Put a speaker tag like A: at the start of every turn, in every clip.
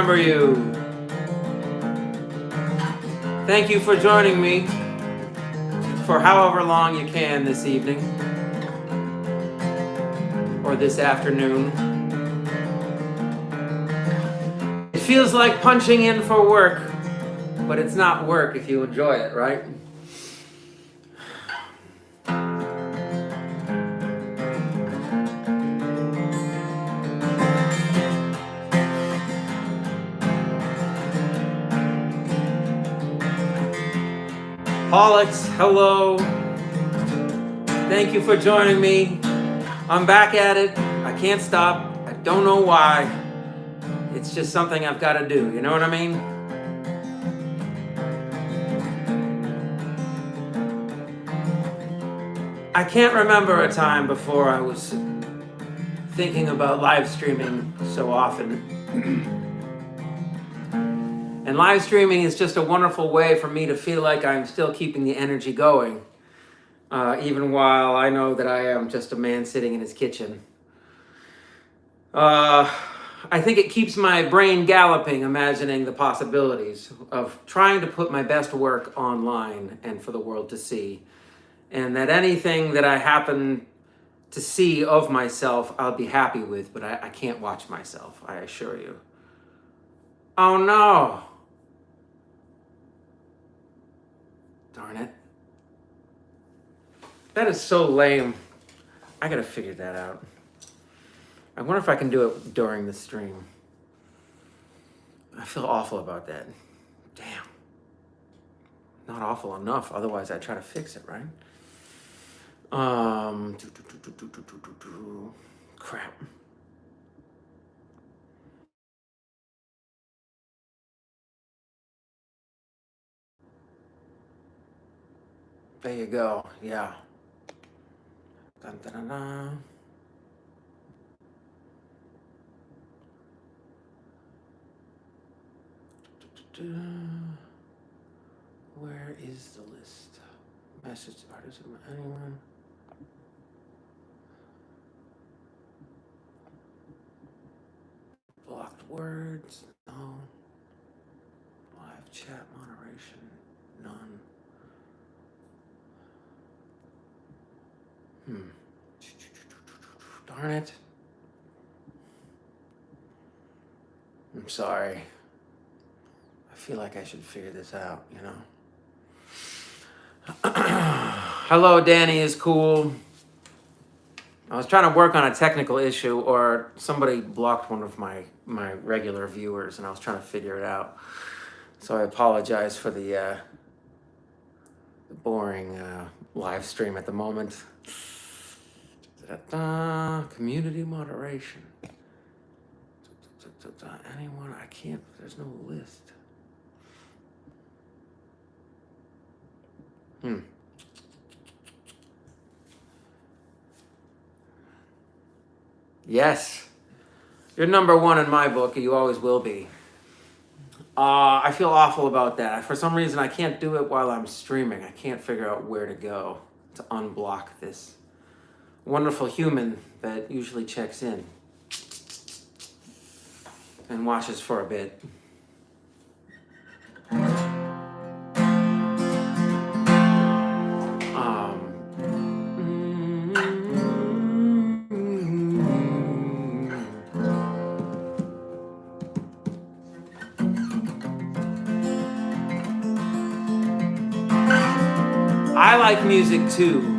A: remember you. Thank you for joining me for however long you can this evening or this afternoon. It feels like punching in for work, but it's not work if you enjoy it, right? Pollux, hello. Thank you for joining me. I'm back at it. I can't stop. I don't know why. It's just something I've got to do. You know what I mean? I can't remember a time before I was thinking about live streaming so often. And live streaming is just a wonderful way for me to feel like I'm still keeping the energy going, even while I know that I am just a man sitting in his kitchen. I think it keeps my brain galloping, imagining the possibilities of trying to put my best work online and for the world to see. And that anything that I happen to see of myself, I'll be happy with, but I can't watch myself, I assure you. Oh no! Darn it. That is so lame. I gotta figure that out. I wonder if I can do it during the stream. I feel awful about that. Damn. Not awful enough, otherwise I'd try to fix it, right? Crap. There you go, yeah. Dun, dun, dun, dun. Where is the list? Message artist, anyone? Blocked words, no. Live chat moderation, none. Darn it. I'm sorry. I feel like I should figure this out, you know? Hello, Danny is cool. I was trying to work on a technical issue, or somebody blocked one of my regular viewers, and I was trying to figure it out. So I apologize for the boring live stream at the moment. Community moderation. Anyone? I can't. There's no list. Yes. You're number one in my book, and you always will be. I feel awful about that. For some reason, I can't do it while I'm streaming. I can't figure out where to go to unblock this wonderful human that usually checks in and watches for a bit. I like music too.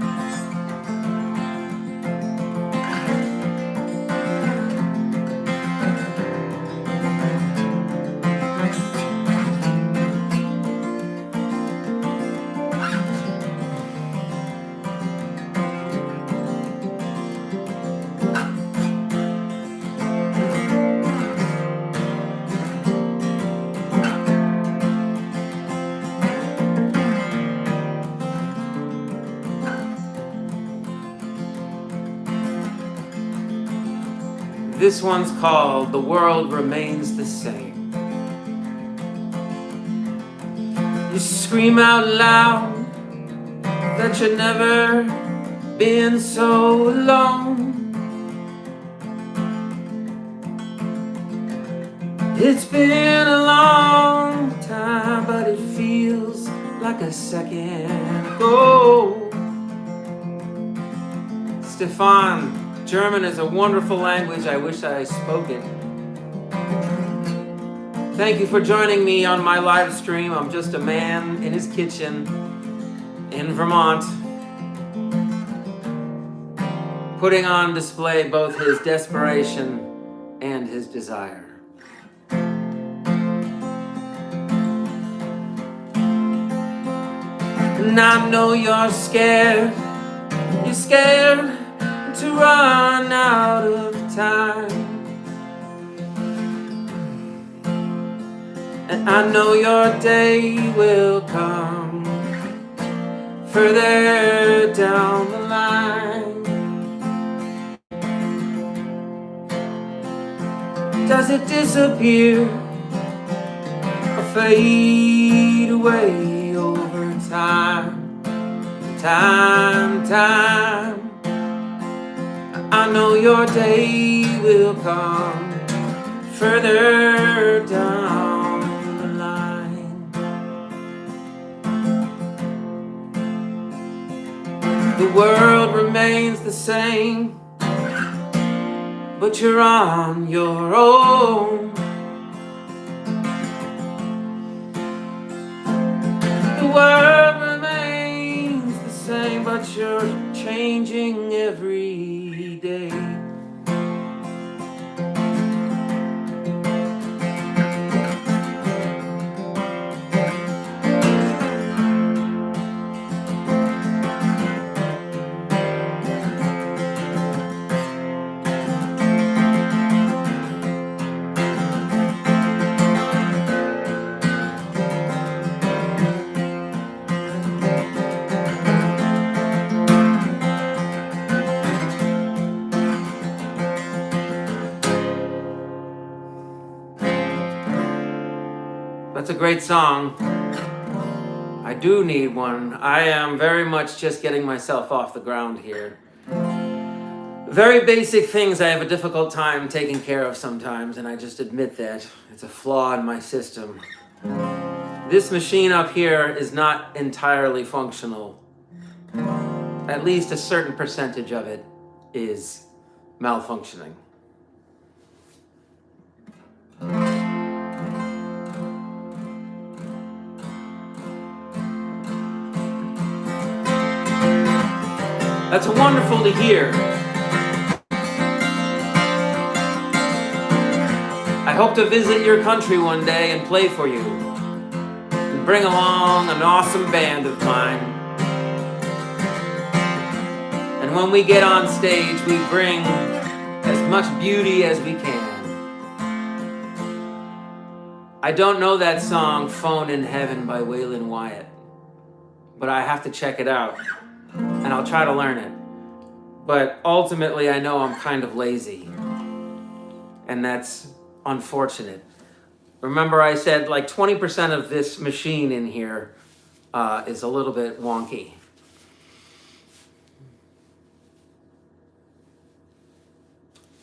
A: This one's called The World Remains the Same. You scream out loud that you've never been so alone. It's been a long time, but it feels like a second ago. Stefan, German is a wonderful language. I wish I spoke it. Thank you for joining me on my live stream. I'm just a man in his kitchen in Vermont, putting on display both his desperation and his desire. And I know you're scared to run out of time. And I know your day will come further down the line. Does it disappear or fade away over time? Time. I know your day will come further down the line. The world remains the same, but you're on your own. The world remains the same, but you're changing every day. That's a great song. I do need one. I am very much just getting myself off the ground here. Very basic things I have a difficult time taking care of sometimes, and I just admit that. It's a flaw in my system. This machine up here is not entirely functional. At least a certain percentage of it is malfunctioning. That's wonderful to hear. I hope to visit your country one day and play for you, and bring along an awesome band of mine. And when we get on stage, we bring as much beauty as we can. I don't know that song, Phone in Heaven by Waylon Wyatt, but I have to check it out. And I'll try to learn it. But ultimately, I know I'm kind of lazy. And that's unfortunate. Remember I said like 20% of this machine in here is a little bit wonky.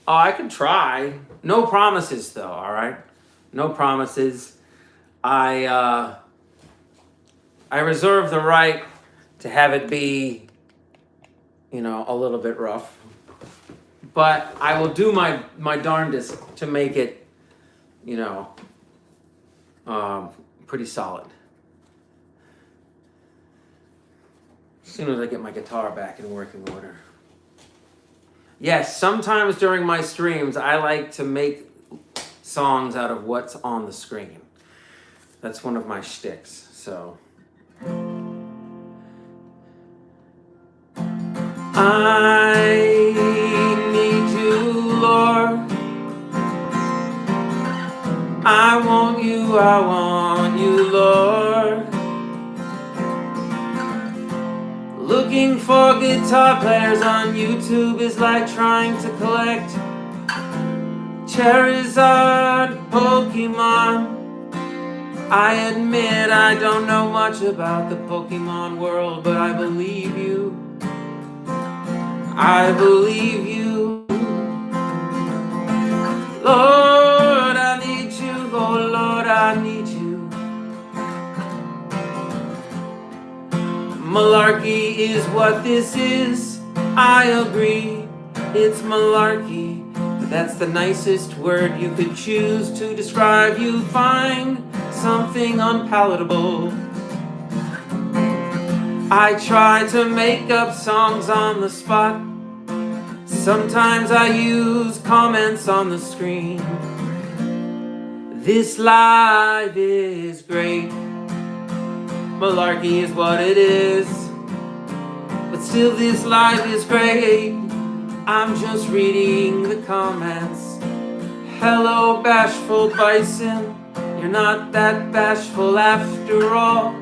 A: Oh, I could try. No promises though, all right? No promises. I reserve the right to have it be, a little bit rough. But I will do my darndest to make it, pretty solid. As soon as I get my guitar back in working order. Yes, sometimes during my streams, I like to make songs out of what's on the screen. That's one of my shticks, so. I need you, Lord. I want you, Lord. Looking for guitar players on YouTube is like trying to collect Charizard Pokemon. I admit I don't know much about the Pokemon world, but I believe you. I believe you. Lord, I need you, Lord. I need you. Malarkey is what this is, I agree, it's malarkey. But that's the nicest word you could choose to describe you. Find something unpalatable. I try to make up songs on the spot. Sometimes I use comments on the screen. This life is great. Malarkey is what it is. But still this life is great. I'm just reading the comments. Hello, bashful bison. You're not that bashful after all.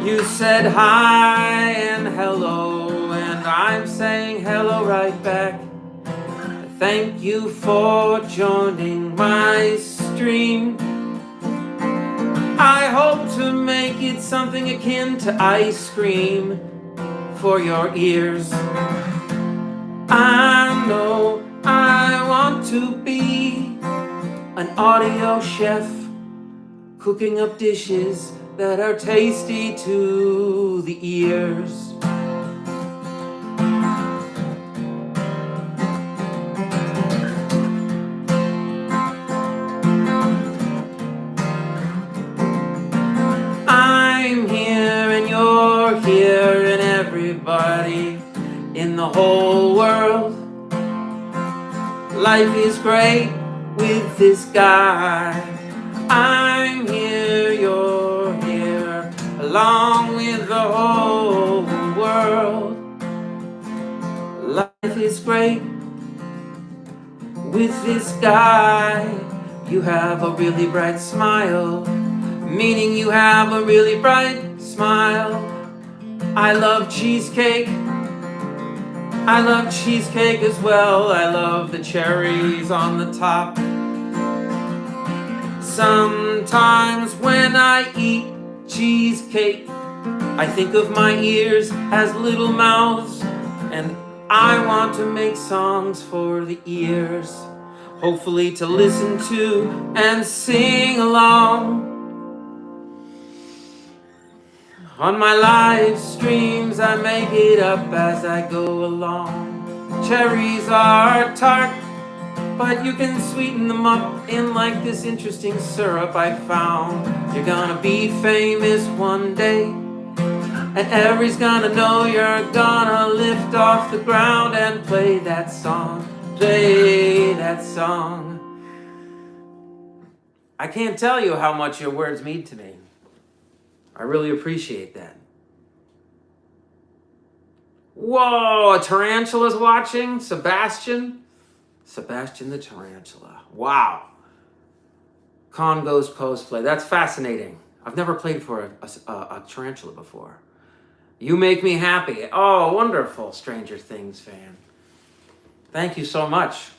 A: You said hi and hello, and I'm saying hello right back. Thank you for joining my stream. I hope to make it something akin to ice cream for your ears. I know I want to be an audio chef, cooking up dishes that are tasty to the ears. I'm here and you're here and everybody in the whole world. Life is great with this guy. I'm here, you're here, along with the whole world. Life is great with this guy. You have a really bright smile, meaning you have a really bright smile. I love cheesecake. I love cheesecake as well. I love the cherries on the top. Sometimes when I eat cheesecake, I think of my ears as little mouths, and I want to make songs for the ears, hopefully to listen to and sing along. On my live streams, I make it up as I go along. Cherries are tart, but you can sweeten them up in like this interesting syrup I found. You're gonna be famous one day, and everybody's gonna know you're gonna lift off the ground and play that song. Play that song. I can't tell you how much your words mean to me. I really appreciate that. Whoa, a tarantula's watching? Sebastian? Sebastian the tarantula. Wow. Congo's cosplay. That's fascinating. I've never played for a tarantula before. You make me happy. Oh, wonderful, Stranger Things fan. Thank you so much.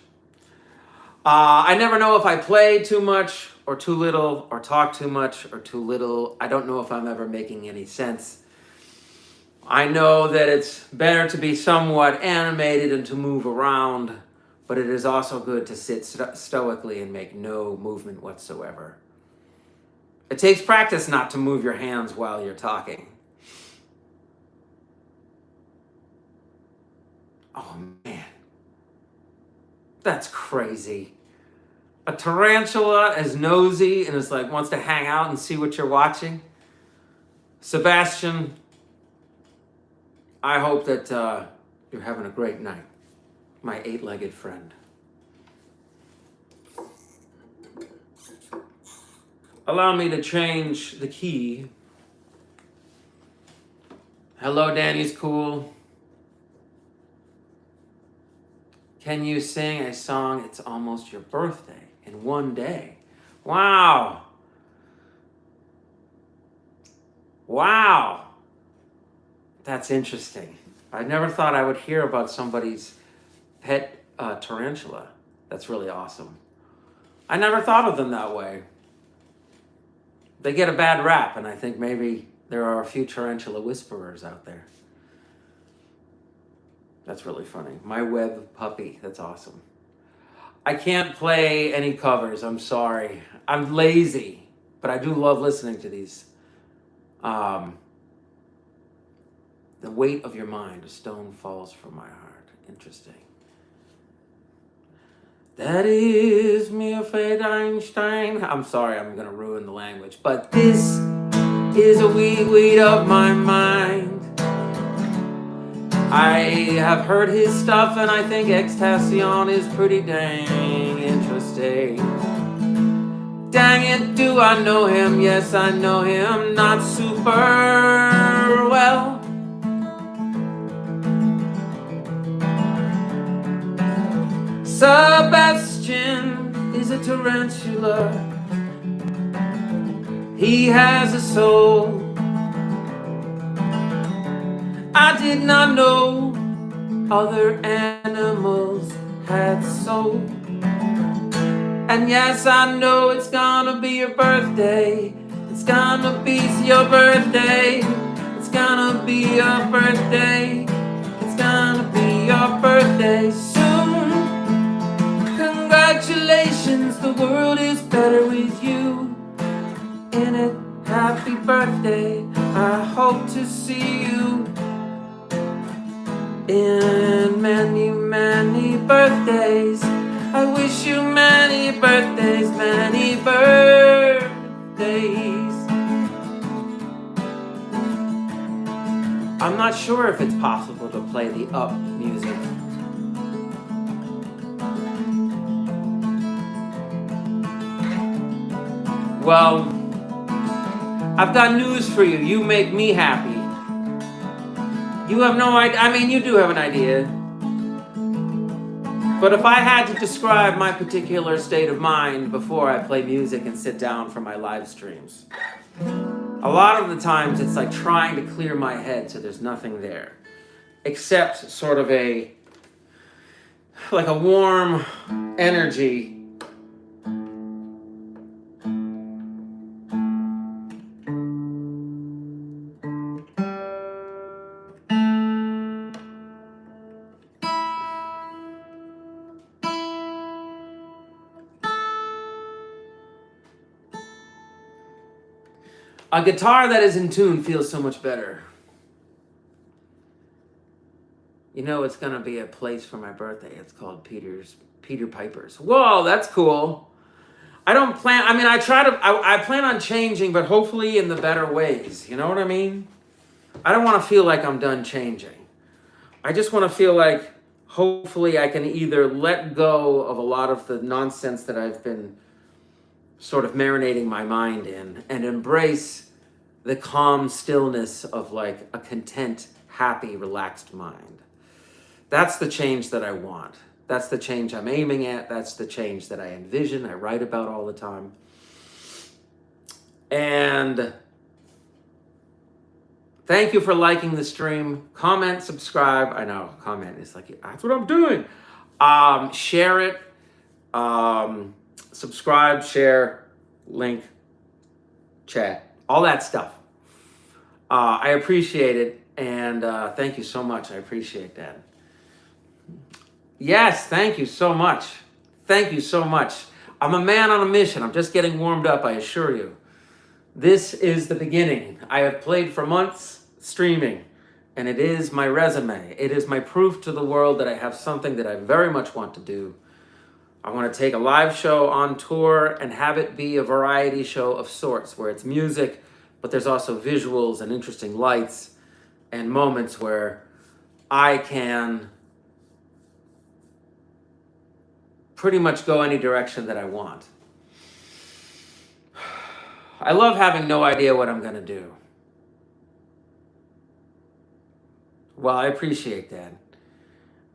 A: I never know if I play too much or too little, or talk too much or too little. I don't know if I'm ever making any sense. I know that it's better to be somewhat animated and to move around, but it is also good to sit stoically and make no movement whatsoever. It takes practice not to move your hands while you're talking. Oh man, that's crazy. A tarantula is nosy and is like wants to hang out and see what you're watching. Sebastian, I hope that you're having a great night, my eight-legged friend. Allow me to change the key. Hello, Danny's cool. Can you sing a song, It's Almost Your Birthday, in one day? Wow. Wow. That's interesting. I never thought I would hear about somebody's pet tarantula. That's really awesome. I never thought of them that way. They get a bad rap, and I think maybe there are a few tarantula whisperers out there. That's really funny. My web puppy. That's awesome. I can't play any covers. I'm sorry. I'm lazy, but I do love listening to these. Um, the weight of your mind, a stone falls from my heart. Interesting. That is me afraid Einstein. I'm sorry, I'm gonna ruin the language, but this is a weight of my mind. I have heard his stuff and I think Extasion is pretty dang interesting. Dang it, do I know him? Yes, I know him, not super well. Sebastian is a tarantula. He has a soul. I did not know other animals had soul. And yes, I know it's gonna be your birthday. It's gonna be your birthday. It's gonna be your birthday. It's gonna be your birthday soon. Congratulations, the world is better with you in it. Happy birthday. I hope to see you in many, many birthdays. I wish you many birthdays, many birthdays. I'm not sure if it's possible to play the up music. Well, I've got news for you. You make me happy. You have no idea. I mean, you do have an idea. But if I had to describe my particular state of mind before I play music and sit down for my live streams, a lot of the times it's like trying to clear my head so there's nothing there. Except sort of like a warm energy. A guitar that is in tune feels so much better. You know, it's gonna be a place for my birthday. It's called Peter Piper's. Whoa, that's cool. I don't plan. I mean, I plan on changing, but hopefully in the better ways. You know what I mean? I don't want to feel like I'm done changing. I just want to feel like hopefully I can either let go of a lot of the nonsense that I've been sort of marinating my mind in and embrace the calm stillness of like a content, happy, relaxed mind. That's the change that I want. That's the change I'm aiming at. That's the change that I envision, I write about all the time. And thank you for liking the stream. Comment, subscribe. I know, comment is like, that's what I'm doing. Share it. Subscribe, share, link, chat. All that stuff. I appreciate it, and thank you so much. I appreciate that. Yes, thank you so much. Thank you so much. I'm a man on a mission. I'm just getting warmed up, I assure you. This is the beginning. I have played for months streaming, and it is my resume. It is my proof to the world that I have something that I very much want to do. I want to take a live show on tour and have it be a variety show of sorts where it's music, but there's also visuals and interesting lights and moments where I can pretty much go any direction that I want. I love having no idea what I'm going to do. Well, I appreciate that.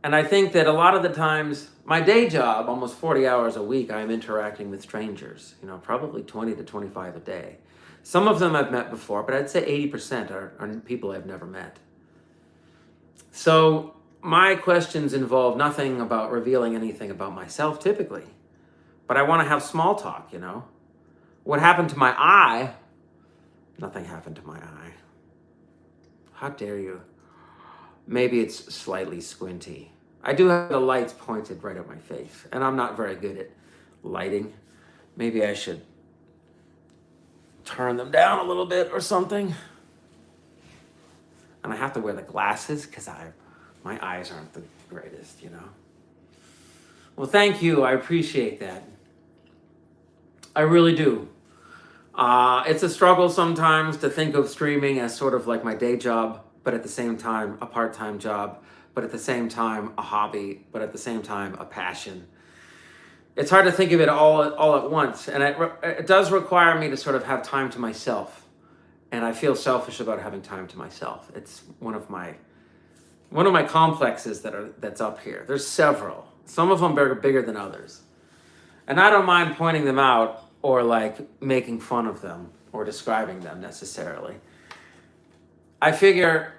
A: And I think that a lot of the times, my day job, almost 40 hours a week, I'm interacting with strangers, probably 20 to 25 a day. Some of them I've met before, but I'd say 80% are people I've never met. So my questions involve nothing about revealing anything about myself typically, but I want to have small talk, What happened to my eye? Nothing happened to my eye. How dare you? Maybe it's slightly squinty. I do have the lights pointed right at my face, and I'm not very good at lighting. Maybe I should turn them down a little bit or something. And I have to wear the glasses because my eyes aren't the greatest, you know. Well, thank you. I appreciate that. I really do. It's a struggle sometimes to think of streaming as sort of like my day job, but at the same time, a part-time job, but at the same time, a hobby, but at the same time, a passion. It's hard to think of it all at once, and it does require me to sort of have time to myself, and I feel selfish about having time to myself. It's one of my complexes that's up here. There's several. Some of them are bigger than others, and I don't mind pointing them out or like making fun of them or describing them necessarily. I figure,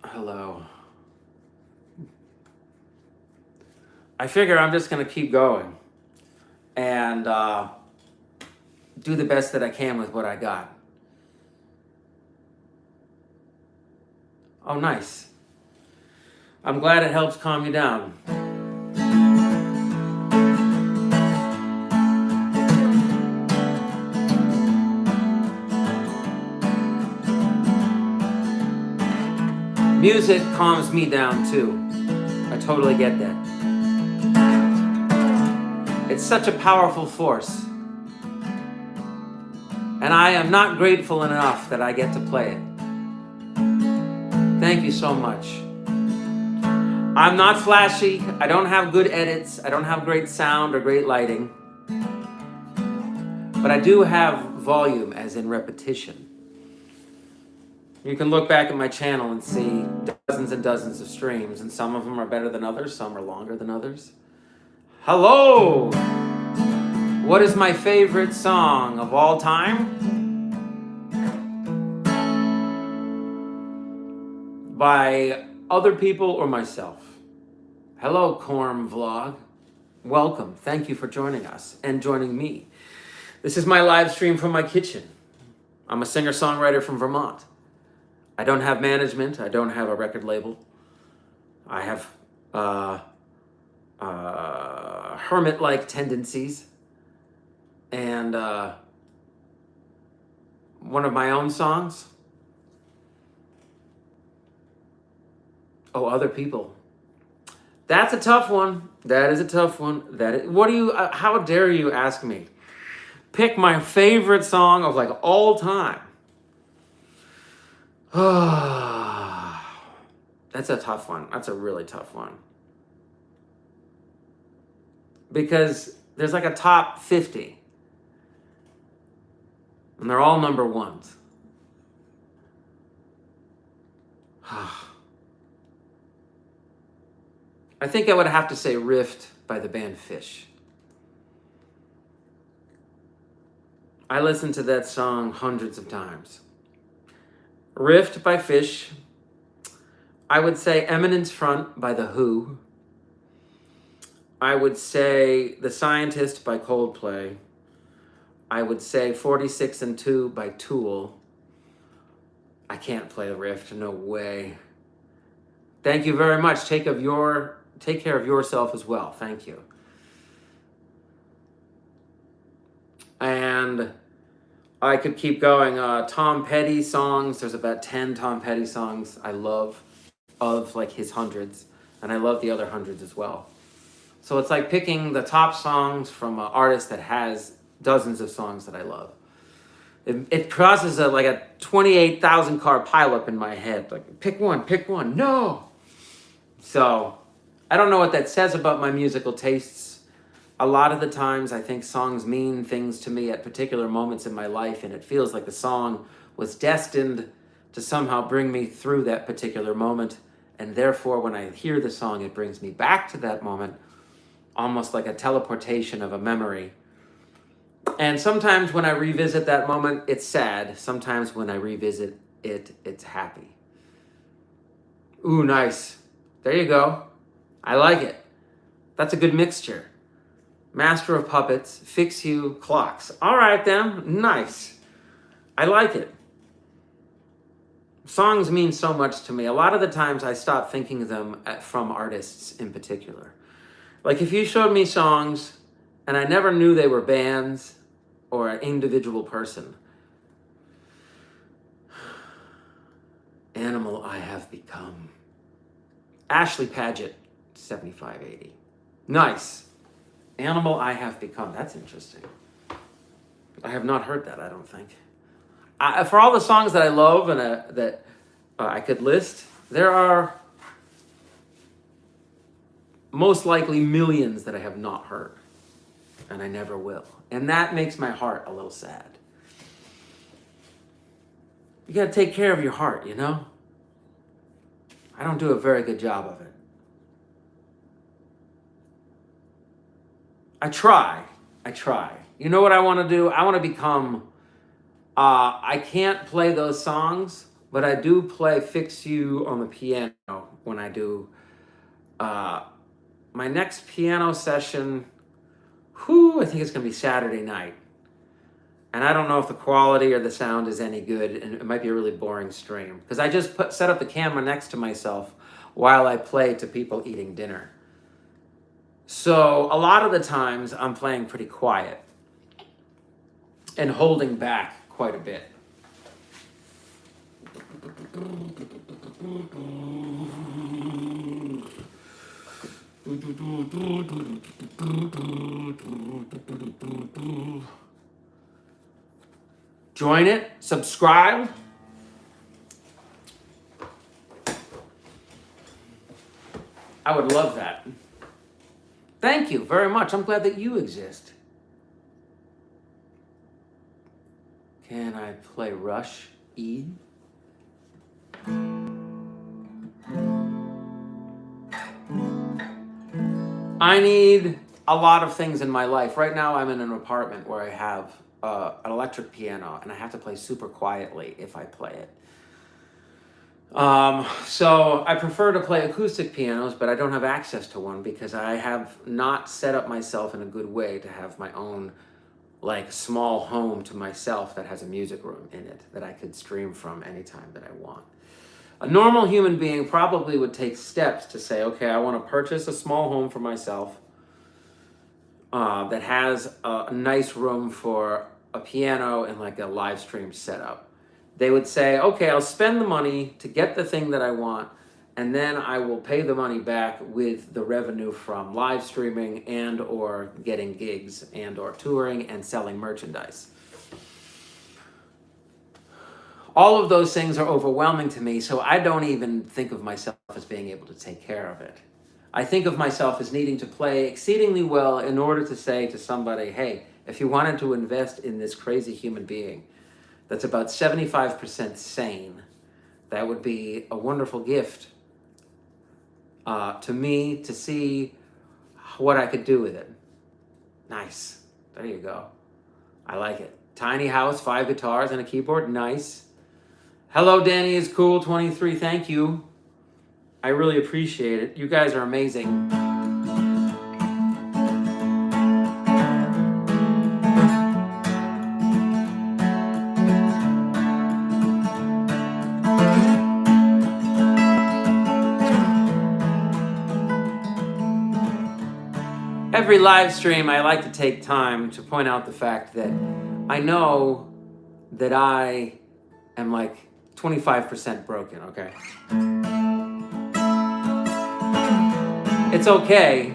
A: hello. I figure I'm just going to keep going and do the best that I can with what I got. Oh, nice. I'm glad it helps calm you down. Music calms me down too. I totally get that. It's such a powerful force. And I am not grateful enough that I get to play it. Thank you so much. I'm not flashy. I don't have good edits. I don't have great sound or great lighting. But I do have volume, as in repetition. You can look back at my channel and see dozens and dozens of streams, and some of them are better than others, some are longer than others. Hello! What is my favorite song of all time? By other people or myself. Hello, Corm Vlog. Welcome. Thank you for joining us and joining me. This is my live stream from my kitchen. I'm a singer-songwriter from Vermont. I don't have management. I don't have a record label. I have hermit-like tendencies. And one of my own songs. Oh, other people. That's a tough one. That is a tough one. How dare you ask me? Pick my favorite song of like all time. That's a tough one. That's a really tough one. Because there's like a top 50. And they're all number ones. I think I would have to say Rift by the band Fish. I listened to that song hundreds of times. Rift by Fish. I would say Eminence Front by The Who. I would say The Scientist by Coldplay. I would say 46 and 2 by Tool. I can't play Rift, no way. Thank you very much. Take care of yourself as well. Thank you. And I could keep going. Tom Petty songs. There's about 10 Tom Petty songs I love, of like his hundreds. And I love the other hundreds as well. So it's like picking the top songs from an artist that has dozens of songs that I love. It causes like a 28,000 car pileup in my head. Like, pick one. No! So, I don't know what that says about my musical tastes. A lot of the times I think songs mean things to me at particular moments in my life, and it feels like the song was destined to somehow bring me through that particular moment, and therefore when I hear the song, it brings me back to that moment, almost like a teleportation of a memory. And sometimes when I revisit that moment, it's sad. Sometimes when I revisit it, it's happy. Ooh, nice. There you go. I like it. That's a good mixture. Master of Puppets, Fix You, Clocks. All right then, nice. I like it. songs mean so much to me. A lot of the times I stop thinking of them from artists in particular. Like if you showed me songs and I never knew they were bands or an individual person. Animal I Have Become. Ashley Paget, 7580. Nice. Animal I Have Become. That's interesting. I have not heard that, I don't think. For all the songs that I love and that I could list, there are most likely millions that I have not heard, and I never will. And that makes my heart a little sad. You got to take care of your heart, you know? I don't do a very good job of it. I try. You know what I want to do? I want to become... I can't play those songs, but I do play Fix You on the piano when I do my next piano session. I think it's going to be Saturday night. And I don't know if the quality or the sound is any good, and it might be a really boring stream. Because I just set up the camera next to myself while I play to people eating dinner. So a lot of the times I'm playing pretty quiet and holding back quite a bit. Join it, subscribe. I would love that. Thank you very much. I'm glad that you exist. Can I play Rush E? I need a lot of things in my life. Right now I'm in an apartment where I have an electric piano and I have to play super quietly if I play it. So I prefer to play acoustic pianos, but I don't have access to one because I have not set up myself in a good way to have my own like small home to myself that has a music room in it that I could stream from anytime that I want. A normal human being probably would take steps to say, okay, I want to purchase a small home for myself that has a nice room for a piano and like a live stream setup. They would say, okay, I'll spend the money to get the thing that I want, and then I will pay the money back with the revenue from live streaming and or getting gigs and or touring and selling merchandise. All of those things are overwhelming to me, so I don't even think of myself as being able to take care of it. I think of myself as needing to play exceedingly well in order to say to somebody, hey, if you wanted to invest in this crazy human being that's about 75% sane, that would be a wonderful gift to me to see what I could do with it. Nice. There you go. I like it. Tiny house, 5 guitars and a keyboard. Nice. Hello, Danny is cool 23. Thank you. I really appreciate it. You guys are amazing. Every live stream, I like to take time to point out the fact that I know that I am like 25% broken, okay? It's okay.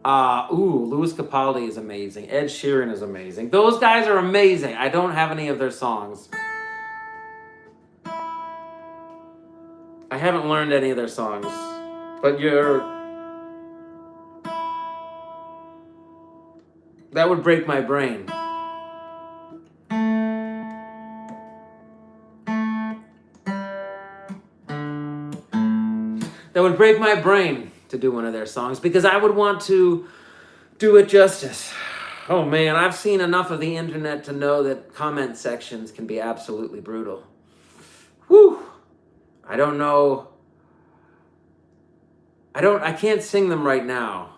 A: Louis Capaldi is amazing. Ed Sheeran is amazing. Those guys are amazing. I don't have any of their songs. I haven't learned any of their songs. But that would break my brain. That would break my brain to do one of their songs because I would want to do it justice. Oh man, I've seen enough of the internet to know that comment sections can be absolutely brutal. Whew. I don't know. I can't sing them right now.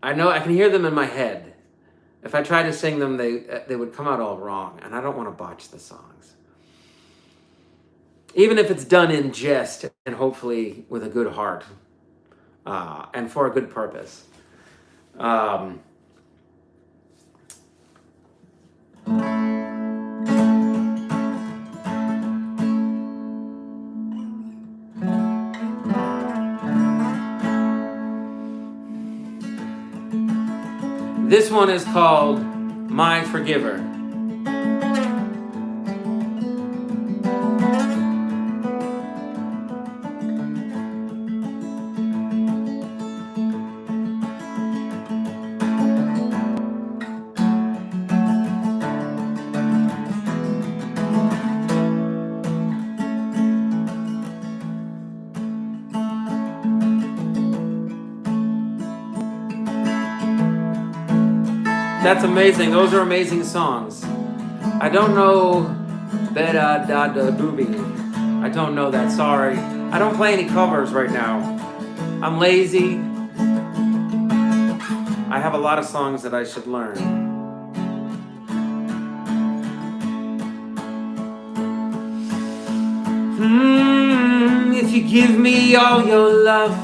A: I know I can hear them in my head. If I tried to sing them, they would come out all wrong, and I don't want to botch the songs. even if it's done in jest and hopefully with a good heart and for a good purpose. Um, this one is called My Forgiver. That's amazing. Those are amazing songs. I don't know Beda Da Da Doobie. I don't know that. Sorry. I don't play any covers right now. I'm lazy. I have a lot of songs that I should learn. If you give me all your love,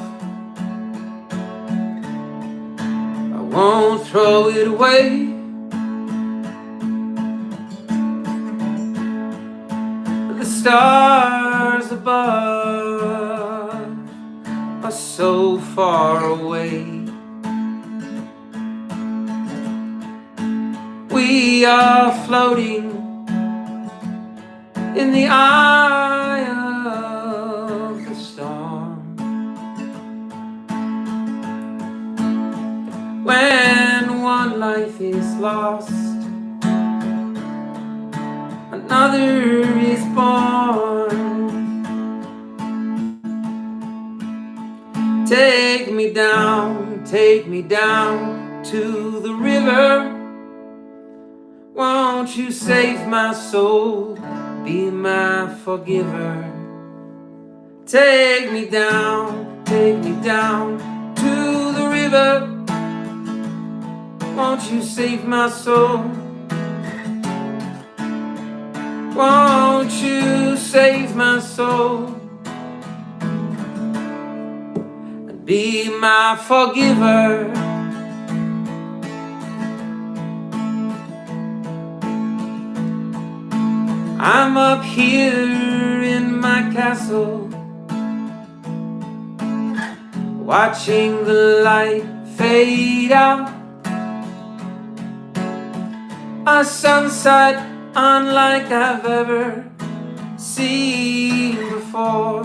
A: I won't throw it away. The stars above are so far away. We are floating in the eye of the storm. When one life is lost, another is born. Take me down to the river. Won't you save my soul, be my forgiver? Take me down to the river. Won't you save my soul? Won't you save my soul and be my forgiver? I'm up here in my castle, watching the light fade out. A sunset unlike I've ever seen before.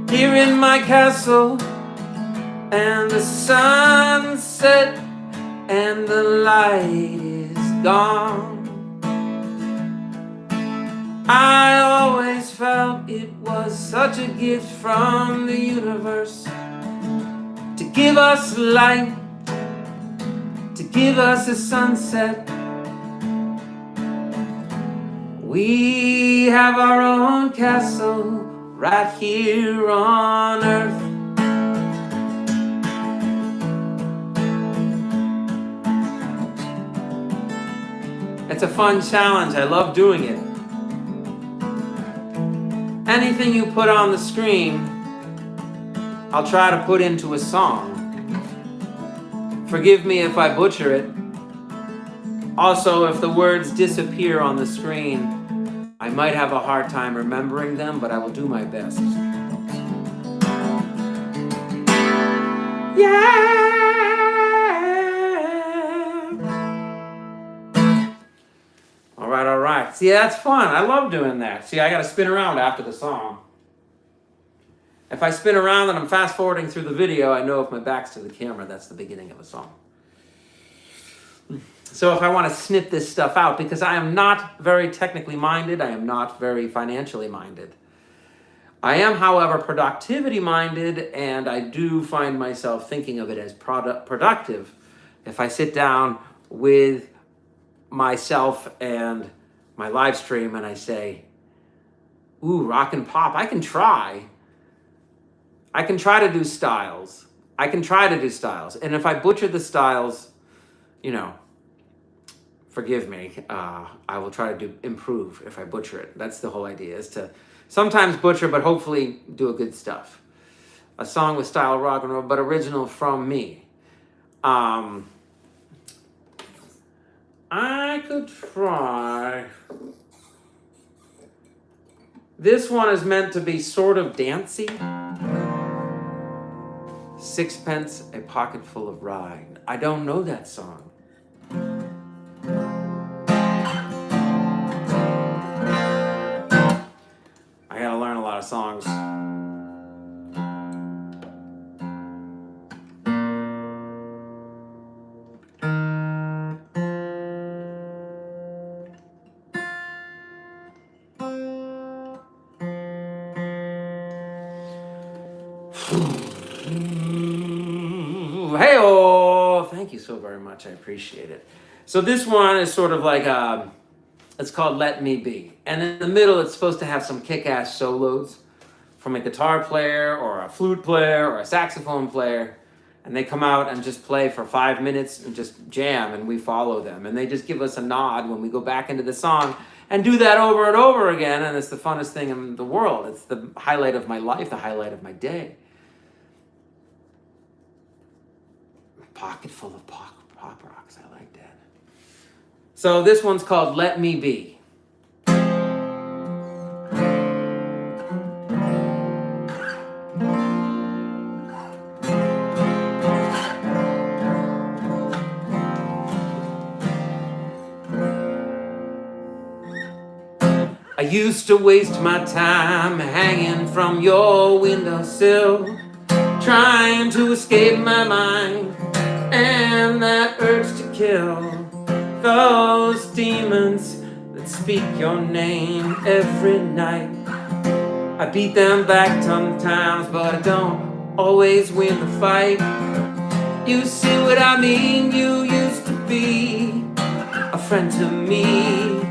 A: Here in my castle, and the sunset and the light is gone. I always felt it was such a gift from the universe to give us light, to give us a sunset. We have our own castle right here on earth. It's a fun challenge. I love doing it. Anything you put on the screen, I'll try to put into a song. Forgive me if I butcher it. Also, if the words disappear on the screen, I might have a hard time remembering them, but I will do my best. Yeah! All right. See, that's fun. I love doing that. See, I got to spin around after the song. If I spin around and I'm fast forwarding through the video, I know if my back's to the camera, that's the beginning of a song. So if I want to snip this stuff out, because I am not very technically minded, I am not very financially minded. I am, however, productivity minded, and I do find myself thinking of it as productive if I sit down with myself and my live stream and I say, ooh, rock and pop, I can try to do styles. And if I butcher the styles, forgive me. I will try to improve if I butcher it. That's the whole idea, is to sometimes butcher, but hopefully do a good stuff. A song with style rock and roll, but original from me. I could try. This one is meant to be sort of dancey. Sixpence, a pocket full of rye. I don't know that song. I gotta learn a lot of songs. Hey-oh! Thank you so very much. I appreciate it. So this one is sort of like it's called Let Me Be. And in the middle, it's supposed to have some kick-ass solos from a guitar player or a flute player or a saxophone player. And they come out and just play for 5 minutes and just jam, and we follow them. And they just give us a nod when we go back into the song and do that over and over again. And it's the funnest thing in the world. It's the highlight of my life, the highlight of my day. Pocket full of pop rocks. I like that. So this one's called Let Me Be. I used to waste my time hanging from your windowsill, trying to escape my mind and that urge to kill those demons that speak your name every night. I beat them back sometimes, but I don't always win the fight. You see what I mean? You used to be a friend to me,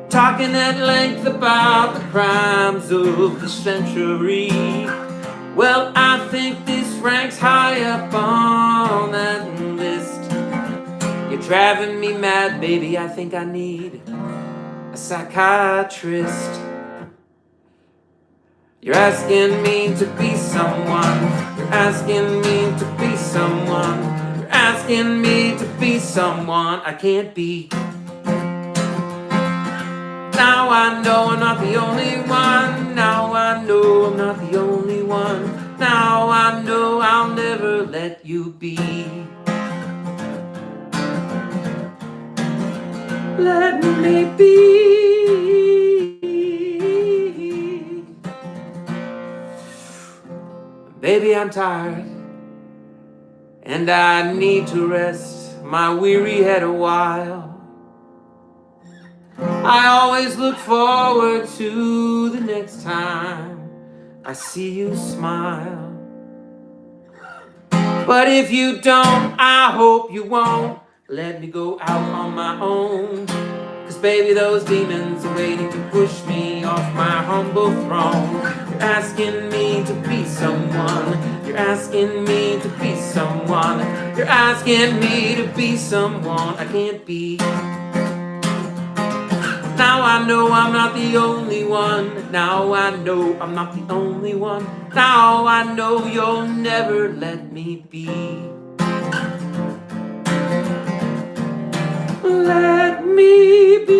A: talking at length about the crimes of the century. Well, I think this ranks high up on that list. You're driving me mad, baby. I think I need a psychiatrist. You're asking me to be someone. You're asking me to be someone. You're asking me to be someone I can't be. Now I know I'm not the only one. Now I know I'm not the only one. Now I know I'll never let you be. Let me be. Baby, I'm tired and I need to rest my weary head a while. I always look forward to the next time I see you smile. But if you don't, I hope you won't let me go out on my own. 'Cause baby, those demons are waiting to push me off my humble throne. You're asking me to be someone. You're asking me to be someone. You're asking me to be someone I can't be. Now I know I'm not the only one. Now I know I'm not the only one. Now I know you'll never let me be. Let me be.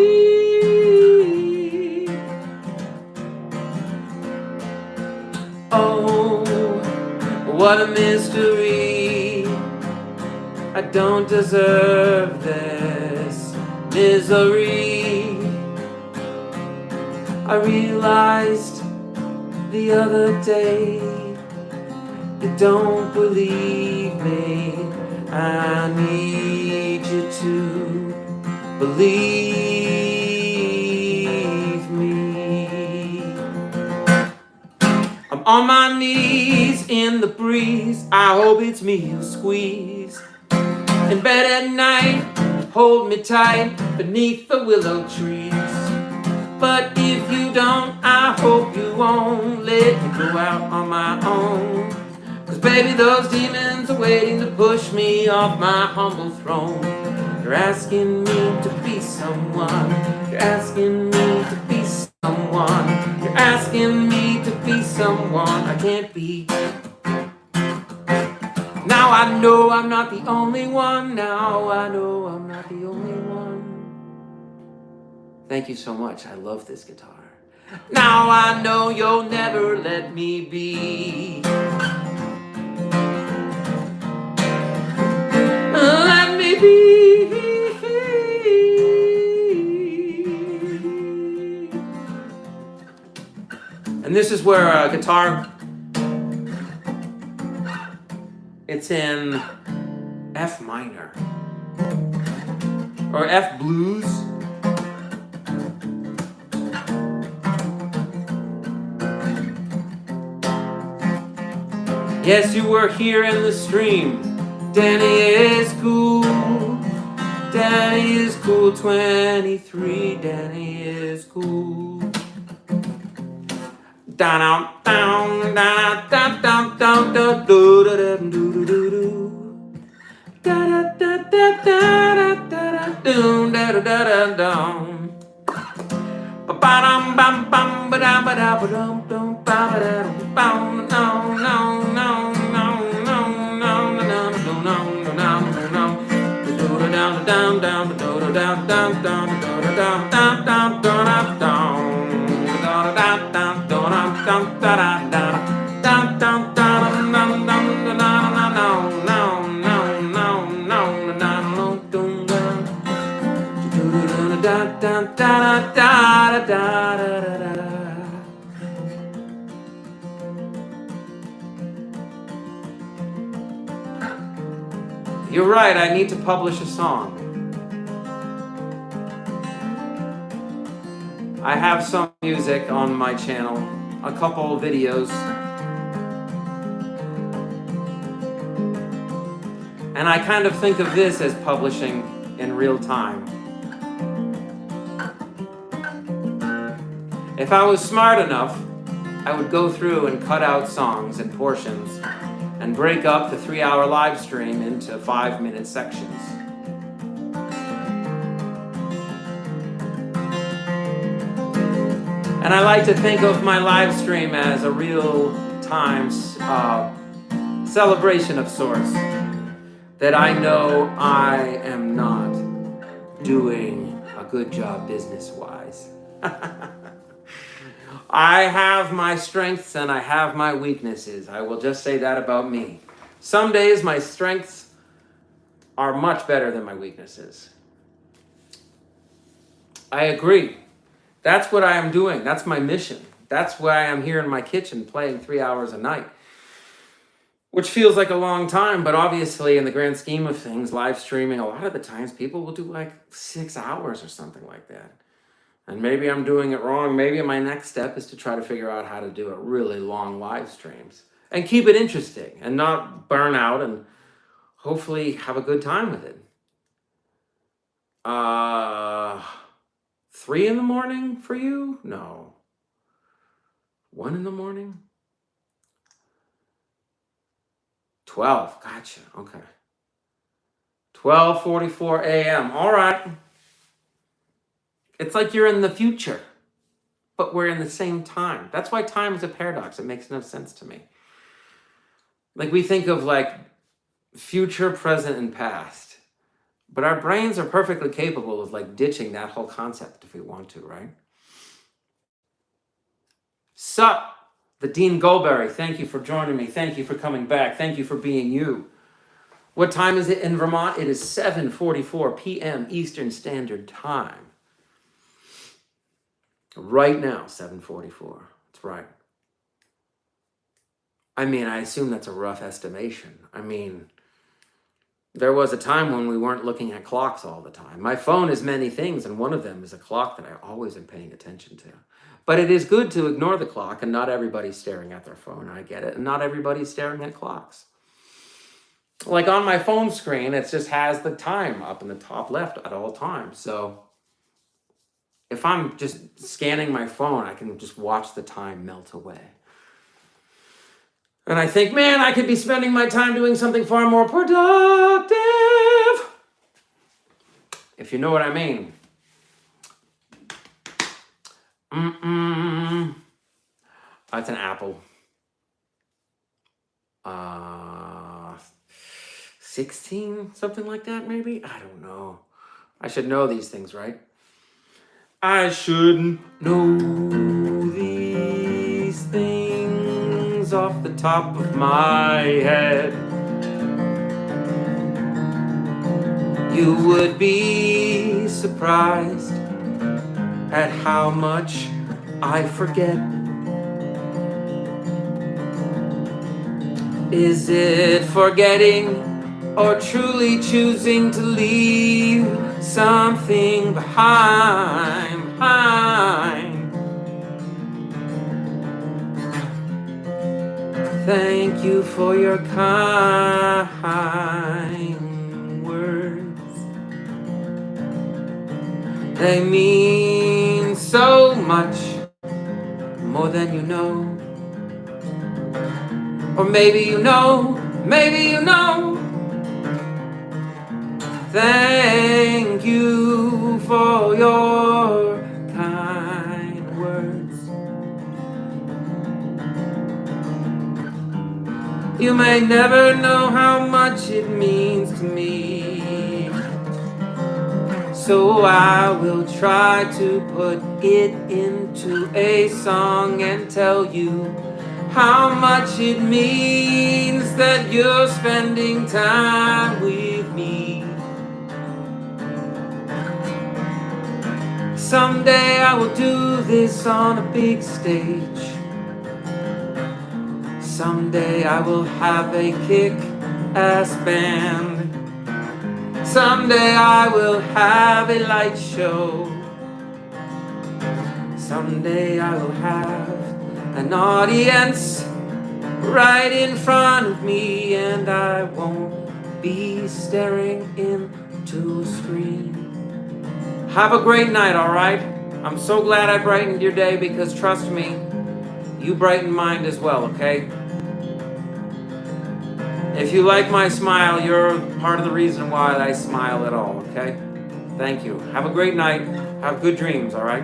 A: Oh, what a mystery. I don't deserve this misery. I realized the other day you don't believe me. I need you to believe me. I'm on my knees in the breeze. I hope it's me you squeeze. In bed at night, hold me tight beneath the willow trees. But if you don't, I hope you won't let me go out on my own. 'Cause baby, those demons are waiting to push me off my humble throne. You're You're asking me to be someone. You're asking me to be someone. You're asking me to be someone I can't be. Now I know I'm not the only one. Now I know I'm not the only one. Thank you so much. I love this guitar. Now I know you'll never let me be. Let me be. And this is where a guitar, it's in F minor or F blues. Yes, you were here in the stream. Danny is cool. Danny is cool. 23. Danny is cool. Down, down, down, down, down, down, down, do do do do do do. Da da da da da da da da da da da da. Ba dum bum bum ba da ba da ba dum dum ba ba da bum no no no no no no no no no no no. Do do down down down do do down down down do do down down down do down down. You're right, I need to publish a song. I have some music on my channel, a couple of videos. And I kind of think of this as publishing in real time. If I was smart enough, I would go through and cut out songs and portions and break up the 3-hour live stream into 5-minute sections. And I like to think of my live stream as a real-time celebration of sorts, that I know I am not doing a good job business-wise. I have my strengths and I have my weaknesses. I will just say that about me. Some days my strengths are much better than my weaknesses. I agree. That's what I am doing. That's my mission. That's why I am here in my kitchen playing 3 hours a night, which feels like a long time, but obviously in the grand scheme of things, live streaming, a lot of the times people will do like 6 hours or something like that. And maybe I'm doing it wrong. Maybe my next step is to try to figure out how to do a really long live streams and keep it interesting and not burn out and hopefully have a good time with it. 3 in the morning for you? No. 1 in the morning? 12. Gotcha. Okay. 12:44 a.m. All right. It's like you're in the future, but we're in the same time. That's why time is a paradox. It makes no sense to me. Like we think of like future, present, and past, but our brains are perfectly capable of like ditching that whole concept if we want to, right? Sup, the Dean Goldberry. Thank you for joining me. Thank you for coming back. Thank you for being you. What time is it in Vermont? It is 7:44 p.m. Eastern Standard Time. Right now, 7:44. That's right. I mean, I assume that's a rough estimation. I mean, there was a time when we weren't looking at clocks all the time. My phone is many things, and one of them is a clock that I always am paying attention to. But it is good to ignore the clock, and not everybody's staring at their phone. I get it. And not everybody's staring at clocks. Like on my phone screen, it just has the time up in the top left at all times. So if I'm just scanning my phone, I can just watch the time melt away. And I think, man, I could be spending my time doing something far more productive. if you know what I mean. That's an apple. 16, something like that, maybe? I don't know. I should know these things, right? I should know these things off the top of my head. You would be surprised at how much I forget. Is it forgetting or truly choosing to leave something behind? Thank you for your kind words. They mean so much more than you know. Or maybe you know, maybe you know. Thank you for your kind words. You may never know how much it means to me, so I will try to put it into a song and tell you how much it means that you're spending time with me. Someday I will do this on a big stage. Someday I will have a kick-ass band. Someday I will have a light show. Someday I will have an audience right in front of me, and I won't be staring into a screen. Have a great night, all right? I'm so glad I brightened your day, because trust me, you brighten mine as well, okay? If you like my smile, you're part of the reason why I smile at all, okay? Thank you. Have a great night. Have good dreams, all right?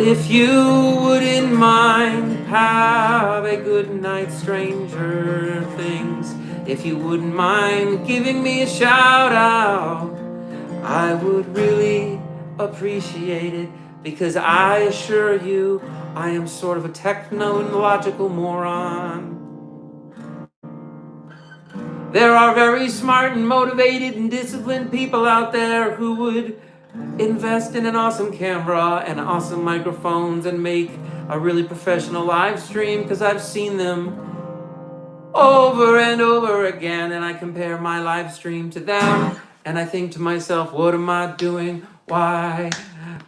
A: If you wouldn't mind, have a good night, stranger things. If you wouldn't mind giving me a shout out, I would really appreciate it, because I assure you, I am sort of a technological moron. There are very smart and motivated and disciplined people out there who would invest in an awesome camera and awesome microphones and make a really professional live stream, because I've seen them over and over again, and I compare my live stream to them, and I think to myself, what am I doing? Why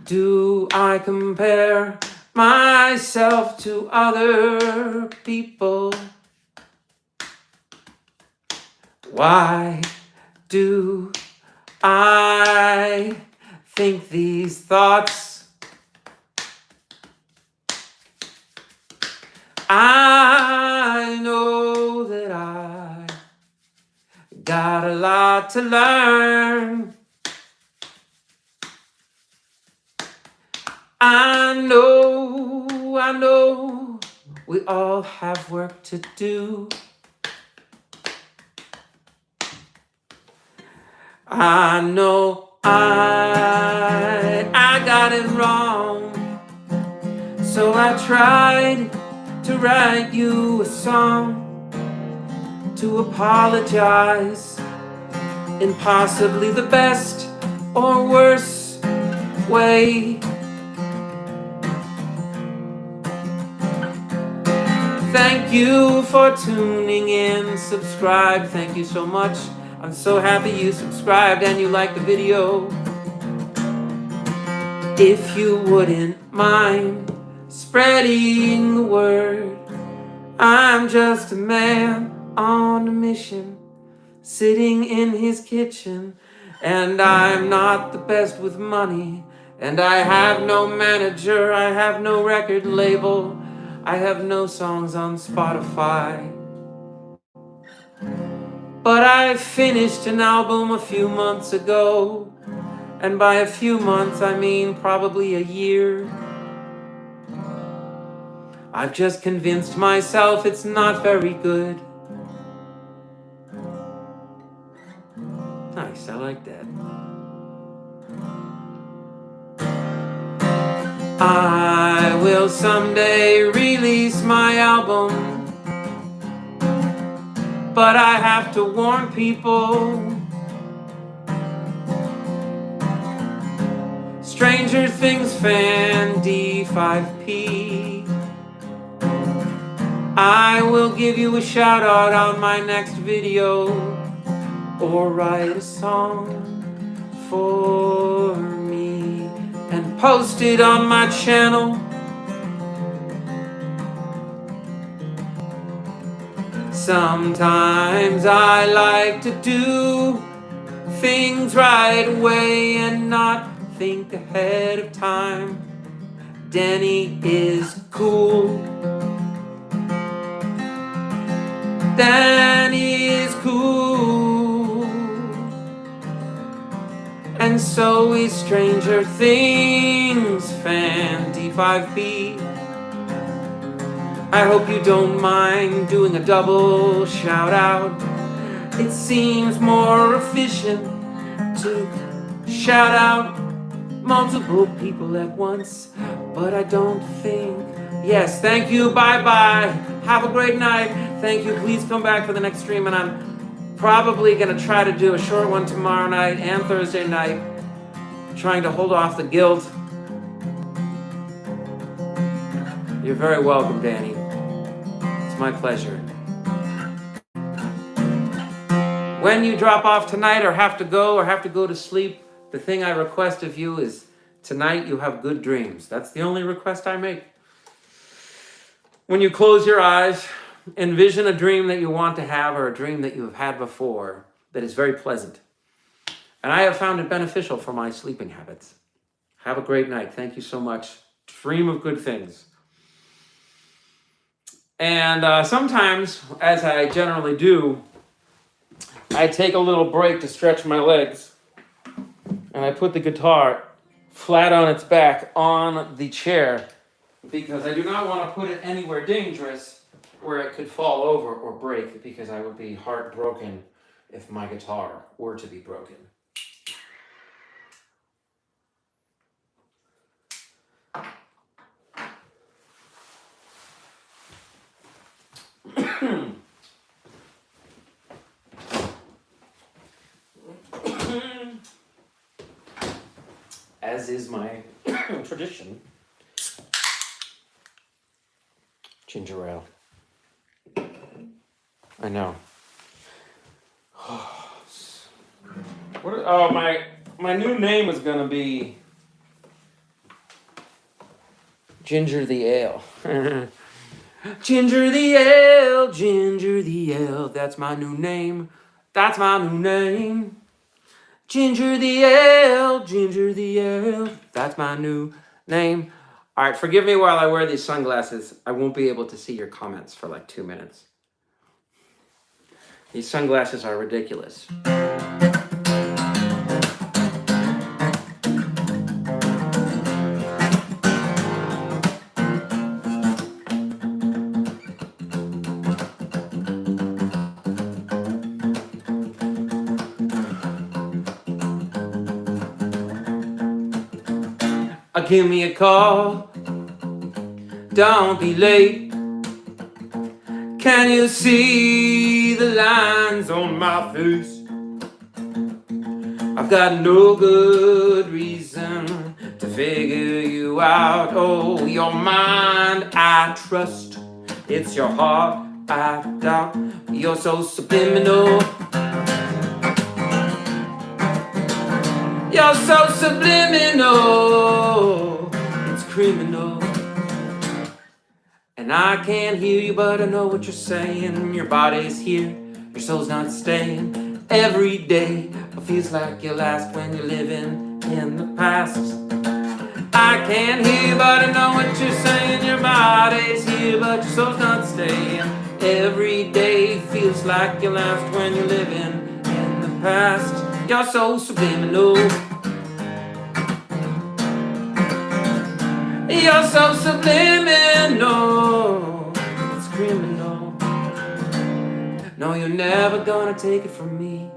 A: do I compare myself to other people? Why do I think these thoughts? I know that I got a lot to learn. I know we all have work to do. I know I got it wrong, so I tried to write you a song to apologize in possibly the best or worst way. Thank you for tuning in. Subscribe. Thank you so much. I'm so happy you subscribed and you liked the video. If you wouldn't mind spreading the word, I'm just a man on a mission, sitting in his kitchen, and I'm not the best with money, And I have no manager, I have no record label, I have no songs on Spotify. But I finished an album a few months ago, and by a few months I mean probably a year. I've just convinced myself it's not very good. Nice, I like that. I will someday release my album, but I have to warn people. Stranger Things fan D5P. I will give you a shout out on my next video, or write a song for me and post it on my channel. Sometimes I like to do things right away and not think ahead of time. Danny is cool. Danny is cool. And so is Stranger Things fan D5B. I hope you don't mind doing a double shout out. It seems more efficient to shout out multiple people at once, but I don't think. Yes, thank you, bye-bye. Have a great night. Thank you. Please come back for the next stream, and I'm probably going to try to do a short one tomorrow night and Thursday night, trying to hold off the guilt. You're very welcome, Danny. It's my pleasure. When you drop off tonight or have to go to sleep, the thing I request of you is tonight you have good dreams. That's the only request I make. When you close your eyes, envision a dream that you want to have or a dream that you have had before that is very pleasant. And I have found it beneficial for my sleeping habits. Have a great night. Thank you so much. Dream of good things. And sometimes, as I generally do, I take a little break to stretch my legs. And I put the guitar flat on its back on the chair because I do not want to put it anywhere dangerous where it could fall over or break, because I would be heartbroken if my guitar were to be broken. As is my tradition. Ginger ale. I know. My new name is gonna be Ginger the Ale. Ginger the Ale, Ginger the Ale. That's my new name. That's my new name. Ginger the Ale, Ginger the Ale. That's my new name. All right, forgive me while I wear these sunglasses. I won't be able to see your comments for like 2 minutes. These sunglasses are ridiculous. Give me a call, don't be late. Can you see the lines on my face? I've got no good reason to figure you out. Oh, your mind I trust, it's your heart I doubt. You're so subliminal. You're so subliminal, it's criminal. And I can't hear you, but I know what you're saying. Your body's here, your soul's not staying. Every day feels like your last when you're living in the past. I can't hear, but I know what you're saying. Your body's here, but your soul's not staying. Every day feels like your last when you're living in the past. You're so subliminal. You're so subliminal. It's criminal. No, you're never gonna take it from me.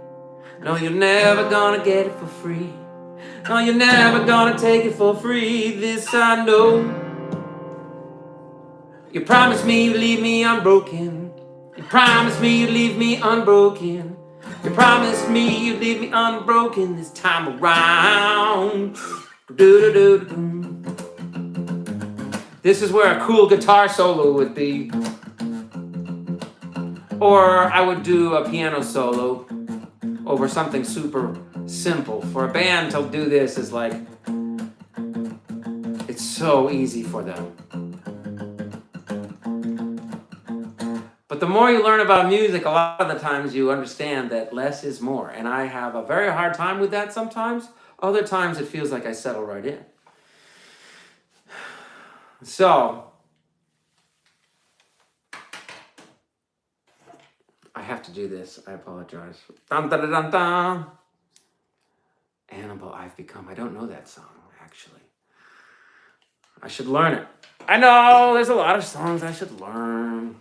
A: No, you're never gonna get it for free. No, you're never gonna take it for free. This I know. You promised me you'd leave me unbroken. You promised me you'd leave me unbroken. You promised me you'd leave me unbroken this time around. Do-do-do-do-do. This is where a cool guitar solo would be. Or I would do a piano solo over something super simple. For a band to do this is like, it's so easy for them. But the more you learn about music, a lot of the times you understand that less is more. And I have a very hard time with that sometimes. Other times it feels like I settle right in. So, I have to do this. I apologize. Dun, dun, dun, dun. Animal I've Become. I don't know that song, actually. I should learn it. I know, there's a lot of songs I should learn.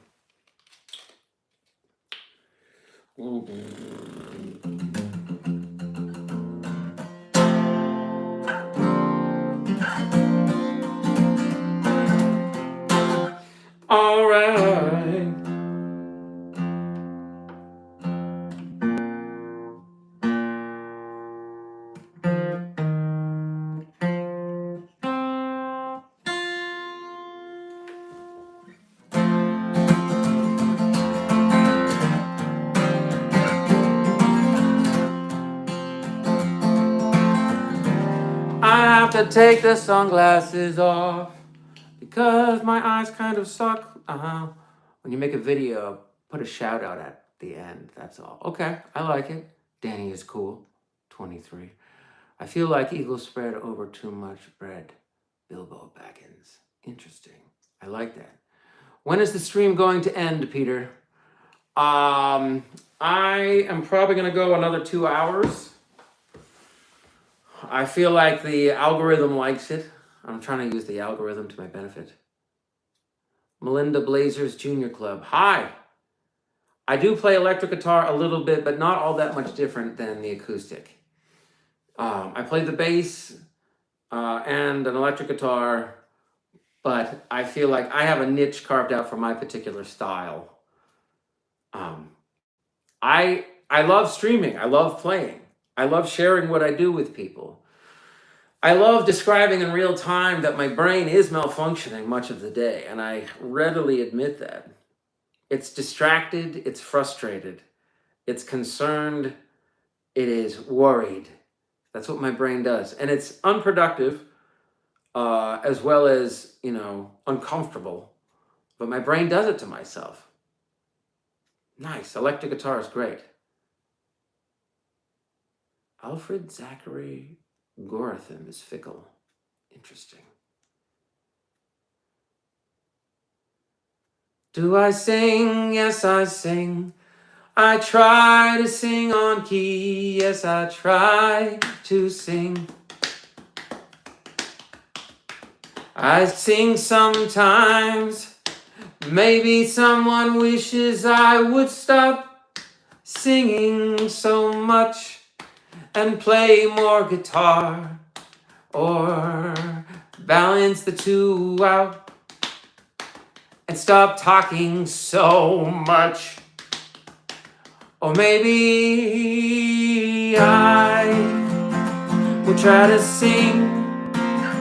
A: All right. I have to take the sunglasses off because my eyes kind of suck. When you make a video, put a shout out at the end. That's all. Okay, I like it. Danny is cool. 23. I feel like eagles spread over too much bread. Bilbo Baggins. Interesting. I like that. When is the stream going to end, Peter? I am probably going to go another 2 hours. I feel like the algorithm likes it. I'm trying to use the algorithm to my benefit. Melinda Blazers Junior Club. Hi. I do play electric guitar a little bit, but not all that much different than the acoustic. I play the bass and an electric guitar, but I feel like I have a niche carved out for my particular style. I love streaming. I love playing. I love sharing what I do with people. I love describing in real time that my brain is malfunctioning much of the day, and I readily admit that. It's distracted, it's frustrated, it's concerned, it is worried. That's what my brain does. And it's unproductive, as well as, uncomfortable. But my brain does it to myself. Nice, electric guitar is great. Alfred Zachary Goratham is fickle. Interesting. Do I sing? Yes, I sing. I try to sing on key. Yes, I try to sing. I sing sometimes. Maybe someone wishes I would stop singing so much and play more guitar, or balance the two out and stop talking so much. Or maybe I will try to sing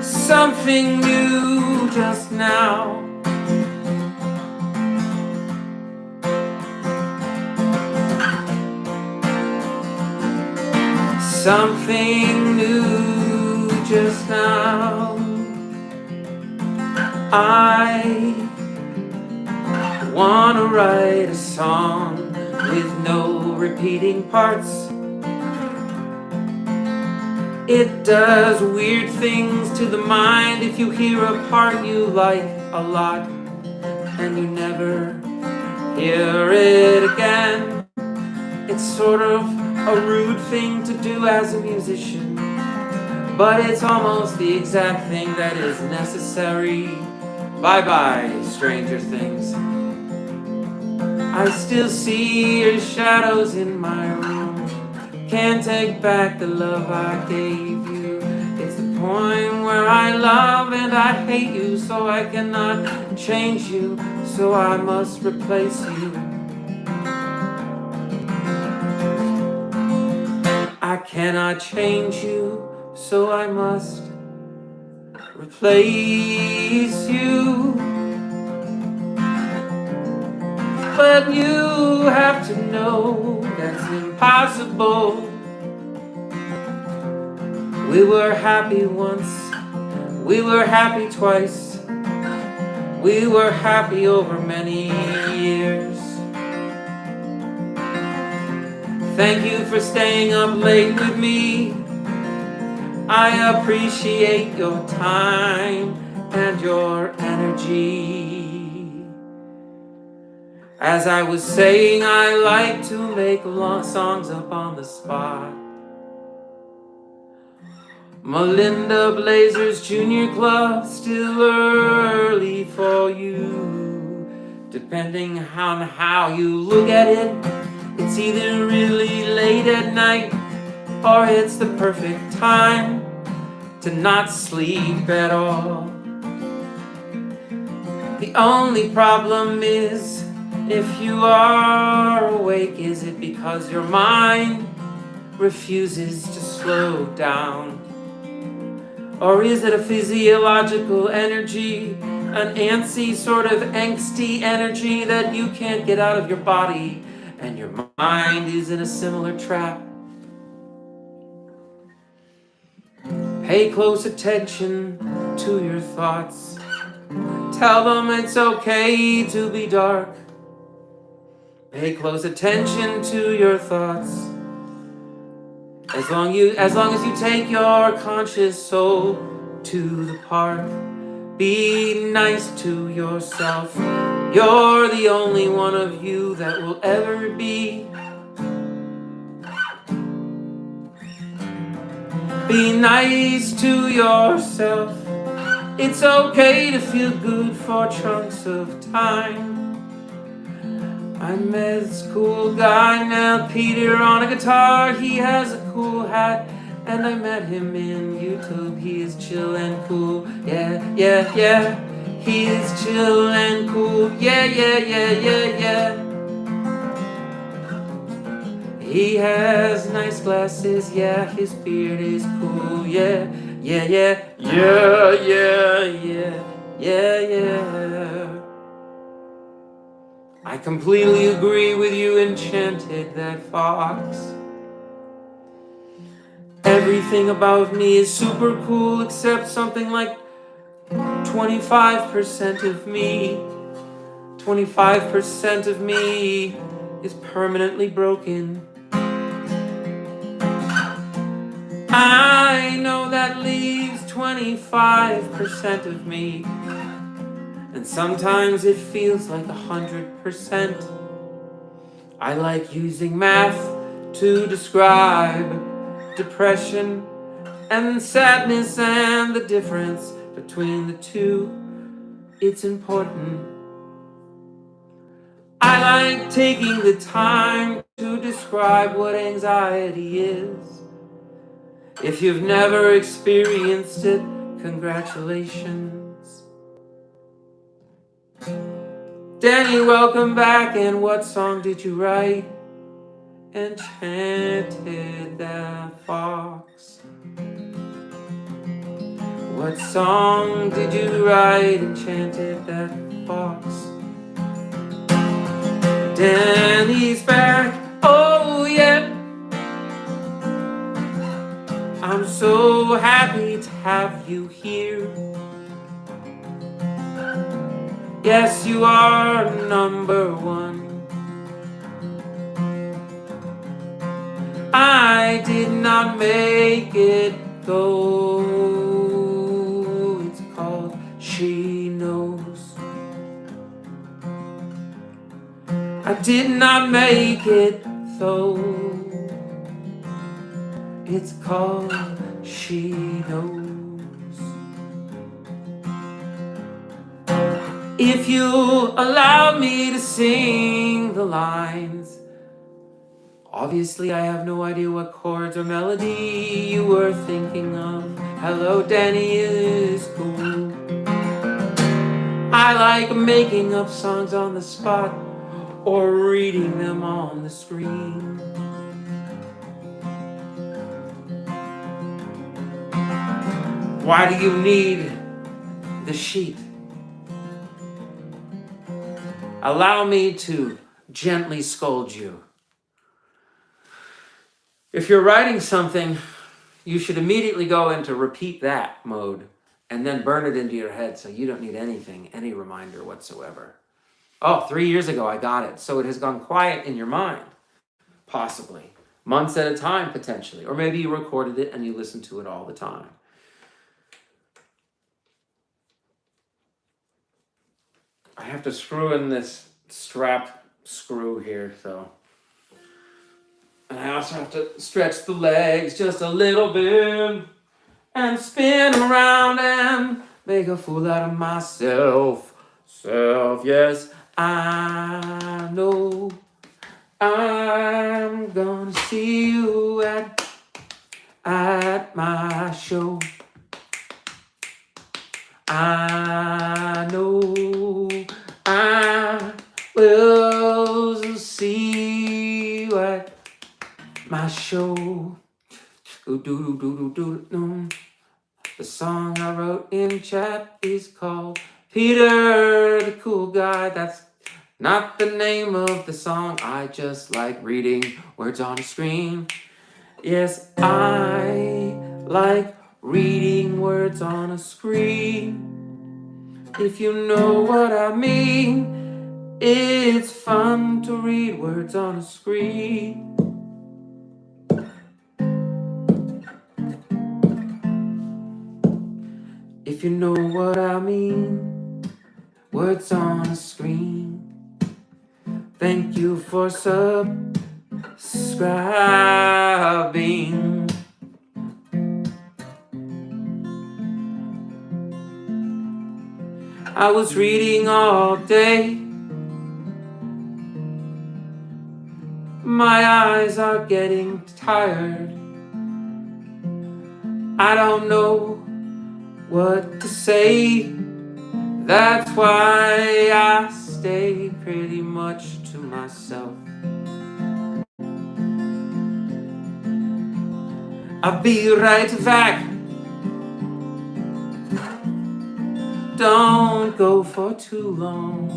A: something new just now. Something new just now. I wanna write a song with no repeating parts. It does weird things to the mind if you hear a part you like a lot and you never hear it again. It's sort of a rude thing to do as a musician, but it's almost the exact thing that is necessary. Bye-bye, Stranger Things. I still see your shadows in my room. Can't take back the love I gave you. It's the point where I love and I hate you, so I cannot change you, so I must replace you. I cannot change you, so I must replace you. But you have to know that's impossible. We were happy once, we were happy twice, we were happy over many years. Thank you for staying up late with me. I appreciate your time and your energy. As I was saying, I like to make songs up on the spot. Melinda Blazer's Junior Club, still early for you. Depending on how you look at it, it's either really late at night or it's the perfect time to not sleep at all. The only problem is, if you are awake, is it because your mind refuses to slow down? Or is it a physiological energy, an antsy sort of angsty energy that you can't get out of your body and your mind is in a similar trap? Pay close attention to your thoughts. Tell them it's okay to be dark. Pay close attention to your thoughts. As long as you take your conscious soul to the park, be nice to yourself. You're the only one of you that will ever be. Be nice to yourself. It's okay to feel good for chunks of time. I met this cool guy named Peter on a guitar. He has a cool hat, and I met him in YouTube. He is chill and cool, yeah, yeah, yeah. He is chill and cool, yeah, yeah, yeah, yeah, yeah. He has nice glasses, yeah. His beard is cool, yeah, yeah, yeah, yeah, yeah, yeah, yeah, yeah. I completely agree with you, Enchanted, that fox. Everything about me is super cool except something like 25% of me. 25% of me is permanently broken. I know that leaves 25% of me. And sometimes it feels like 100%. I like using math to describe depression and sadness and the difference between the two. It's important. I like taking the time to describe what anxiety is. If you've never experienced it, congratulations. Danny, welcome back, and what song did you write? Enchanted that fox. What song did you write? Enchanted that fox. Danny's back, oh yeah. I'm so happy to have you here. Yes, you are number one. I did not make it though. It's called She Knows. I did not make it though. It's called She Knows. If you'll allow me to sing the lines, obviously I have no idea what chords or melody you were thinking of. Hello, Danny is cool. I like making up songs on the spot or reading them on the screen. Why do you need the sheet? Allow me to gently scold you. If you're writing something, you should immediately go into repeat that mode and then burn it into your head so you don't need anything, any reminder whatsoever. Oh, 3 years ago I got it. So it has gone quiet in your mind, possibly. Months at a time, potentially. Or maybe you recorded it and you listen to it all the time. I have to screw in this strap screw here, so. And I also have to stretch the legs just a little bit and spin around and make a fool out of myself. Yes, I know I'm gonna see you at my show. I know I will see you at my show. The song I wrote in chat is called Peter the Cool Guy. That's not the name of the song. I just like reading words on a screen. Yes, I like reading words on a screen. If you know what I mean, it's fun to read words on a screen. If you know what I mean, words on a screen. Thank you for subscribing. I was reading all day. My eyes are getting tired. I don't know what to say. That's why I stay pretty much to myself. I'll be right back. Don't go for too long.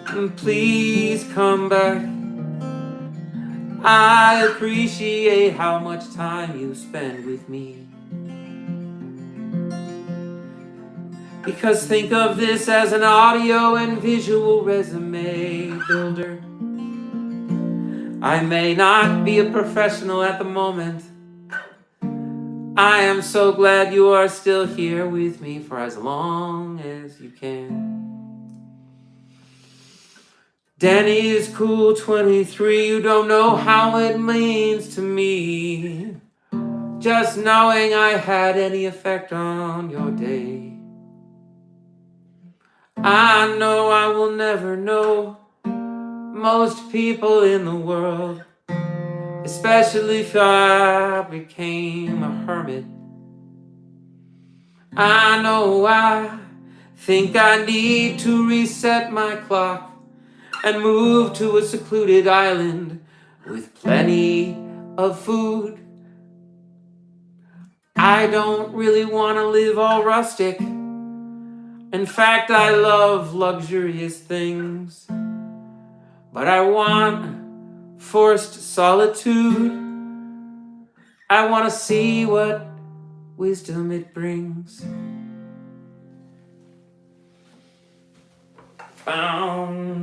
A: And please come back. I appreciate how much time you spend with me. Because think of this as an audio and visual resume builder. I may not be a professional at the moment. I am so glad you are still here with me for as long as you can. Danny is cool 23. You don't know how it means to me. Just knowing I had any effect on your day. I know I will never know most people in the world, especially if I became a hermit. I know I think I need to reset my clock and move to a secluded island with plenty of food. I don't really want to live all rustic. In fact, I love luxurious things. But I want forced solitude. I want to see what wisdom it brings.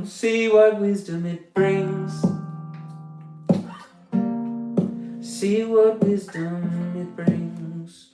A: See what wisdom it brings. see what wisdom it brings.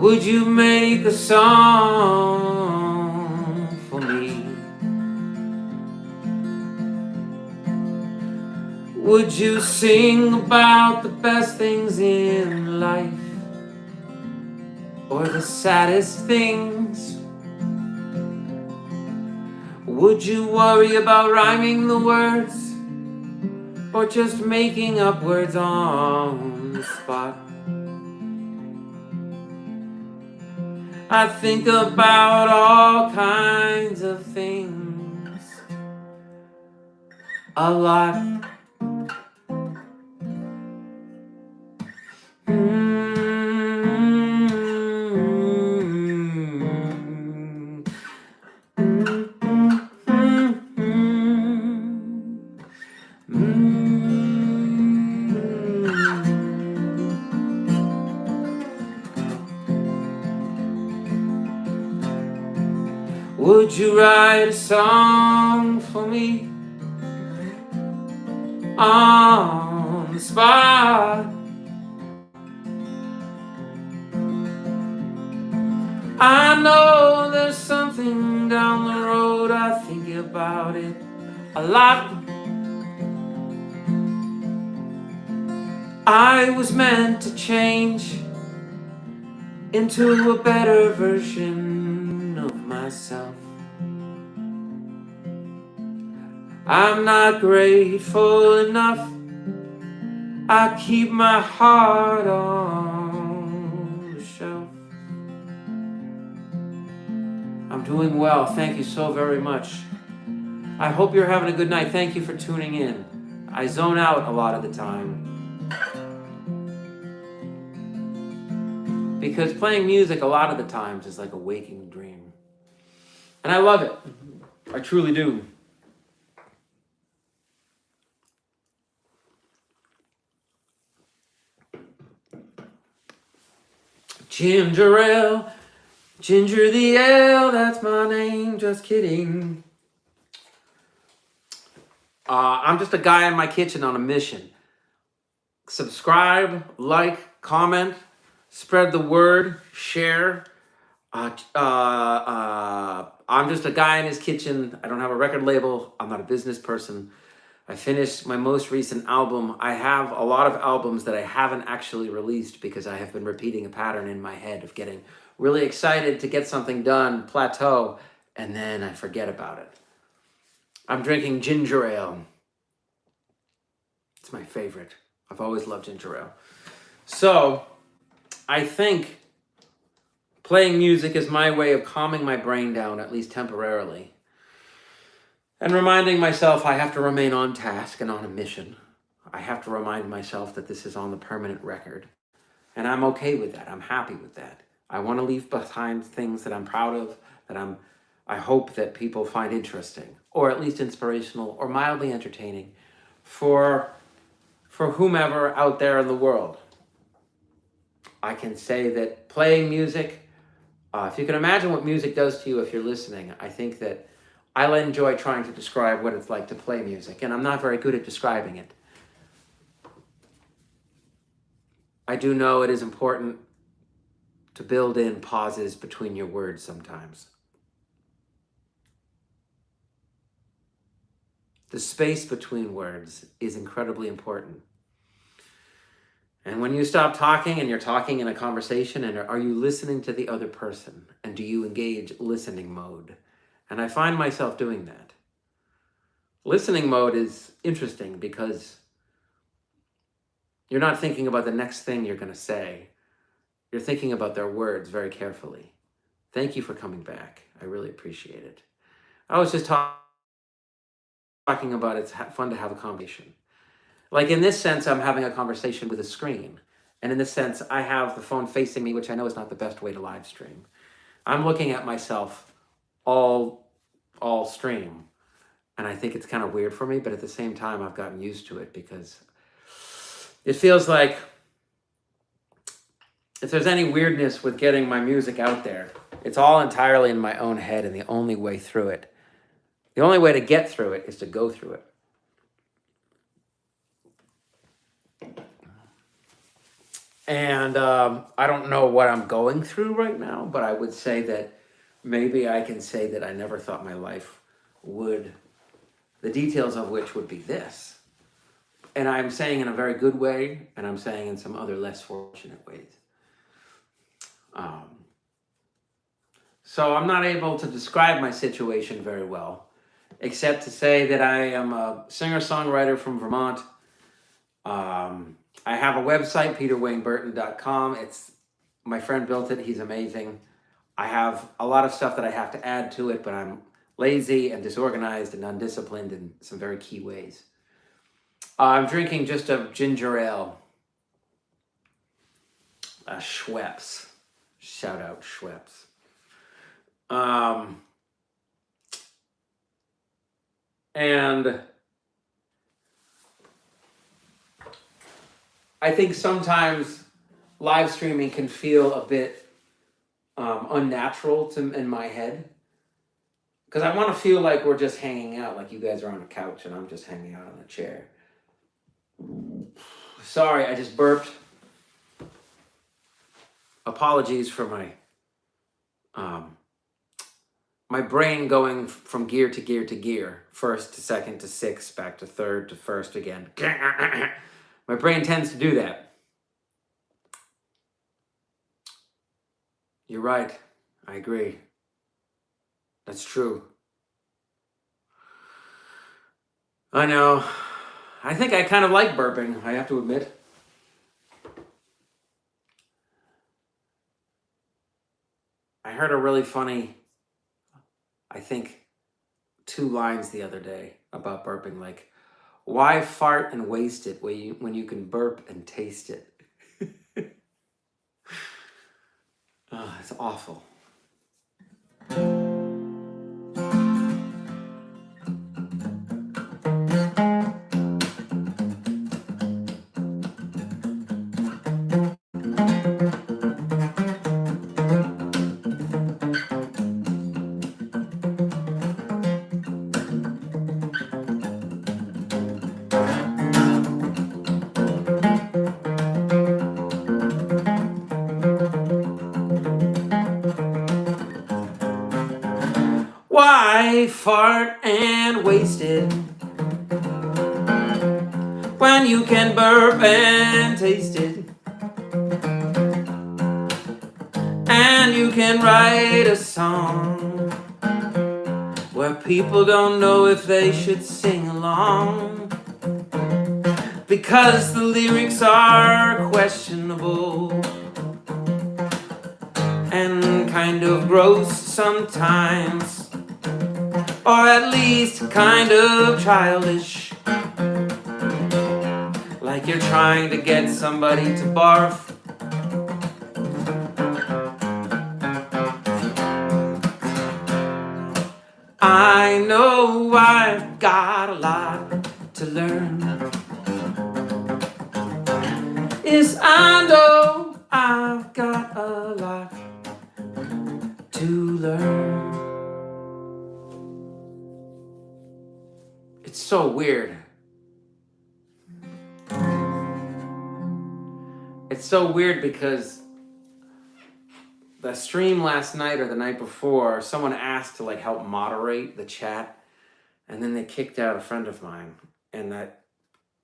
A: Would you make a song for me? Would you sing about the best things in life, or the saddest things? Would you worry about rhyming the words, or just making up words on the spot? I think about all kinds of things a lot. Would you write a song for me on the spot? I know there's something down the road, I think about it a lot. I was meant to change into a better version of myself. I'm not grateful enough. I keep my heart on the shelf. I'm doing well. Thank you so very much. I hope you're having a good night. Thank you for tuning in. I zone out a lot of the time, because playing music a lot of the times is like a waking dream. And I love it. I truly do. Ginger ale, Ginger the ale, that's my name, just kidding. I'm just a guy in my kitchen on a mission. Subscribe, like, comment, spread the word, share. I'm just a guy in his kitchen. I don't have a record label. I'm not a business person. I finished my most recent album. I have a lot of albums that I haven't actually released because I have been repeating a pattern in my head of getting really excited to get something done, plateau, and then I forget about it. I'm drinking ginger ale. It's my favorite. I've always loved ginger ale. So I think playing music is my way of calming my brain down, at least temporarily, and reminding myself I have to remain on task and on a mission. I have to remind myself that this is on the permanent record. And I'm okay with that. I'm happy with that. I want to leave behind things that I'm proud of, that I hope that people find interesting, or at least inspirational, or mildly entertaining for whomever out there in the world. I can say that playing music, if you can imagine what music does to you if you're listening, I think that I'll enjoy trying to describe what it's like to play music, and I'm not very good at describing it. I do know it is important to build in pauses between your words sometimes. The space between words is incredibly important. And when you stop talking and you're talking in a conversation, and are you listening to the other person? And do you engage listening mode? And I find myself doing that. Listening mode is interesting because you're not thinking about the next thing you're going to say. You're thinking about their words very carefully. Thank you for coming back. I really appreciate it. I was just talking about it's fun to have a conversation. Like in this sense, I'm having a conversation with a screen. And in this sense, I have the phone facing me, which I know is not the best way to live stream. I'm looking at myself all stream. And I think it's kind of weird for me, but at the same time, I've gotten used to it because it feels like if there's any weirdness with getting my music out there, it's all entirely in my own head, and the only way through it, the only way to get through it is to go through it. And I don't know what I'm going through right now, but I would say that maybe I can say that I never thought my life would, the details of which would be this. And I'm saying in a very good way, and I'm saying in some other less fortunate ways. So I'm not able to describe my situation very well, except to say that I am a singer-songwriter from Vermont. I have a website, peterwayneburton.com. It's my friend built it. He's amazing. I have a lot of stuff that I have to add to it, but I'm lazy and disorganized and undisciplined in some very key ways. I'm drinking just a ginger ale, a Schweppes. Shout out Schweppes. And I think sometimes live streaming can feel a bit unnatural in my head. Because I want to feel like we're just hanging out, like you guys are on a couch and I'm just hanging out on a chair. Sorry, I just burped. Apologies for my brain going from gear to gear to gear. First to second to sixth, back to third to first again. My brain tends to do that. You're right. I agree. That's true. I know. I think I kind of like burping, I have to admit. I heard a really funny, I think, 2 lines the other day about burping, like, why fart and waste it when you can burp and taste it? Oh, it's awful. Why fart and waste it when you can burp and taste it? And you can write a song where people don't know if they should sing along, because the lyrics are questionable and kind of gross sometimes. Or at least kind of childish, like you're trying to get somebody to barf. I know I've got a lot to learn. Yes, I know I've got a lot to learn. It's so weird. It's so weird because the stream last night or the night before, someone asked to help moderate the chat, and then they kicked out a friend of mine, and that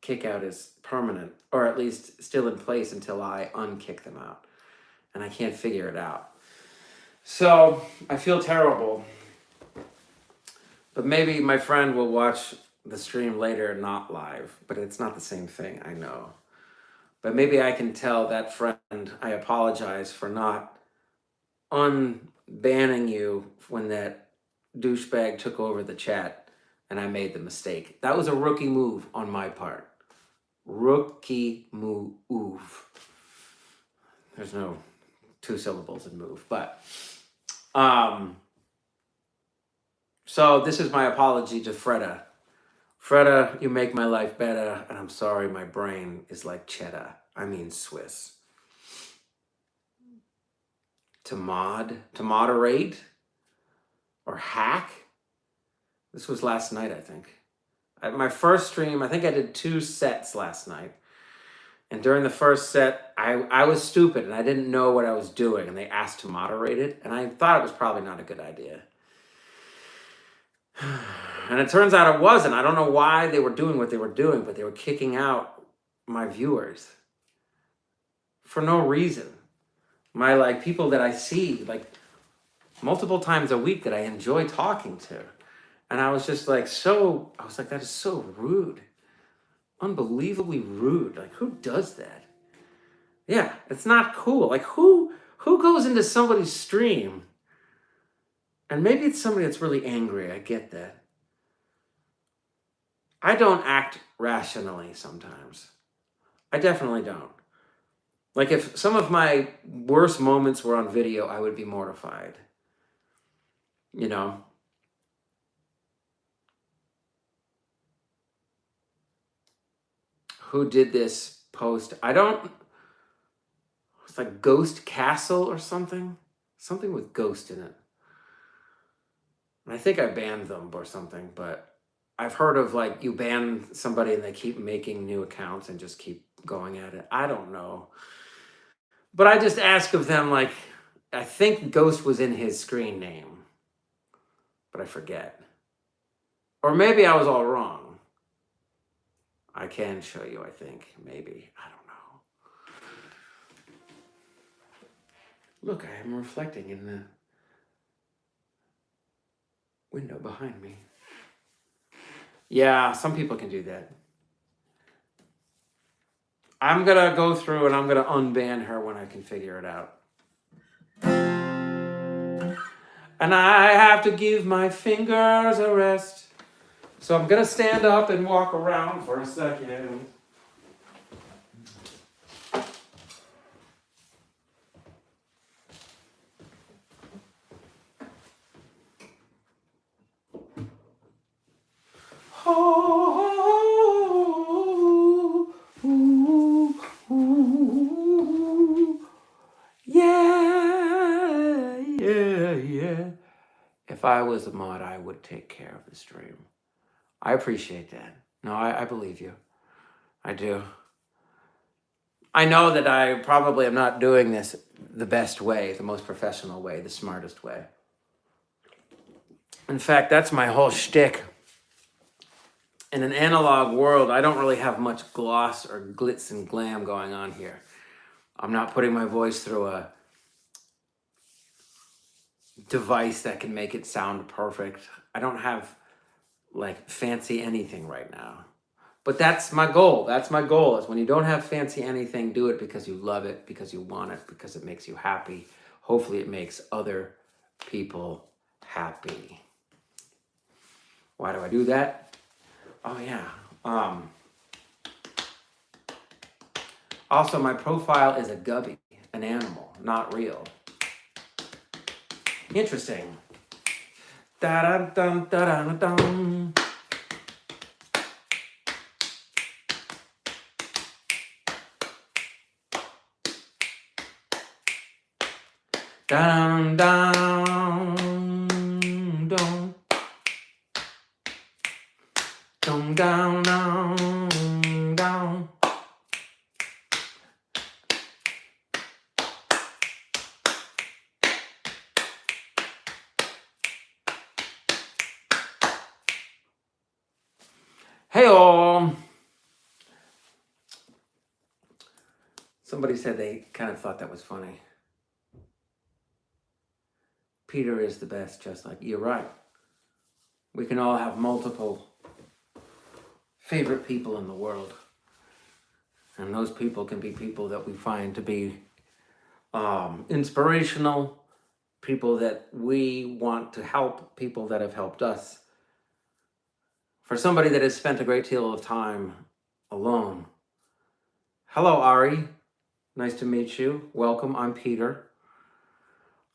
A: kick out is permanent, or at least still in place until I unkick them out. And I can't figure it out. So I feel terrible. But maybe my friend will watch the stream later, not live. But it's not the same thing, I know. But maybe I can tell that friend I apologize for not unbanning you when that douchebag took over the chat and I made the mistake. That was a rookie move on my part. Rookie move. There's no two syllables in move, but so this is my apology to Freda. Freda, you make my life better, and I'm sorry my brain is like cheddar. I mean Swiss. To moderate, or hack. This was last night, I think. At my first stream, I think I did 2 sets last night. And during the first set, I was stupid and I didn't know what I was doing. And they asked to moderate it. And I thought it was probably not a good idea. And it turns out it wasn't. I don't know why they were doing what they were doing, but they were kicking out my viewers for no reason. My people that I see multiple times a week that I enjoy talking to. And I was just that is so rude. Unbelievably rude. Who does that? Yeah, it's not cool. Who goes into somebody's stream? And maybe it's somebody that's really angry. I get that. I don't act rationally sometimes. I definitely don't. If some of my worst moments were on video, I would be mortified. You know? Who did this post? It's like Ghost Castle or something. Something with ghost in it. And I think I banned them or something, but I've heard of you ban somebody and they keep making new accounts and just keep going at it. I don't know. But I just ask of them, I think Ghost was in his screen name, but I forget. Or maybe I was all wrong. I can show you, I think. Maybe. I don't know. Look, I am reflecting in the window behind me. Yeah, some people can do that. I'm going to go through and I'm going to unban her when I can figure it out. And I have to give my fingers a rest. So I'm going to stand up and walk around for a second. Oh, ooh, ooh, yeah. If I was a mod, I would take care of the stream. I appreciate that. No, I believe you. I do. I know that I probably am not doing this the best way, the most professional way, the smartest way. In fact, that's my whole shtick. In an analog world, I don't really have much gloss or glitz and glam going on here. I'm not putting my voice through a device that can make it sound perfect. I don't have fancy anything right now. But that's my goal. That's my goal, is when you don't have fancy anything, do it because you love it, because you want it, because it makes you happy. Hopefully it makes other people happy. Why do I do that? Oh yeah. Also, my profile is a gubby, an animal, not real. Interesting. Da-da-dum, da-da-dum. Down, down, down, down, down, down, down. Hey all. Somebody said they kind of thought that was funny. Peter is the best, just like you're right. We can all have multiple favorite people in the world. And those people can be people that we find to be inspirational, people that we want to help, people that have helped us. For somebody that has spent a great deal of time alone. Hello, Ari. Nice to meet you. Welcome. I'm Peter.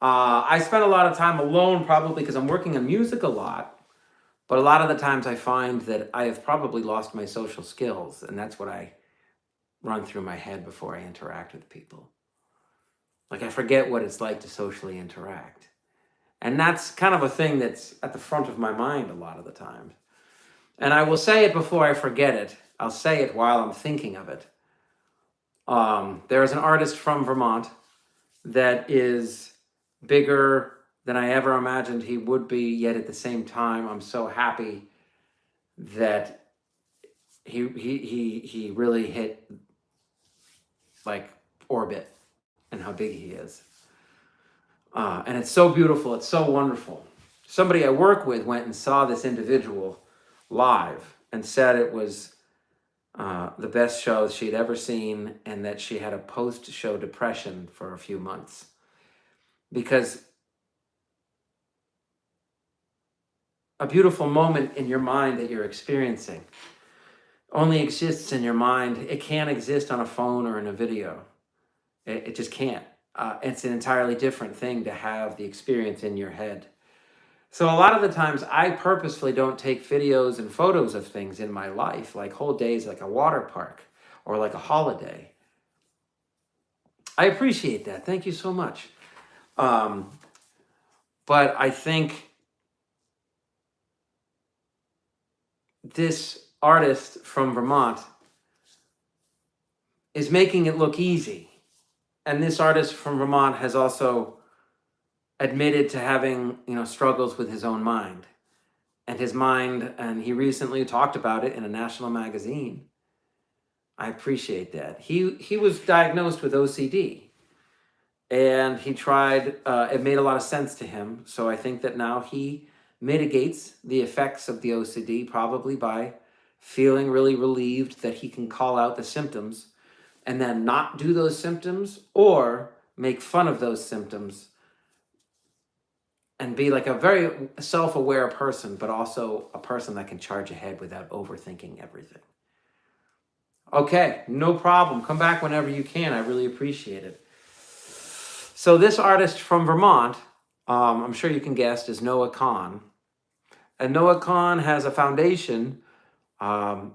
A: I spend a lot of time alone probably because I'm working on music a lot. But a lot of the times I find that I have probably lost my social skills. And that's what I run through my head before I interact with people. Like I forget what it's like to socially interact. And that's kind of a thing that's at the front of my mind a lot of the time. And I will say it before I forget it. I'll say it while I'm thinking of it. There is an artist from Vermont that is bigger than I ever imagined he would be, yet at the same time, I'm so happy that he really hit like orbit and how big he is. And it's so beautiful. It's so wonderful. Somebody I work with went and saw this individual live and said it was the best show she'd ever seen and that she had a post-show depression for a few months. Because a beautiful moment in your mind that you're experiencing only exists in your mind. It can't exist on a phone or in a video. It just can't. It's an entirely different thing to have the experience in your head. So a lot of the times I purposefully don't take videos and photos of things in my life, like whole days, like a water park or like a holiday. I appreciate that. Thank you so much. But I think this artist from Vermont is making it look easy. And this artist from Vermont has also admitted to having, struggles with his own mind. And his mind, and he recently talked about it in a national magazine. I appreciate that. He was diagnosed with OCD. And he tried, it made a lot of sense to him. So I think that now he mitigates the effects of the OCD probably by feeling really relieved that he can call out the symptoms and then not do those symptoms or make fun of those symptoms and be like a very self-aware person, but also a person that can charge ahead without overthinking everything. Okay, no problem. Come back whenever you can. I really appreciate it. So this artist from Vermont, I'm sure you can guess, is Noah Kahn. And Noah Kahn has a foundation that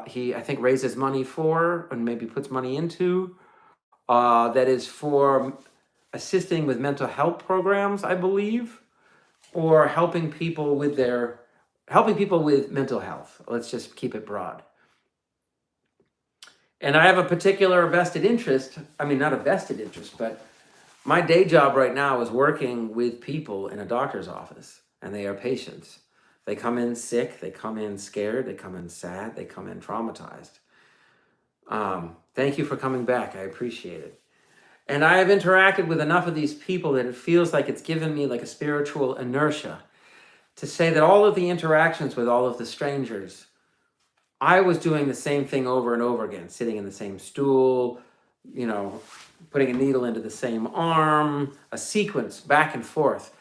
A: he, I think, raises money for and maybe puts money into that is for assisting with mental health programs, I believe, or helping people with mental health. Let's just keep it broad. And I have a particular vested interest. I mean, not a vested interest, but my day job right now is working with people in a doctor's office, and they are patients. They come in sick, they come in scared, they come in sad, they come in traumatized. Thank you for coming back. I appreciate it. And I have interacted with enough of these people that it feels like it's given me like a spiritual inertia to say that all of the interactions with all of the strangers, I was doing the same thing over and over again, sitting in the same stool, putting a needle into the same arm, a sequence back and forth.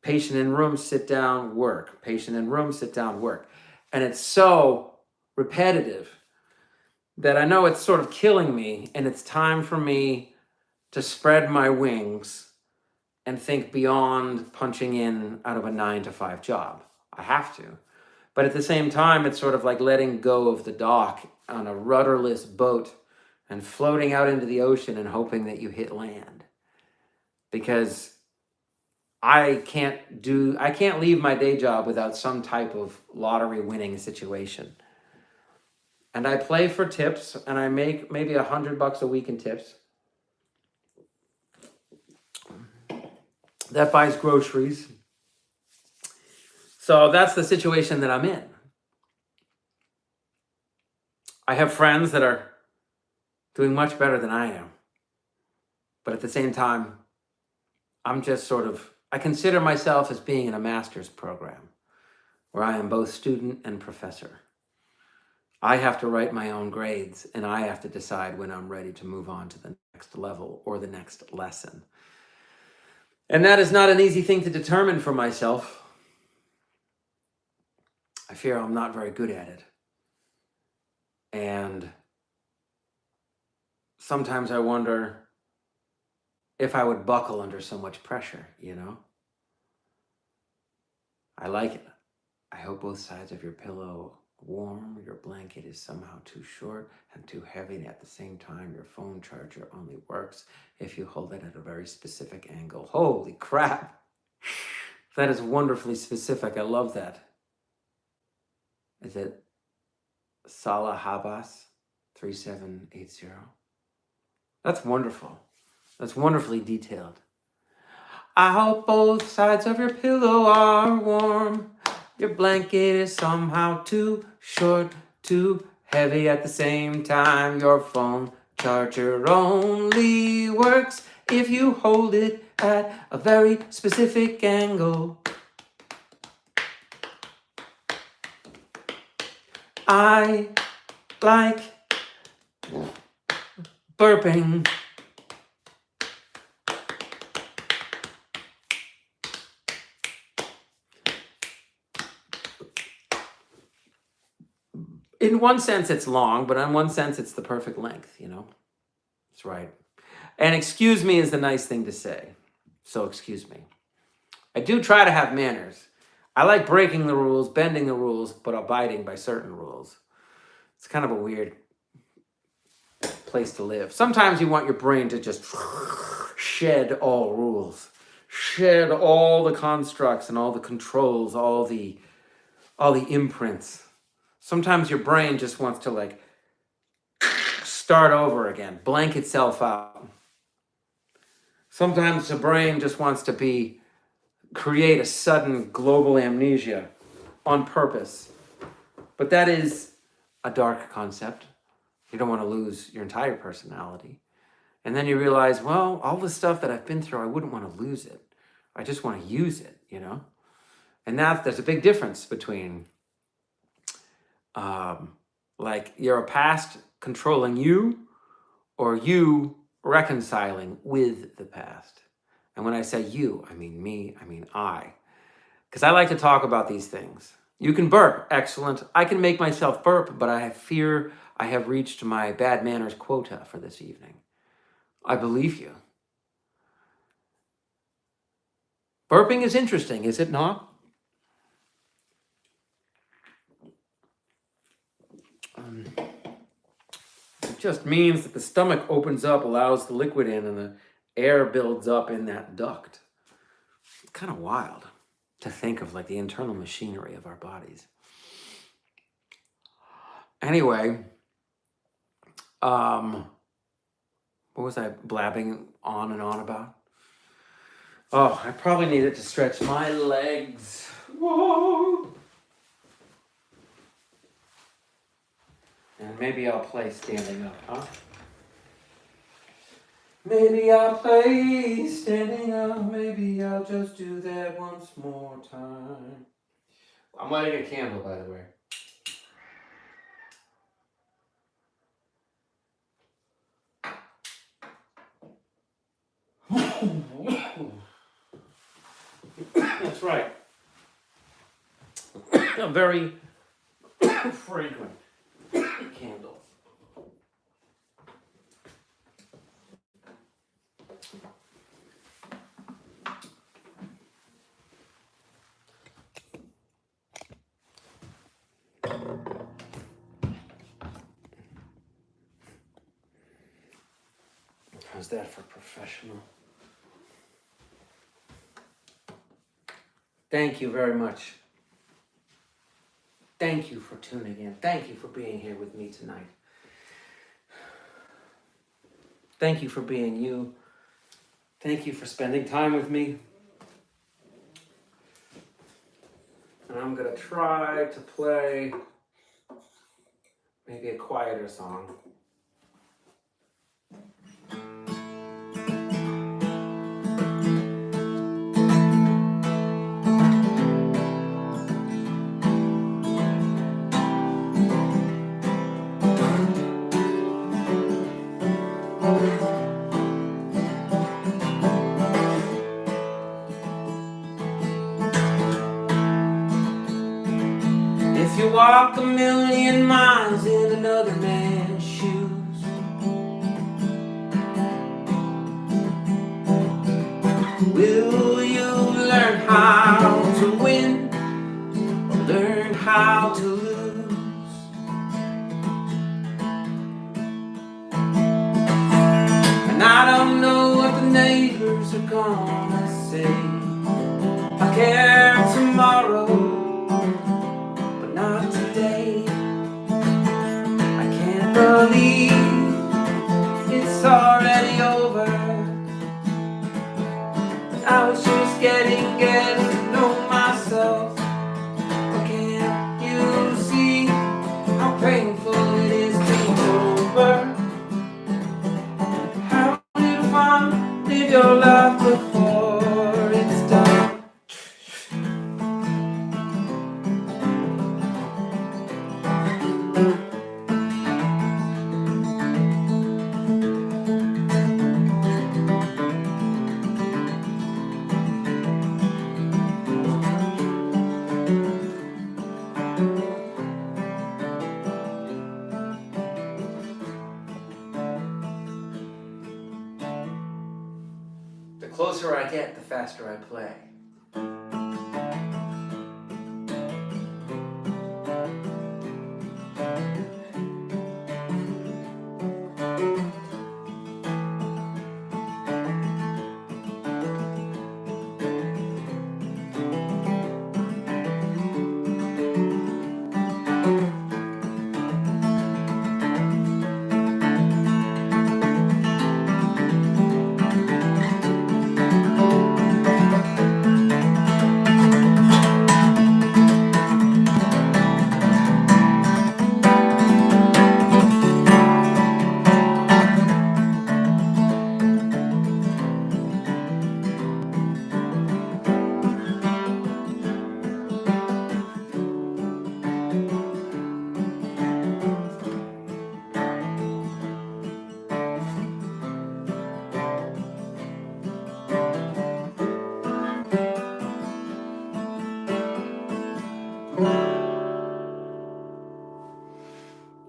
A: Patient in room, sit down, work. Patient in room, sit down, work. And it's so repetitive that I know it's sort of killing me, and it's time for me to spread my wings and think beyond punching in out of a 9-to-5 job. I have to. But at the same time, it's sort of like letting go of the dock on a rudderless boat and floating out into the ocean and hoping that you hit land. Because I can't leave my day job without some type of lottery winning situation. And I play for tips, and I make maybe $100 a week in tips. That buys groceries. So that's the situation that I'm in. I have friends that are doing much better than I am. But at the same time, I'm just I consider myself as being in a master's program where I am both student and professor. I have to write my own grades, and I have to decide when I'm ready to move on to the next level or the next lesson. And that is not an easy thing to determine for myself. I fear I'm not very good at it. And sometimes I wonder if I would buckle under so much pressure, you know? I like it. I hope both sides of your pillow warm, your blanket is somehow too short and too heavy, and at the same time your phone charger only works if you hold it at a very specific angle. Holy crap! That is wonderfully specific. I love that. Is it Salah Habas 3780? That's wonderful. That's wonderfully detailed. I hope both sides of your pillow are warm. Your blanket is somehow too short, too heavy at the same time. Your phone charger only works if you hold it at a very specific angle. I like burping. In one sense, it's long, but in one sense, it's the perfect length, you know? That's right. And excuse me is the nice thing to say. So excuse me. I do try to have manners. I like breaking the rules, bending the rules, but abiding by certain rules. It's kind of a weird place to live. Sometimes you want your brain to just shed all rules, shed all the constructs and all the controls, all the imprints. Sometimes your brain just wants to start over again, blank itself out. Sometimes the brain just wants to create a sudden global amnesia on purpose. But that is a dark concept. You don't want to lose your entire personality. And then you realize, well, all the stuff that I've been through, I wouldn't want to lose it. I just want to use it, you know? And there's a big difference between your past controlling you or you reconciling with the past. And when I say you, I mean me, I mean I. Because I like to talk about these things. You can burp, excellent. I can make myself burp, but I fear I have reached my bad manners quota for this evening. I believe you. Burping is interesting, is it not? It just means that the stomach opens up, allows the liquid in, and the air builds up in that duct. It's kind of wild to think of the internal machinery of our bodies. Anyway, what was I blabbing on and on about? Oh, I probably needed to stretch my legs. Whoa. And maybe I'll play standing up, huh? Maybe I'll play standing up. Maybe I'll just do that once more time. I'm lighting a candle, by the way. That's right. A very fragrant candle. How's that for professional? Thank you very much. Thank you for tuning in. Thank you for being here with me tonight. Thank you for being you. Thank you for spending time with me. And I'm going to try to play maybe a quieter song. If you walk 1,000,000 miles in another man's shoes, will you learn how to win or learn how to lose? And I don't know what the neighbors are gonna say. I care tomorrow, but not today. I can't believe it's already over. I was just getting to know myself. But can't you see how painful it is to be over? How little fun live your life before it's done. The closer I get, the faster I play.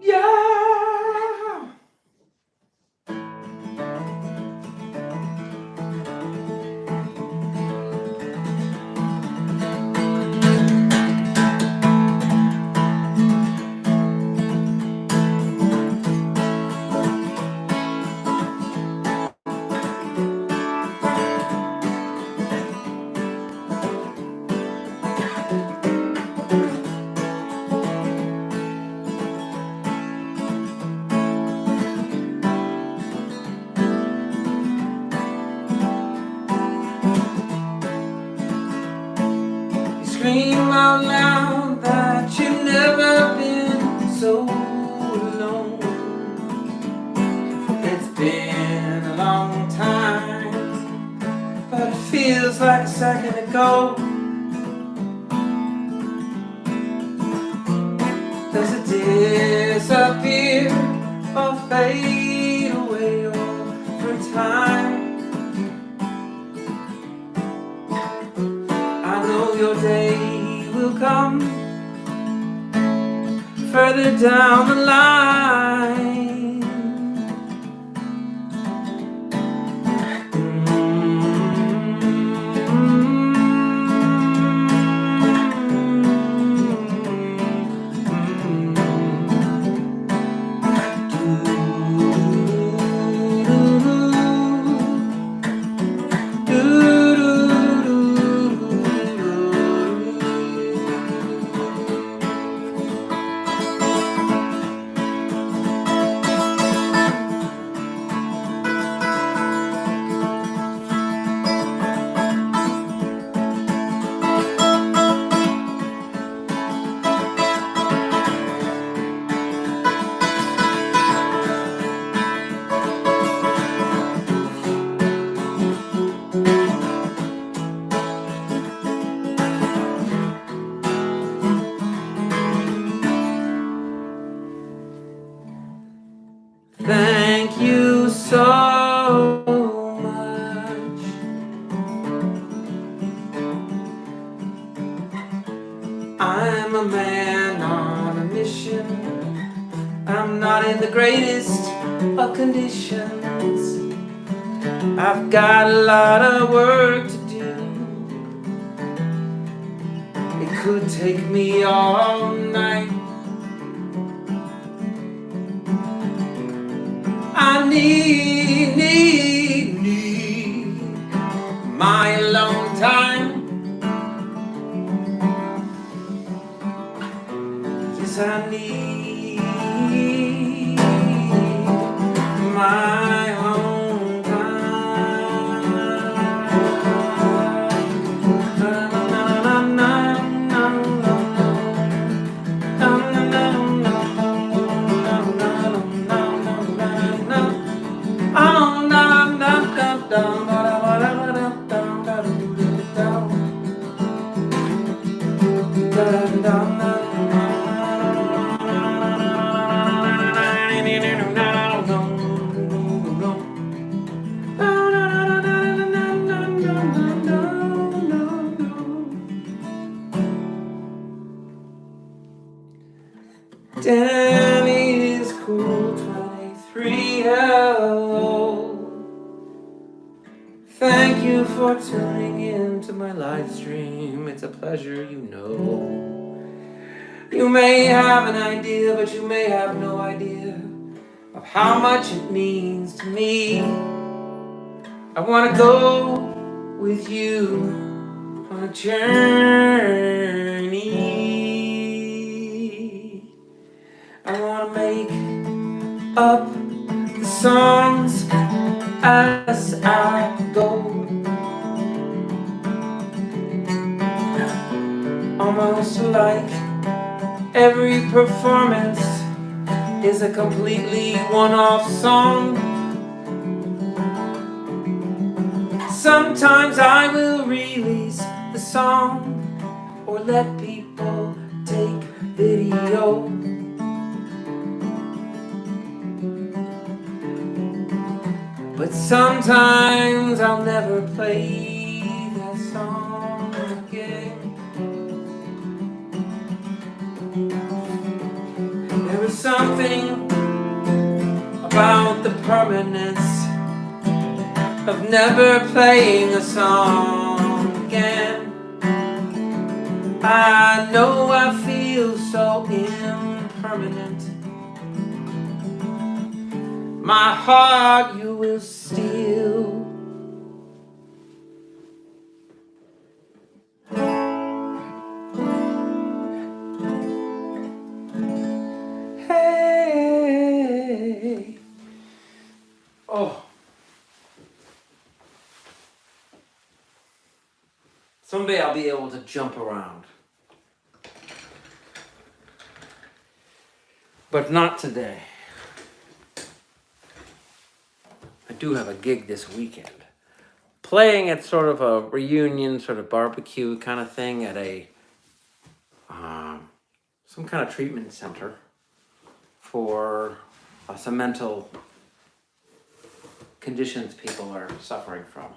A: Yeah. Scream out loud that you've never been so alone. It's been a long time, but it feels like a second ago. Does it disappear or fade away over time? Your day will come further down the line. I'm a man on a mission. I'm not in the greatest of conditions. I've got a lot of work to do. It could take me all night. I need my alone time. Yes, I need my own time. Danny is cool, 23, hello. Thank you for tuning in to my live stream. It's a pleasure, you know. You may have an idea, but you may have no idea of how much it means to me. I want to go with you on a journey. I want to make up the songs as I go, almost like every performance is a completely one-off song. Sometimes I will release the song or let people take video. But sometimes I'll never play that song again. There is something about the permanence of never playing a song again. I know I feel so impermanent. My heart you will steal. Hey. Oh. Someday I'll be able to jump around. But not today. I do have a gig this weekend. Playing at sort of a reunion, sort of barbecue kind of thing at a some kind of treatment center for some mental conditions people are suffering from.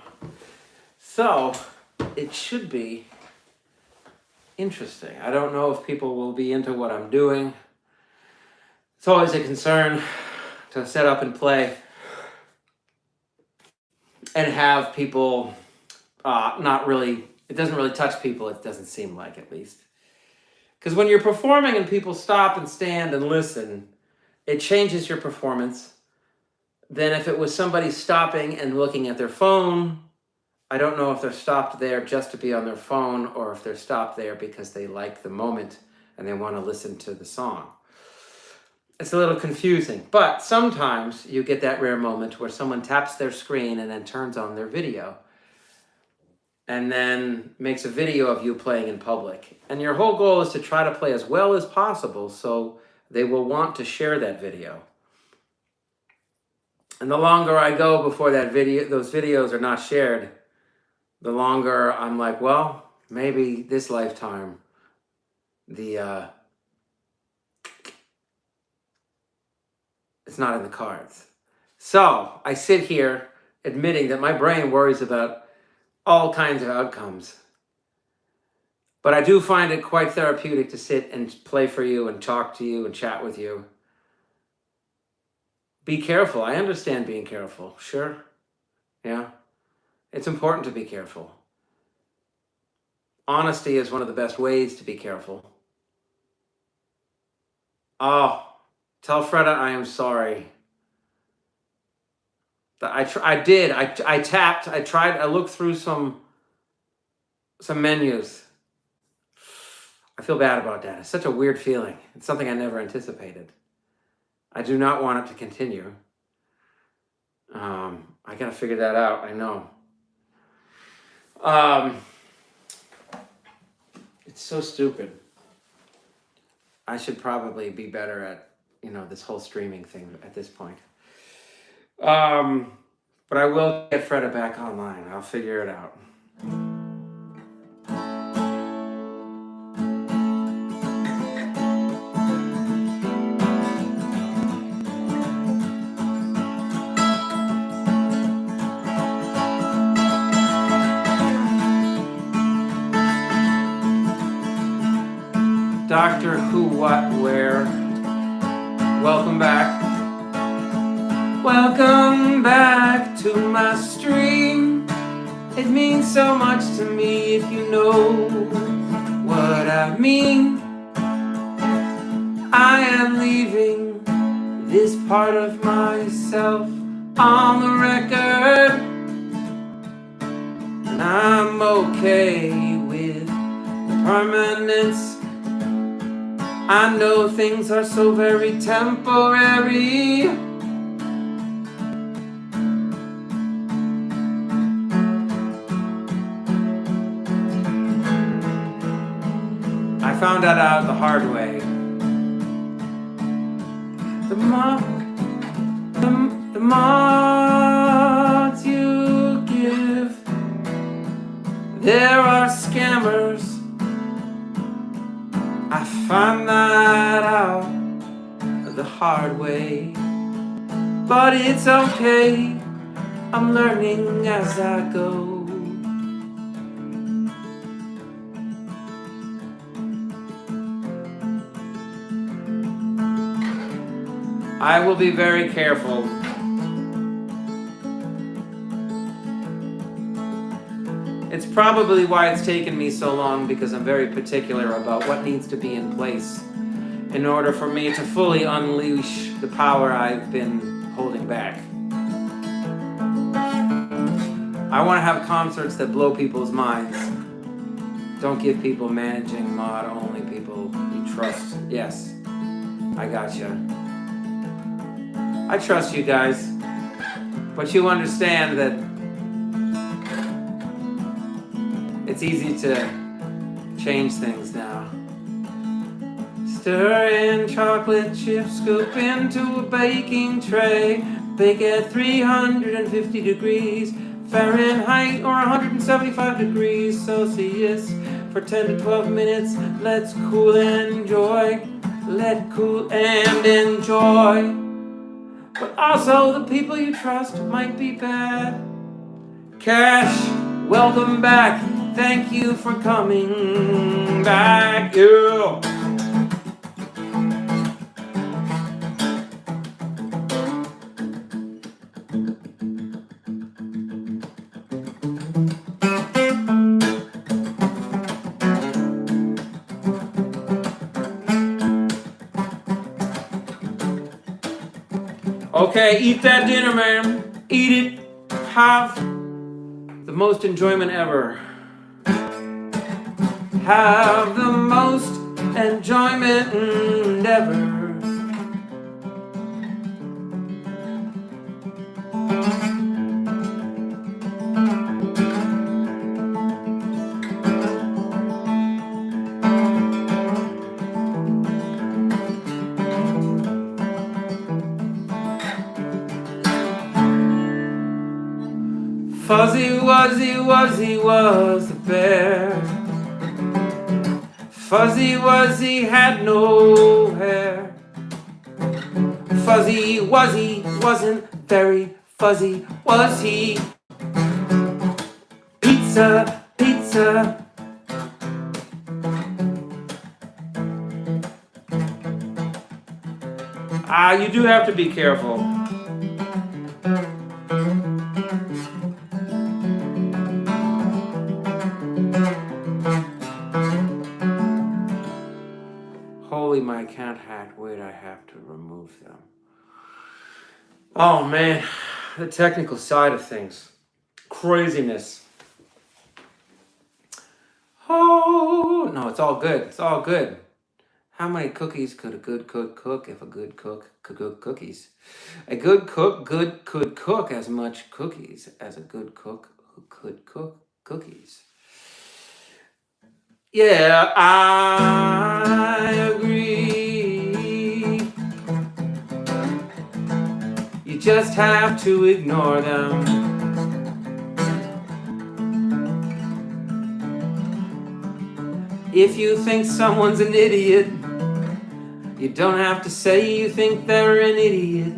A: So it should be interesting. I don't know if people will be into what I'm doing. It's always a concern to set up and play and have people not really, it doesn't really touch people, it doesn't seem like, at least. Because when you're performing and people stop and stand and listen, it changes your performance. Then if it was somebody stopping and looking at their phone, I don't know if they're stopped there just to be on their phone or if they're stopped there because they like the moment and they want to listen to the song. It's a little confusing, but sometimes you get that rare moment where someone taps their screen and then turns on their video and then makes a video of you playing in public. And your whole goal is to try to play as well as possible so they will want to share that video. And the longer I go before that video, those videos are not shared, the longer I'm like, well, maybe this lifetime, it's not in the cards. So I sit here admitting that my brain worries about all kinds of outcomes. But I do find it quite therapeutic to sit and play for you and talk to you and chat with you. Be careful. I understand being careful. Sure. Yeah. It's important to be careful. Honesty is one of the best ways to be careful. Oh, tell Freda I am sorry. I tapped, I tried, I looked through some menus. I feel bad about that. It's such a weird feeling. It's something I never anticipated. I do not want it to continue. I gotta figure that out, I know. It's so stupid. I should probably be better at, this whole streaming thing at this point. But I will get Freda back online. I'll figure it out. Doctor Who, What, Where. Welcome back. Welcome back to my stream. It means so much to me if you know what I mean. I am leaving this part of myself on the record, and I'm okay with the permanence. I know things are so very temporary. I found that out the hard way. The mods you give, there are scammers. I found that out the hard way. But it's okay, I'm learning as I go. I will be very careful. It's probably why it's taken me so long, because I'm very particular about what needs to be in place in order for me to fully unleash the power I've been holding back. I want to have concerts that blow people's minds. Don't give people managing mod, only people you trust. Yes, I gotcha. I trust you guys, but you understand that it's easy to change things now. Stir in chocolate chips, scoop into a baking tray. Bake at 350 degrees Fahrenheit or 175 degrees Celsius for 10 to 12 minutes. Let's cool and enjoy. Let cool and enjoy. But also the people you trust might be bad. Cash, welcome back. Thank you for coming back. Yeah. Okay, eat that dinner, man. Eat it. Have the most enjoyment ever. Have the most enjoyment ever. Fuzzy Wuzzy Wuzzy was the bear. Fuzzy Wuzzy had no hair. Fuzzy Wuzzy wasn't very fuzzy, was he? Pizza, pizza. You do have to be careful. Holy my cat hack, wait, I have to remove them. Oh man, the technical side of things. Craziness. Oh, no, it's all good. It's all good. How many cookies could a good cook cook if a good cook could cook cookies? A good cook could cook as much cookies as a good cook who could cook cookies. Yeah, I agree. You just have to ignore them. If you think someone's an idiot, you don't have to say you think they're an idiot.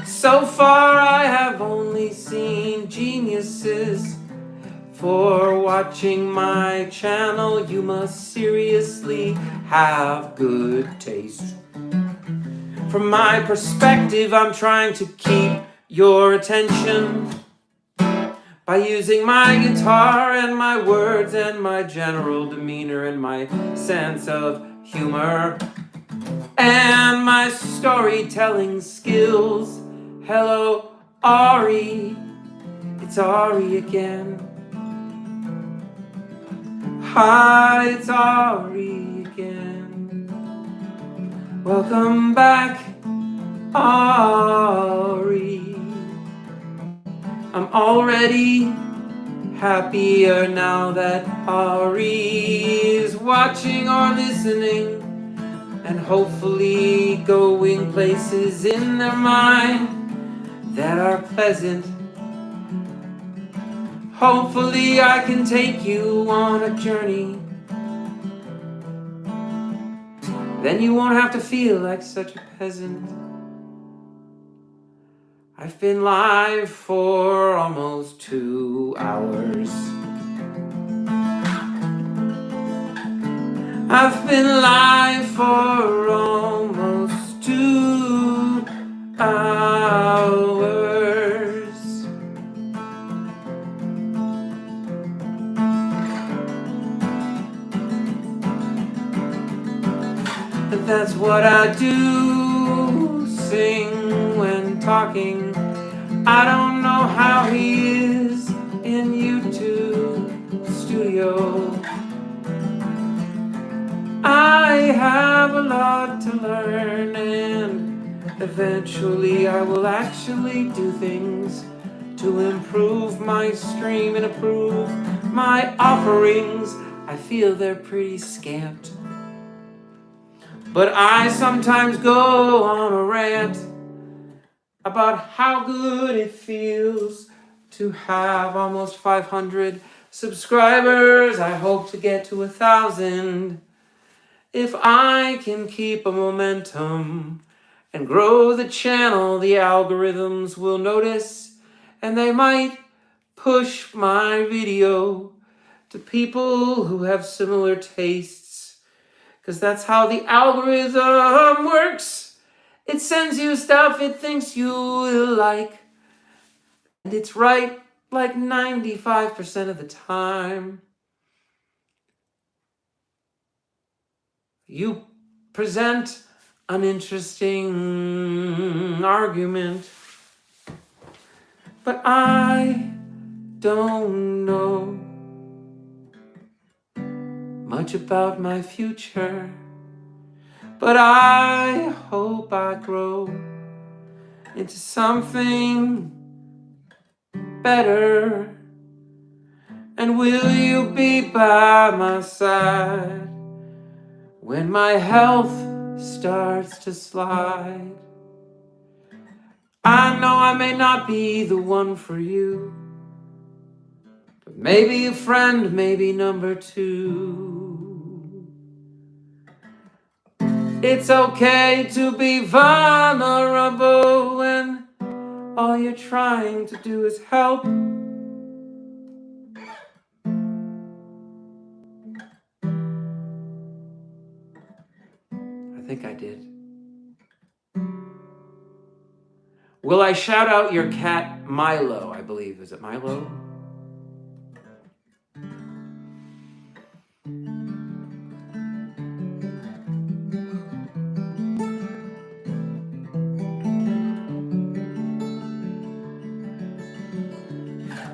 A: So far I have only seen geniuses. For watching my channel, you must seriously have good taste. From my perspective, I'm trying to keep your attention by using my guitar and my words and my general demeanor and my sense of humor and my storytelling skills. Hello, Ari. It's Ari again. Hi, it's Ari again. Welcome back, Ari. I'm already happier now that Ari is watching or listening and hopefully going places in their mind that are pleasant. Hopefully I can take you on a journey. Then you won't have to feel like such a peasant. I've been live for almost 2 hours. I've been live for almost 2 hours. And that's what I do, sing when talking. I don't know how he is in YouTube studio. I have a lot to learn, and eventually I will actually do things to improve my stream and improve my offerings. I feel they're pretty scant, but I sometimes go on a rant about how good it feels to have almost 500 subscribers. I hope to get to 1,000. If I can keep a momentum and grow the channel, the algorithms will notice and they might push my video to people who have similar tastes. Because that's how the algorithm works. It sends you stuff it thinks you will like. And it's right like 95% of the time. You present an interesting argument, but I don't know much about my future. But I hope I grow into something better. And will you be by my side when my health starts to slide? I know I may not be the one for you, but maybe a friend, maybe number 2. It's okay to be vulnerable when all you're trying to do is help. I think I did. Will I shout out your cat Milo, I believe. Is it Milo?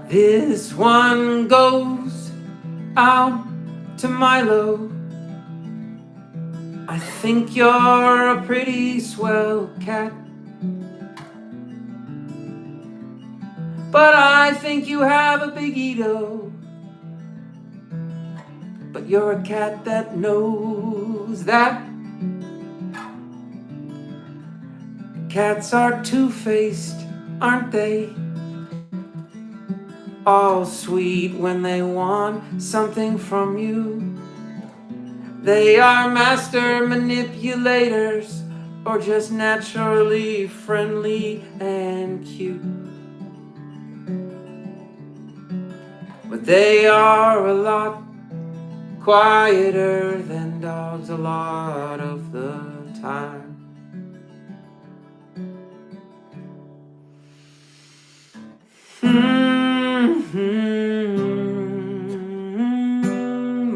A: This one goes out to Milo. I think you're a pretty swell cat, but I think you have a big ego. But you're a cat that knows that cats are two-faced, aren't they? All sweet when they want something from you. They are master manipulators, or just naturally friendly and cute. But they are a lot quieter than dogs a lot of the time.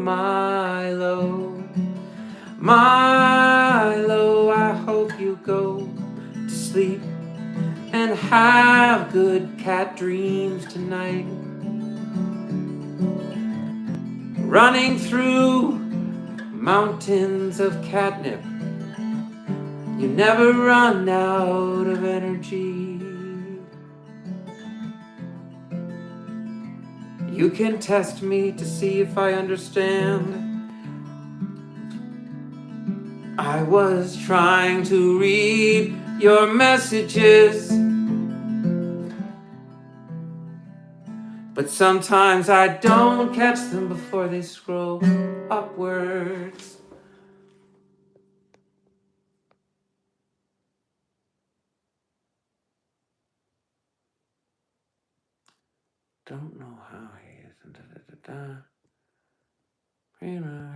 A: Milo, Milo, I hope you go to sleep and have good cat dreams tonight. Running through mountains of catnip, you never run out of energy. You can test me to see if I understand. I was trying to read your messages, but sometimes I don't catch them before they scroll upwards. Don't know how he is.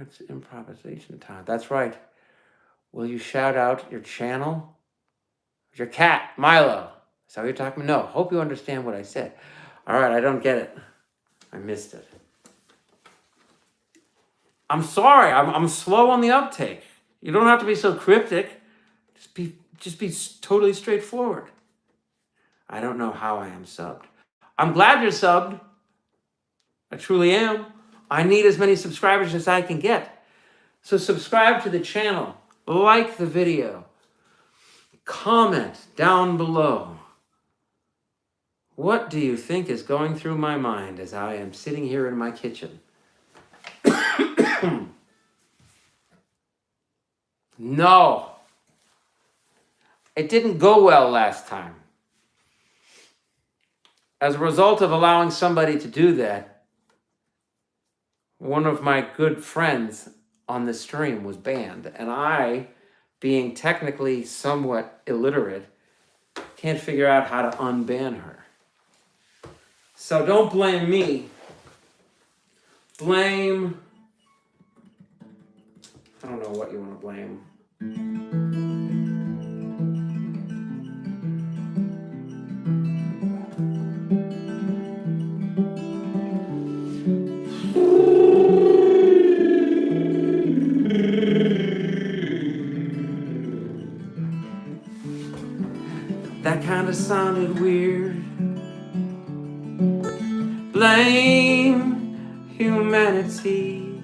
A: It's improvisation time. That's right. Will you shout out your channel? Your cat, Milo. Is that what you're talking about? No. Hope you understand what I said. All right, I don't get it. I missed it. I'm sorry. I'm slow on the uptake. You don't have to be so cryptic. Just be totally straightforward. I don't know how I am subbed. I'm glad you're subbed. I truly am. I need as many subscribers as I can get. So subscribe to the channel. Like the video. Comment down below. What do you think is going through my mind as I am sitting here in my kitchen? No. It didn't go well last time. As a result of allowing somebody to do that, one of my good friends on the stream was banned, and I, being technically somewhat illiterate, can't figure out how to unban her. So don't blame me. Blame... I don't know what you want to blame. That kind of sounded weird. Blame humanity.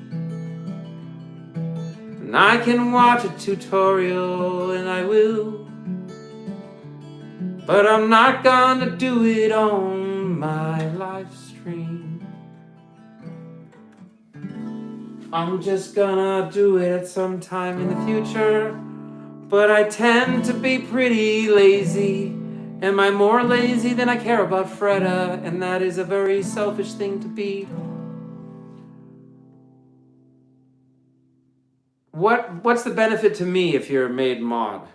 A: And I can watch a tutorial, and I will. But I'm not gonna do it on my live stream. I'm just gonna do it at some time in the future. But I tend to be pretty lazy. Am I more lazy than I care about Freda? And that is a very selfish thing to be. What's the benefit to me if you're made mod?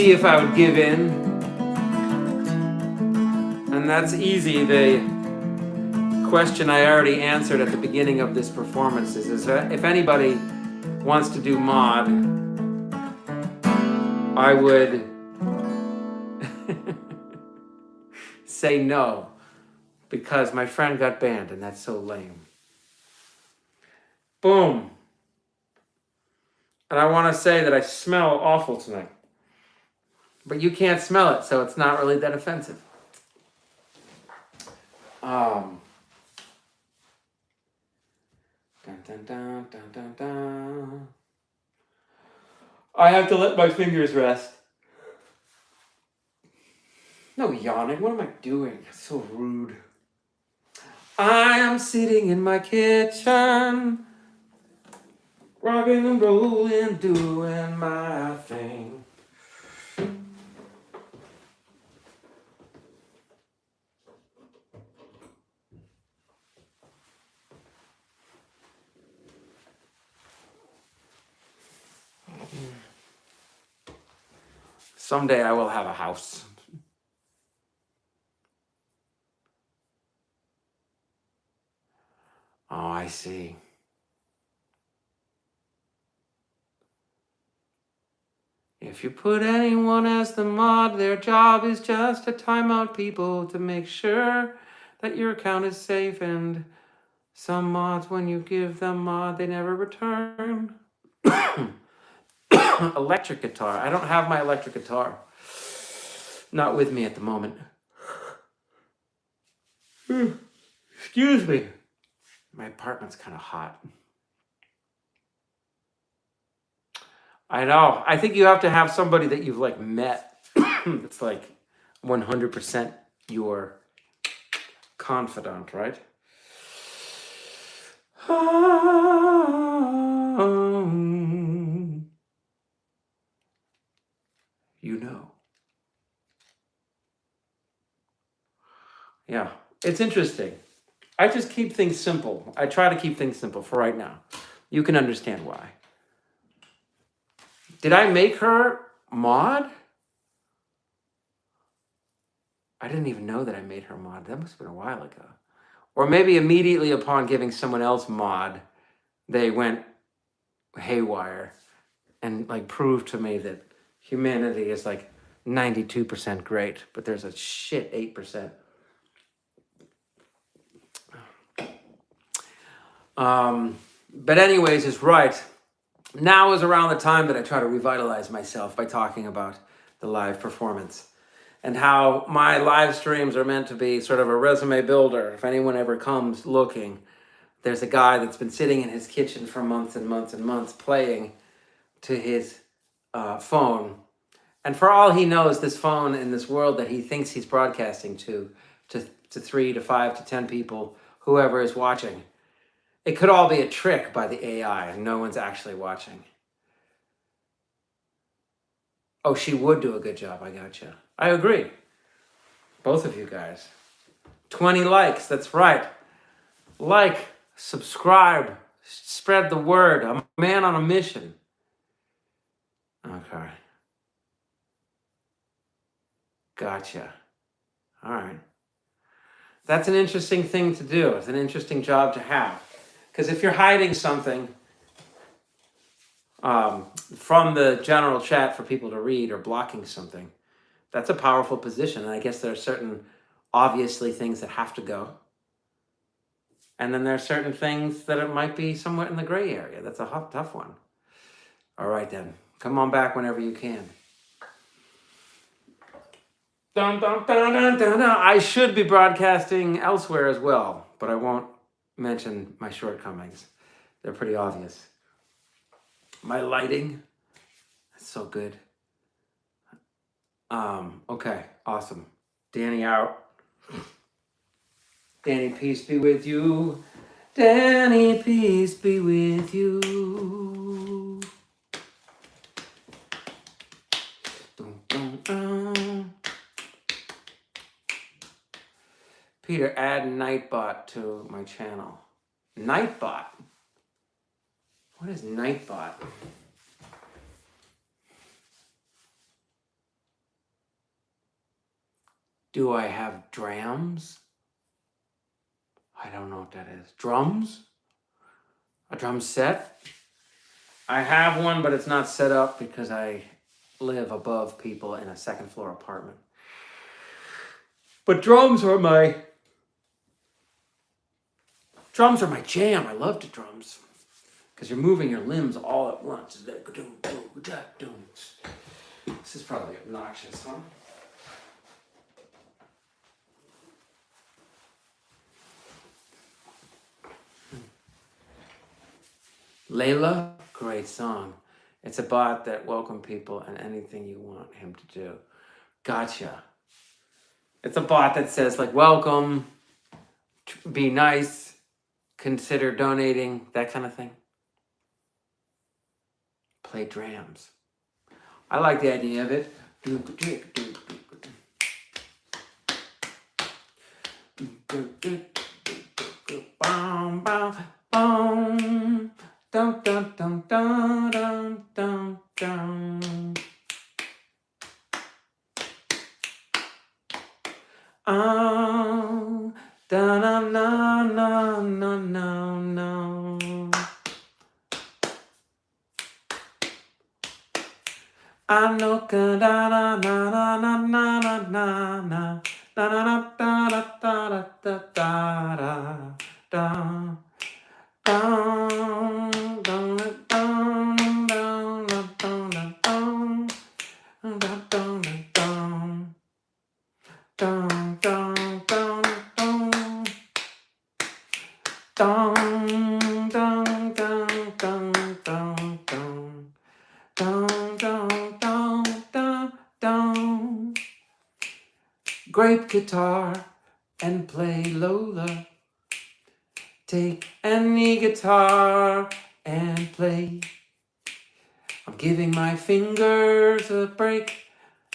A: see if I would give in. And that's easy. The question I already answered at the beginning of this performance is if anybody wants to do mod, I would say no, because my friend got banned and that's so lame. Boom. And I want to say that I smell awful tonight. But you can't smell it, so it's not really that offensive. Dun, dun, dun, dun, dun, dun. I have to let my fingers rest. No yawning. What am I doing? It's so rude. I am sitting in my kitchen, rocking and rolling, doing my thing. Someday I will have a house. Oh, I see. If you put anyone as the mod, their job is just to time out people to make sure that your account is safe, and some mods, when you give them mod, they never return. Electric guitar. I don't have my electric guitar. Not with me at the moment. Excuse me. My apartment's kind of hot. I know. I think you have to have somebody that you've like met. It's like 100% your confidant, right? You know. Yeah, it's interesting. I just keep things simple. I try to keep things simple for right now. You can understand why. Did I make her mod? I didn't even know that I made her mod. That must have been a while ago. Or maybe immediately upon giving someone else mod, they went haywire and like proved to me that humanity is like 92% great, but there's a shit 8%. But anyways, it's right. Now is around the time that I try to revitalize myself by talking about the live performance and how my live streams are meant to be sort of a resume builder. If anyone ever comes looking, there's a guy that's been sitting in his kitchen for months and months and months playing to his phone. And for all he knows, this phone in this world that he thinks he's broadcasting to 3 to 5 to 10 people, whoever is watching, it could all be a trick by the AI and no one's actually watching. Oh, she would do a good job. I gotcha. I agree. Both of you guys. 20 likes. That's right. Like, subscribe, spread the word. I'm a man on a mission. Okay. Gotcha. All right. That's an interesting thing to do. It's an interesting job to have. Because if you're hiding something from the general chat for people to read or blocking something, that's a powerful position. And I guess there are certain, obviously, things that have to go. And then there are certain things that it might be somewhat in the gray area. That's a tough one. All right, then. Come on back whenever you can. Dun, dun, dun, dun, dun, dun. I should be broadcasting elsewhere as well, but I won't mention my shortcomings. They're pretty obvious. My lighting, that's so good. Okay, awesome. Danny out. Danny, peace be with you. Danny, peace be with you. Dun, dun, dun. Peter, add Nightbot to my channel. Nightbot? What is Nightbot? Do I have drams? I don't know what that is. Drums? A drum set? I have one, but it's not set up because I live above people in a second floor apartment. But drums are my jam. I love the drums because you're moving your limbs all at once. This is probably obnoxious, huh? Layla, great song. It's a bot that welcome people and anything you want him to do. Gotcha. It's a bot that says like, welcome, be nice, consider donating, that kind of thing. Play drams. I like the idea of it. Dum dum dum dum dum dum dum. Oh, da na na na na na na. I know da na na na na na na na na na da da da da da da da. Grape guitar and play Lola. Take any guitar and play. I'm giving my fingers a break.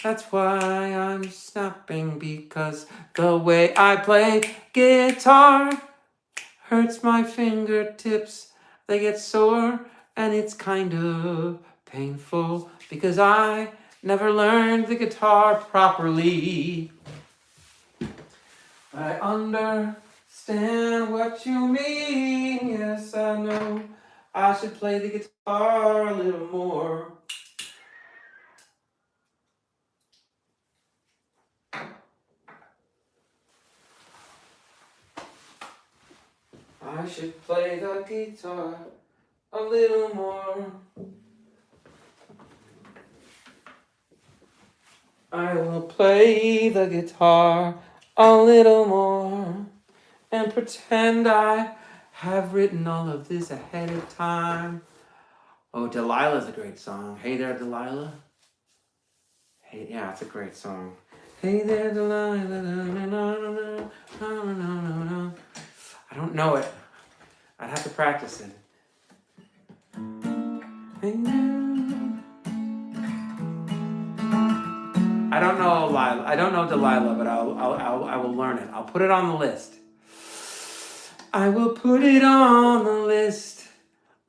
A: That's why I'm snapping, because the way I play guitar hurts my fingertips. They get sore and it's kind of painful because I never learned the guitar properly. I understand what you mean. Yes, I know I should play the guitar a little more. I should play the guitar a little more. I will play the guitar a little more and pretend I have written all of this ahead of time. Oh, Delilah's a great song. Hey there, Delilah. Hey, yeah, it's a great song. Hey there, Delilah. I don't know it. I'd have to practice it. Hey there. I don't know Lila. I don't know Delilah, but I will learn it. I'll put it on the list. I will put it on the list.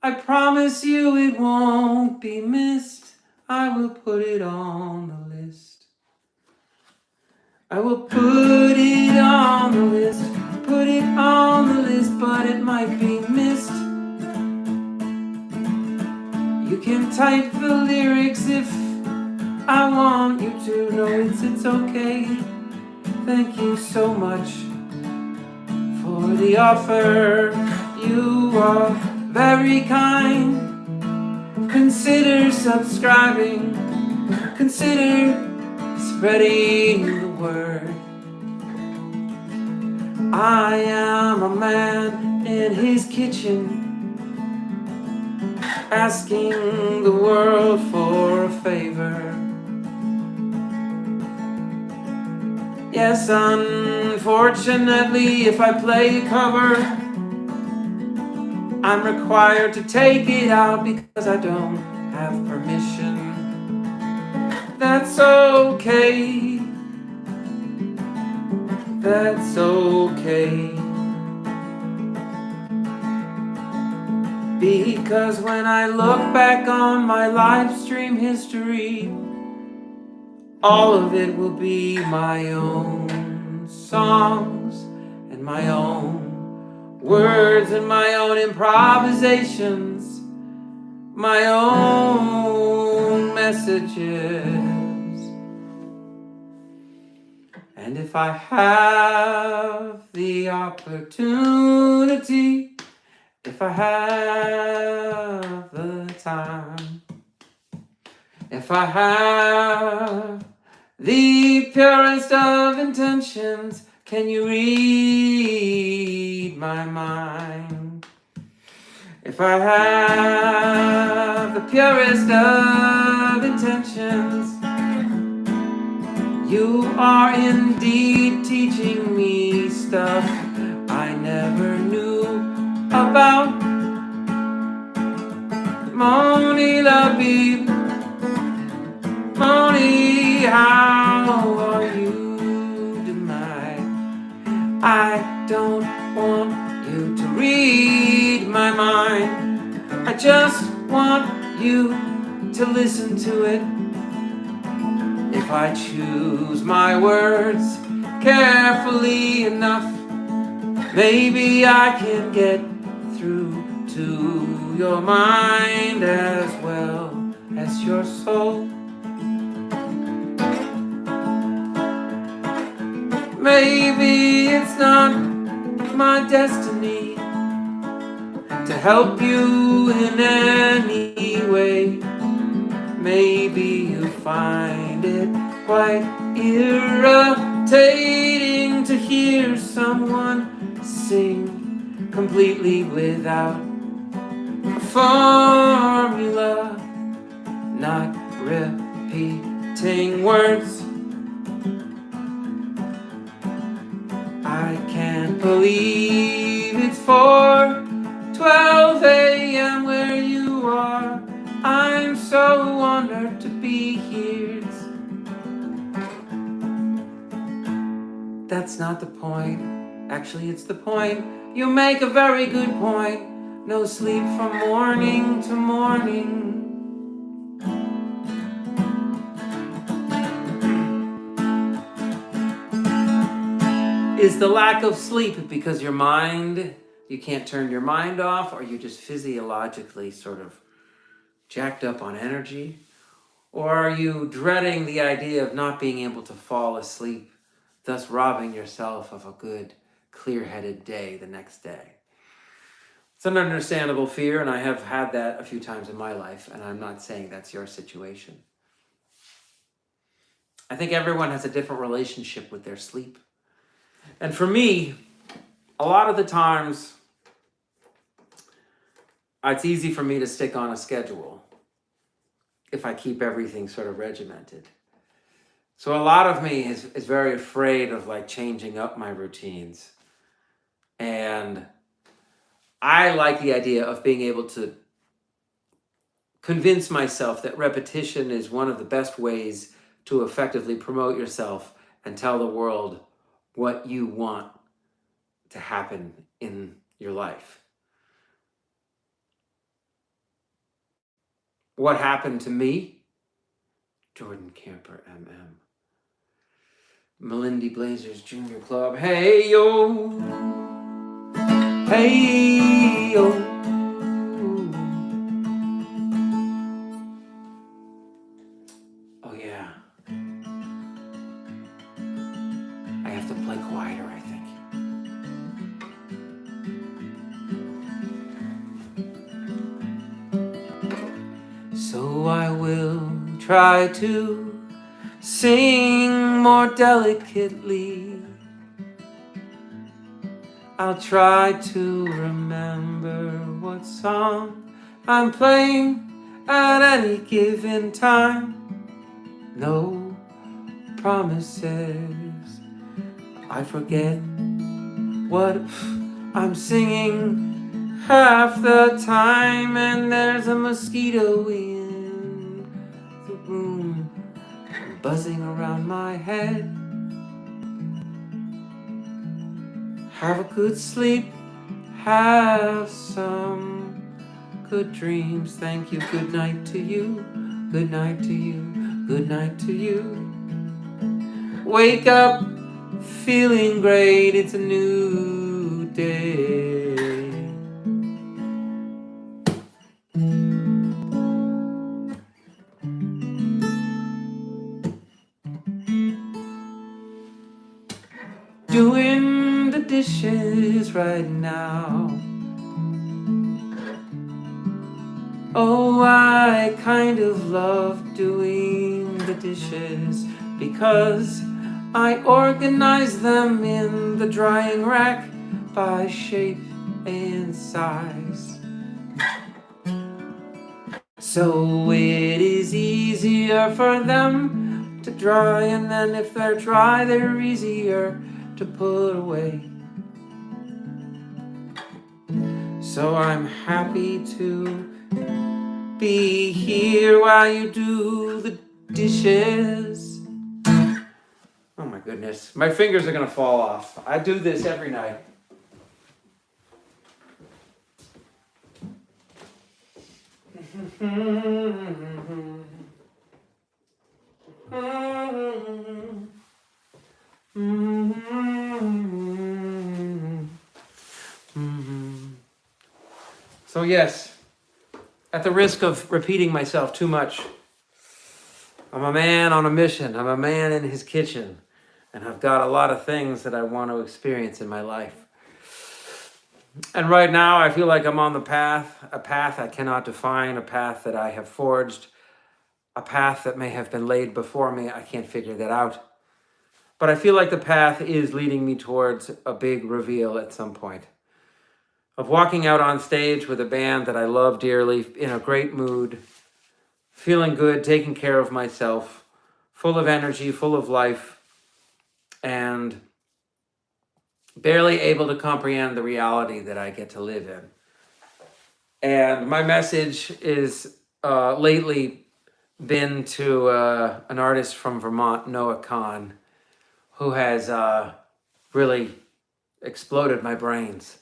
A: I promise you it won't be missed. I will put it on the list. I will put it on the list. Put it on the list, but it might be missed. You can type the lyrics if I want you to know it's okay. Thank you so much for the offer. You are very kind. Consider subscribing. Consider spreading the word. I am a man in his kitchen, asking the world for a favor. Yes, unfortunately, if I play a cover, I'm required to take it out because I don't have permission. That's okay. That's okay. Because when I look back on my live stream history, all of it will be my own. songs and my own words and my own improvisations, my own messages. And if I have the opportunity, if I have the time, if I have the purest of intentions, can you read my mind? If I have the purest of intentions, you are indeed teaching me stuff I never knew about. Moni Labib, Moni, how are you tonight? I don't want you to read my mind. I just want you to listen to it. If I choose my words carefully enough, maybe I can get through to your mind as well as your soul. Maybe it's not my destiny to help you in any way. Maybe you find it quite irritating to hear someone sing completely without a formula, not repeating words. I can't believe it's 4:12 a.m. where you are. I'm so honored to be here. That's not the point. Actually, it's the point. You make a very good point. No sleep from morning to morning. Is the lack of sleep because you can't turn your mind off, or you just physiologically sort of jacked up on energy? Or are you dreading the idea of not being able to fall asleep, thus robbing yourself of a good, clear-headed day the next day? It's an understandable fear, and I have had that a few times in my life, and I'm not saying that's your situation. I think everyone has a different relationship with their sleep. And for me, a lot of the times, it's easy for me to stick on a schedule if I keep everything sort of regimented. So a lot of me is very afraid of like changing up my routines. And I like the idea of being able to convince myself that repetition is one of the best ways to effectively promote yourself and tell the world what you want to happen in your life. What happened to me? Jordan Camper, MM. Melindy Blazers Junior Club. Hey, yo. Hey, yo. Oh, yeah. I have to play quieter, I think. So I will try to sing more delicately. I'll try to remember what song I'm playing at any given time. No promises. I forget what I'm singing half the time, and there's a mosquito in the room buzzing around my head. Have a good sleep, have some good dreams. Thank you, good night to you, good night to you, good night to you. Wake up feeling great, it's a new day. Doing the dishes right now. Oh, I kind of love doing the dishes because I organize them in the drying rack by shape and size. So it is easier for them to dry, and then if they're dry, they're easier to put away. So I'm happy to be here while you do the dishes. Oh my goodness, my fingers are gonna fall off. I do this every night. So yes, at the risk of repeating myself too much, I'm a man on a mission. I'm a man in his kitchen. And I've got a lot of things that I want to experience in my life. And right now I feel like I'm on the path, a path I cannot define, a path that I have forged, a path that may have been laid before me. I can't figure that out. But I feel like the path is leading me towards a big reveal at some point. Of walking out on stage with a band that I love dearly, in a great mood, feeling good, taking care of myself, full of energy, full of life, and barely able to comprehend the reality that I get to live in. And my message is lately been to an artist from Vermont, Noah Kahn, who has really exploded my brains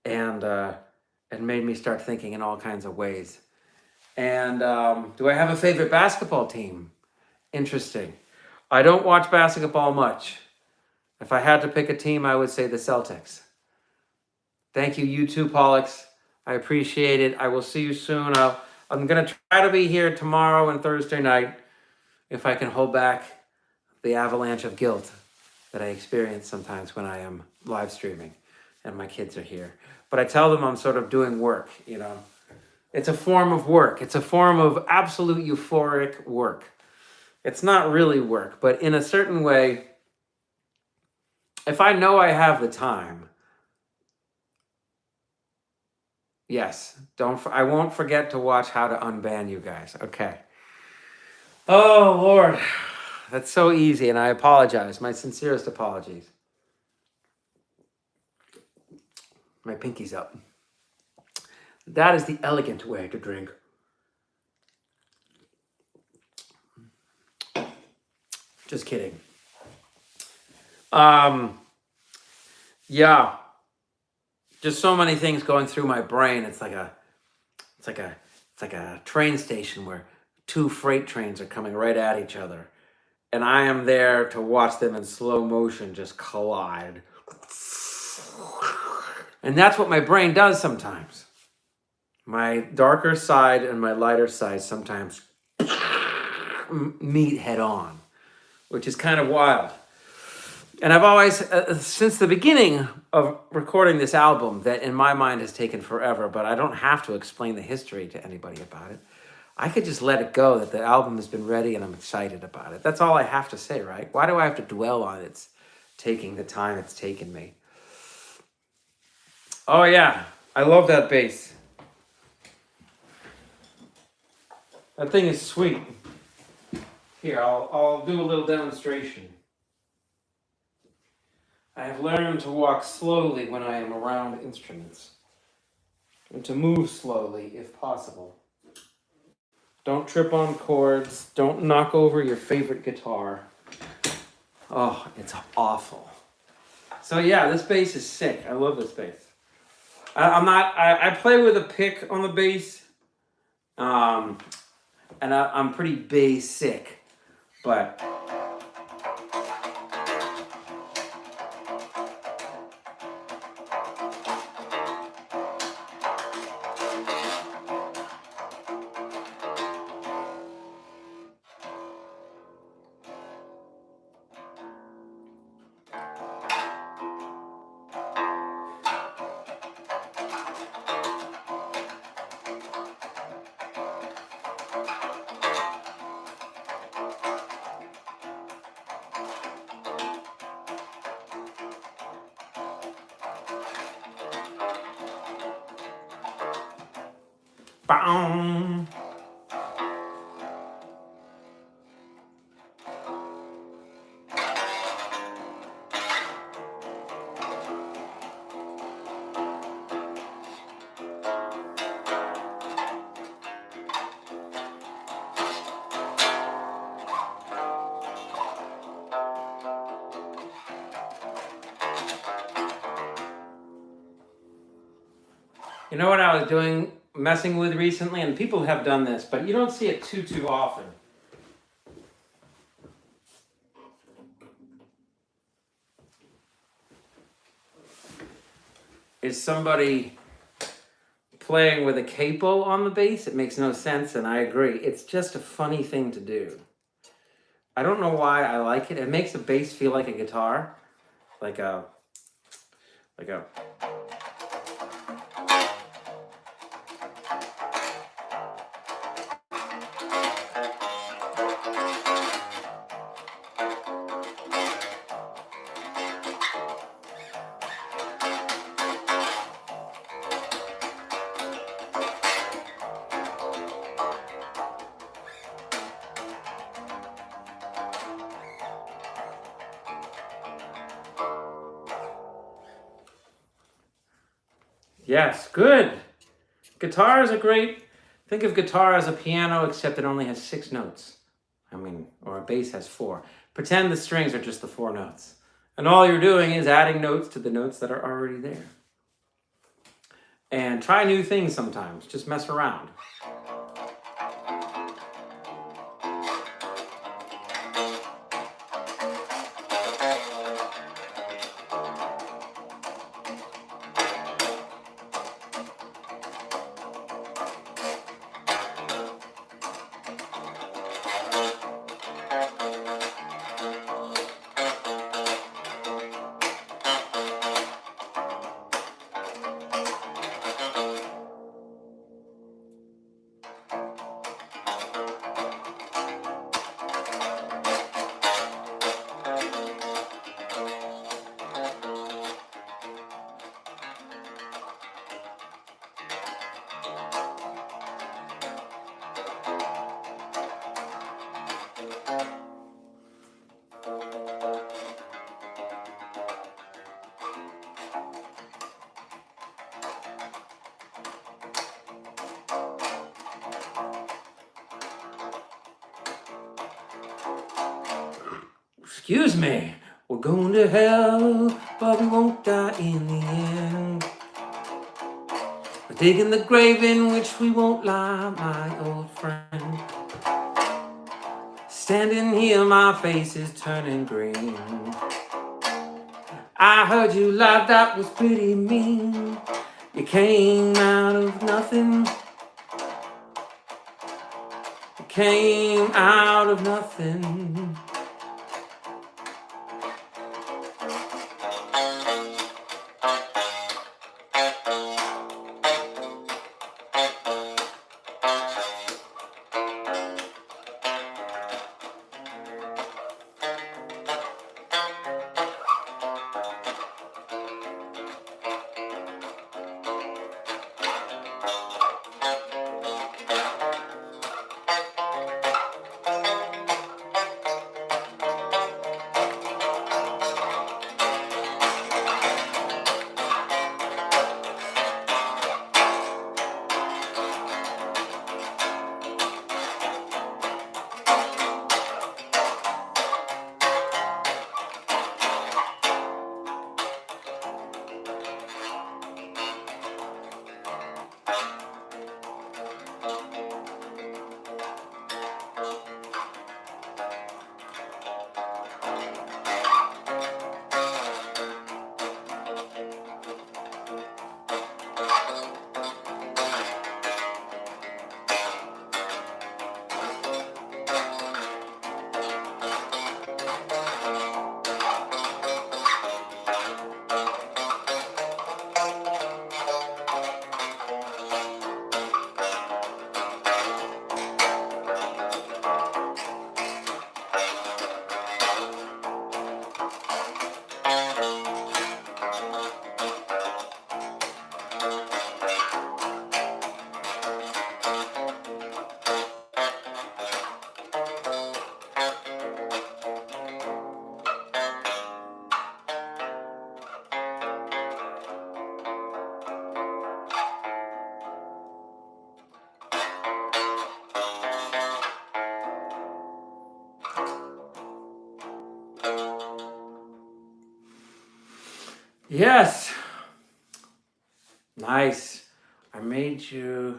A: and made me start thinking in all kinds of ways. And do I have a favorite basketball team? Interesting. I don't watch basketball much. If I had to pick a team, I would say the Celtics. Thank you, you too, Pollux. I appreciate it. I will see you soon. I'm going to try to be here tomorrow and Thursday night if I can hold back the avalanche of guilt that I experience sometimes when I am live streaming and my kids are here. But I tell them I'm sort of doing work, you know. It's a form of work. It's a form of absolute euphoric work. It's not really work, but in a certain way, if I know I have the time, yes, I won't forget to watch How to Unban You guys. Okay. Oh, Lord. That's so easy, and I apologize. My sincerest apologies. My pinky's up. That is the elegant way to drink. Just kidding. Yeah. Just so many things going through my brain. It's like a train station where two freight trains are coming right at each other. And I am there to watch them in slow motion just collide. And that's what my brain does sometimes. My darker side and my lighter side sometimes meet head on, which is kind of wild. And I've always, since the beginning of recording this album, that in my mind has taken forever, but I don't have to explain the history to anybody about it. I could just let it go that the album has been ready and I'm excited about it. That's all I have to say, right? Why do I have to dwell on its taking the time it's taken me? Oh yeah, I love that bass. That thing is sweet. Here, I'll do a little demonstration. I have learned to walk slowly when I am around instruments, and to move slowly if possible. Don't trip on chords. Don't knock over your favorite guitar. Oh, it's awful. So yeah, this bass is sick. I love this bass. I play with a pick on the bass, and I'm pretty basic, but Boom. You know what I was messing with recently, and people have done this, but you don't see it too often. Is somebody playing with a capo on the bass? It makes no sense, and I agree. It's just a funny thing to do. I don't know why I like it. It makes the bass feel like a guitar, like a. Yes, good. Guitar is a great. Think of guitar as a piano, except it only has 6 notes. Or a bass has 4. Pretend the strings are just the 4 notes. And all you're doing is adding notes to the notes that are already there. And try new things sometimes. Just mess around. Excuse me, we're going to hell, but we won't die in the end. We're digging the grave in which we won't lie, my old friend. Standing here, my face is turning green. I heard you laugh, that was pretty mean. You came out of nothing. You came out of nothing. Yes. Nice. I made me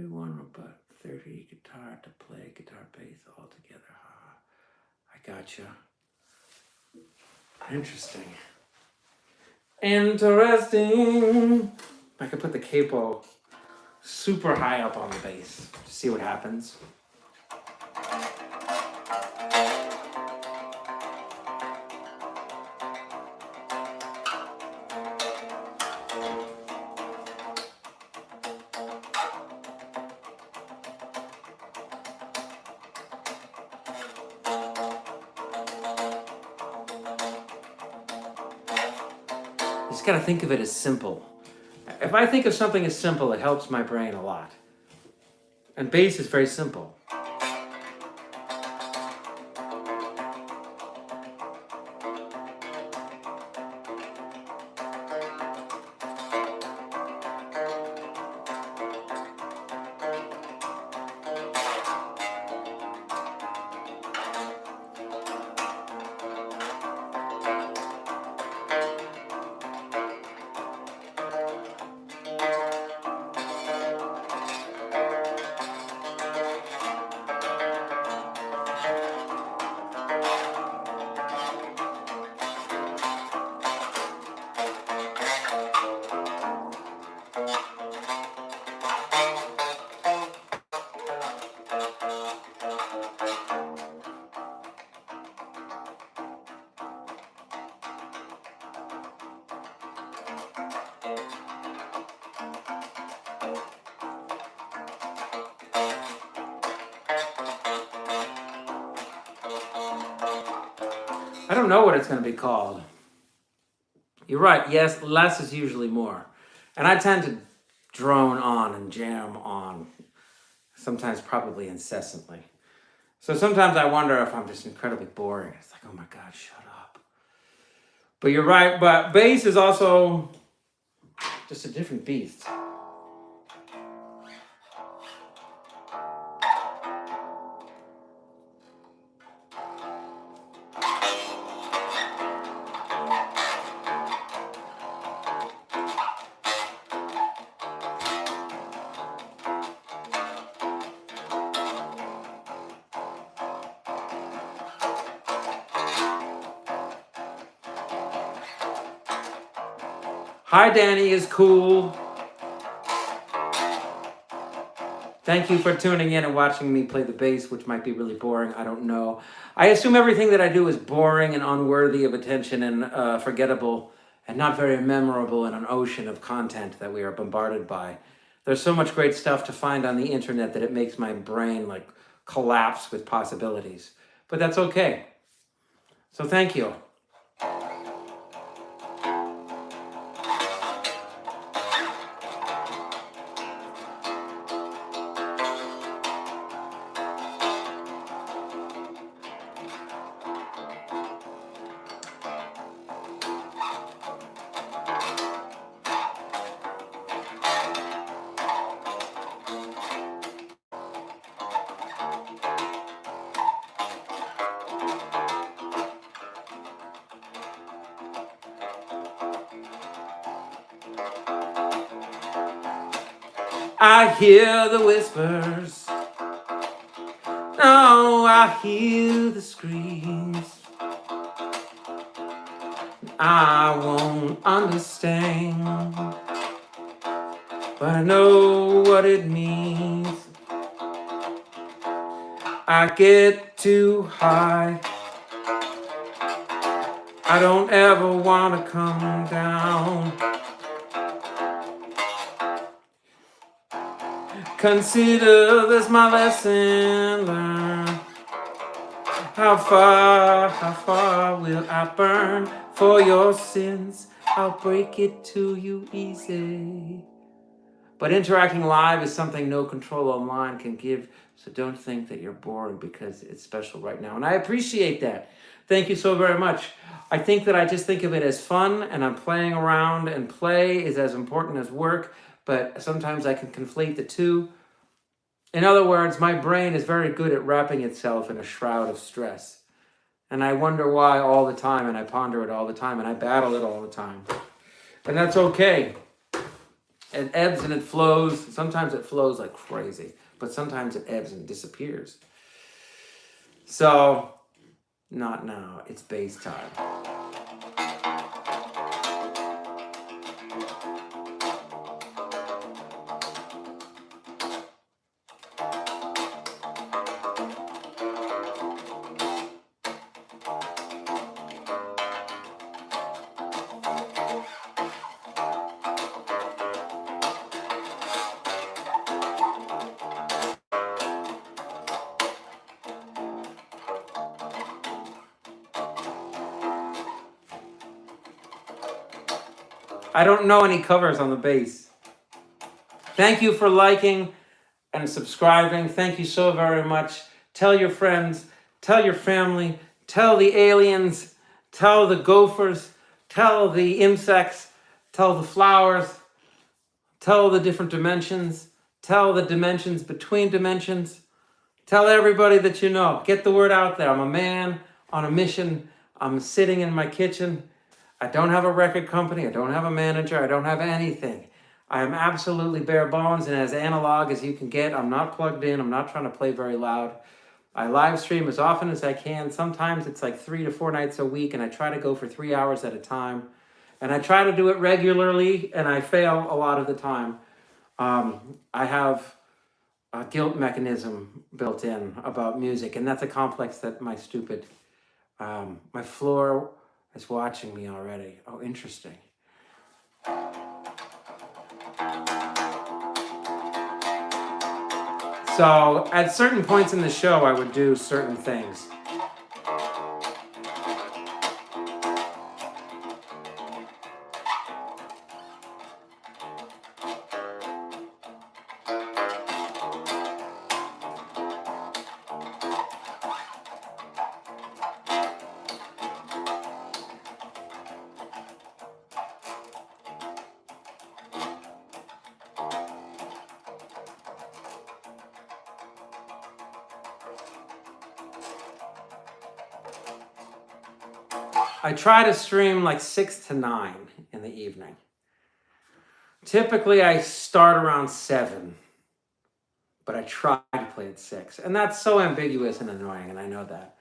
A: one about 30 guitar to play guitar bass all together. I gotcha. Interesting. Interesting. I could put the capo super high up on the bass. See what happens. You just gotta think of it as simple. If I think of something as simple, it helps my brain a lot. And bass is very simple. I don't know what it's going to be called. You're right. Yes, less is usually more. And I tend to drone on and jam on, sometimes probably incessantly. So sometimes I wonder if I'm just incredibly boring. It's like, oh my God, shut up. But you're right. But bass is also just a different beast. Hi, Danny is cool. Thank you for tuning in and watching me play the bass, which might be really boring. I don't know. I assume everything that I do is boring and unworthy of attention and forgettable and not very memorable in an ocean of content that we are bombarded by. There's so much great stuff to find on the internet that it makes my brain like collapse with possibilities. But that's okay. So thank you. I hear the whispers. Oh, I hear the screams. I won't understand, but I know what it means. I get too high. I don't ever want to come down. Consider this my lesson learned. How far will I burn for your sins? I'll break it to you easy. But interacting live is something no control online can give, so don't think that you're boring because it's special right now. And I appreciate that. Thank you so very much. I think that I just think of it as fun, and I'm playing around, and play is as important as work, but sometimes I can conflate the two. In other words, my brain is very good at wrapping itself in a shroud of stress. And I wonder why all the time, and I ponder it all the time, and I battle it all the time. And that's okay. It ebbs and it flows. Sometimes it flows like crazy, but sometimes it ebbs and disappears. So, not now. It's bass time. I don't know any covers on the bass. Thank you for liking and subscribing. Thank you so very much. Tell your friends, tell your family, tell the aliens, tell the gophers, tell the insects, tell the flowers, tell the different dimensions, tell the dimensions between dimensions. Tell everybody that you know. Get the word out there. I'm a man on a mission. I'm sitting in my kitchen. I don't have a record company. I don't have a manager. I don't have anything. I am absolutely bare bones and as analog as you can get. I'm not plugged in. I'm not trying to play very loud. I live stream as often as I can. Sometimes it's like 3 to 4 nights a week, and I try to go for 3 hours at a time. And I try to do it regularly, and I fail a lot of the time. I have a guilt mechanism built in about music, and that's a complex that my stupid, my floor is watching me already. Oh, interesting. So at certain points in the show, I would do certain things. I try to stream like 6 to 9 in the evening. Typically, I start around 7, but I try to play at 6. And that's so ambiguous and annoying, and I know that.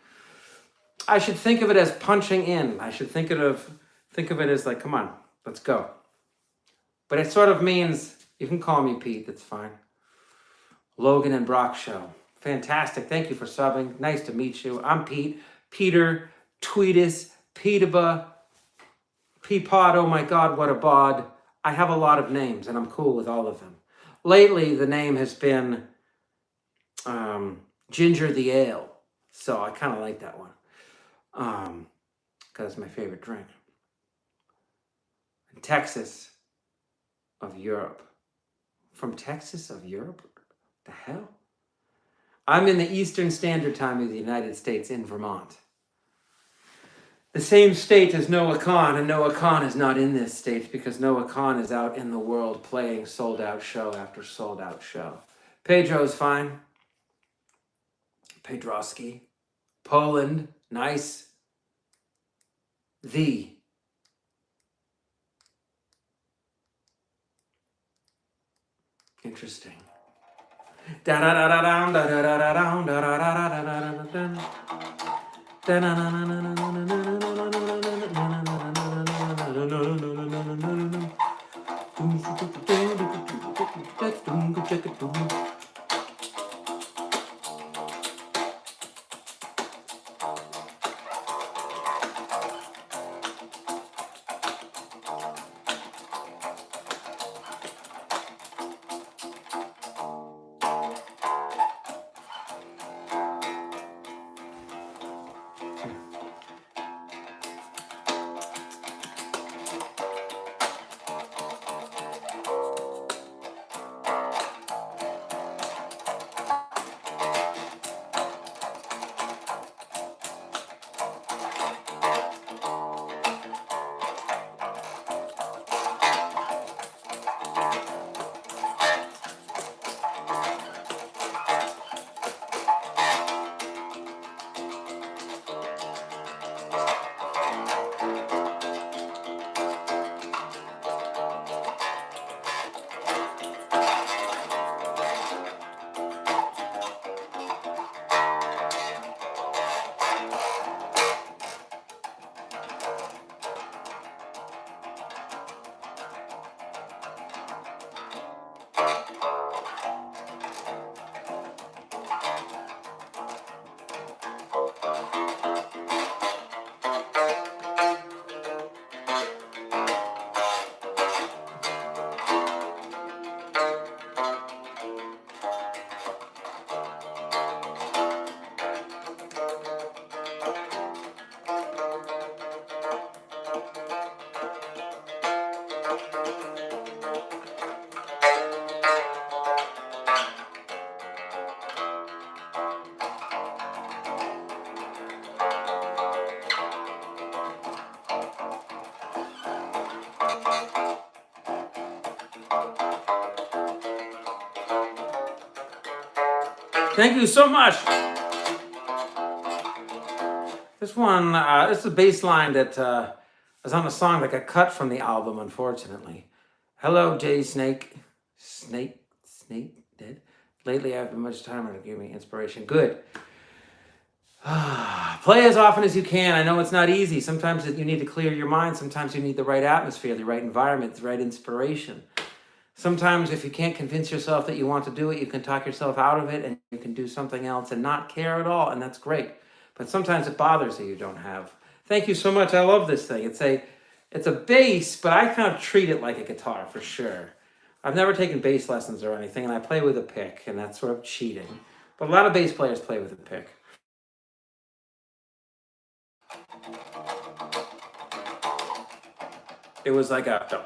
A: I should think of it as punching in. I should think of it as like, come on, let's go. But it sort of means, you can call me Pete, that's fine. Logan and Brock Show. Fantastic. Thank you for subbing. Nice to meet you. I'm Pete. Peter, Tweetus, Peetaba, Peapod, oh my God, what a bod. I have a lot of names, and I'm cool with all of them. Lately, the name has been Ginger the Ale, so I kind of like that one, because it's my favorite drink. Texas of Europe. From Texas of Europe? The hell? I'm in the Eastern Standard Time of the United States in Vermont. The same state as Noah Khan, and Noah Khan is not in this state because Noah Khan is out in the world playing sold-out show after sold-out show. Pedro's fine. Pedrowski. Poland, nice. Interesting. Thank you so much. This one, this is a bass line that was on a song that got cut from the album, unfortunately. Hello, Jay Snake. Snake did. Lately, I've been much time to give me inspiration. Good. Play as often as you can. I know it's not easy. Sometimes you need to clear your mind. Sometimes you need the right atmosphere, the right environment, the right inspiration. Sometimes if you can't convince yourself that you want to do it, you can talk yourself out of it and you can do something else and not care at all, and that's great. But sometimes it bothers you don't have. Thank you so much. I love this thing. It's a bass, but I kind of treat it like a guitar for sure. I've never taken bass lessons or anything, and I play with a pick, and that's sort of cheating. But a lot of bass players play with a pick. It was like a...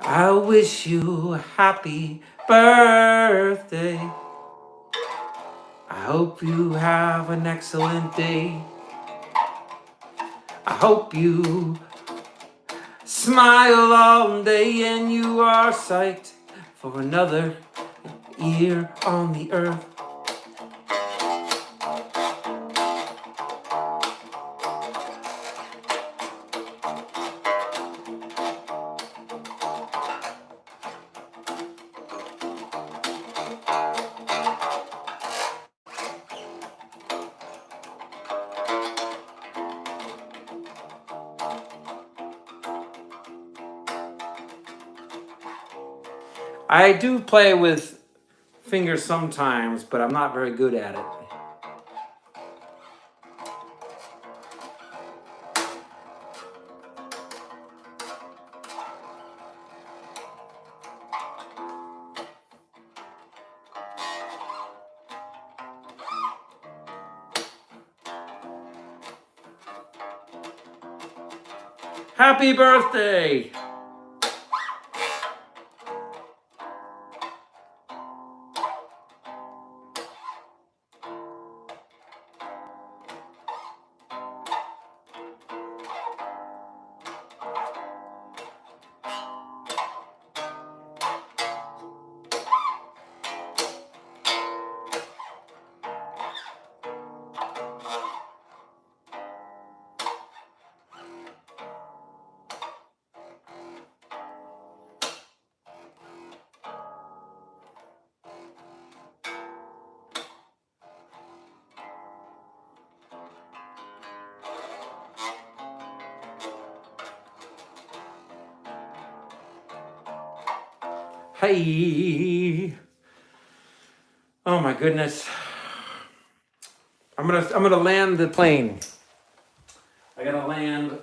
A: I wish you a happy birthday. I hope you have an excellent day. I hope you smile all day and you are psyched for another year on the earth. I do play with fingers sometimes, but I'm not very good at it. Happy birthday! Hey! Oh my goodness! I'm gonna land the plane. I gotta land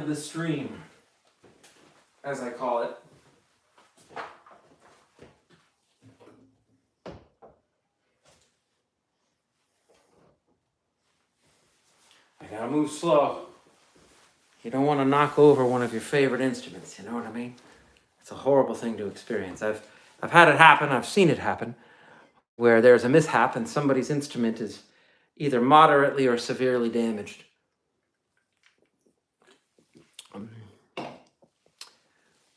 A: the stream, as I call it. I gotta move slow. You don't want to knock over one of your favorite instruments. You know what I mean? It's a horrible thing to experience. I've had it happen. I've seen it happen, where there's a mishap and somebody's instrument is either moderately or severely damaged.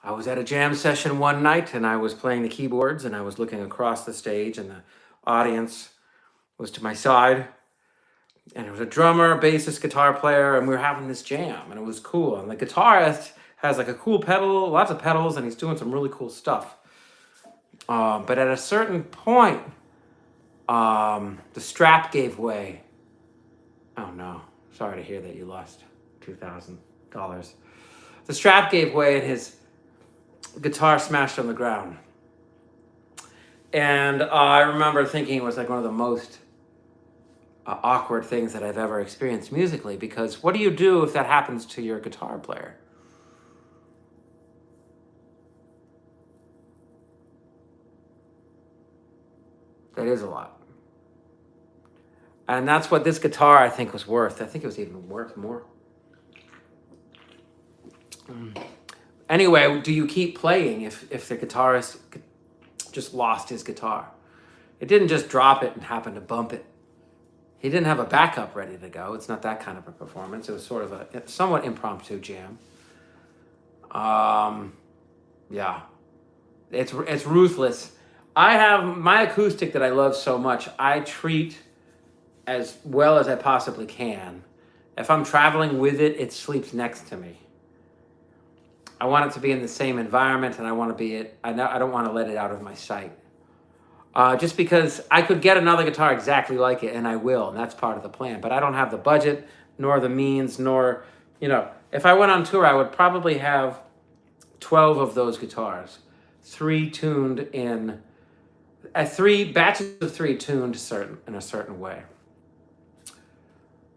A: I was at a jam session one night and I was playing the keyboards and I was looking across the stage and the audience was to my side. And it was a drummer, bassist, guitar player, and we were having this jam and it was cool. And the guitarist has like a cool pedal, lots of pedals, and he's doing some really cool stuff. But at a certain point, The strap gave way. Oh no, sorry to hear that you lost $2,000. The strap gave way and his guitar smashed on the ground. And I remember thinking it was like one of the most awkward things that I've ever experienced musically, because what do you do if that happens to your guitar player? That is a lot. And that's what this guitar, I think, was worth. I think it was even worth more. Anyway, do you keep playing if the guitarist just lost his guitar? It didn't just drop it and happen to bump it. He didn't have a backup ready to go. It's not that kind of a performance. It was sort of a somewhat impromptu jam. Yeah, it's ruthless. I have my acoustic that I love so much. I treat as well as I possibly can. If I'm traveling with it, it sleeps next to me. I want it to be in the same environment, and I want to be I don't want to let it out of my sight. Just because I could get another guitar exactly like it, and I will, and that's part of the plan. But I don't have the budget, nor the means, nor, if I went on tour, I would probably have 12 of those guitars, 3 tuned in, 3 batches of 3 tuned in a certain way.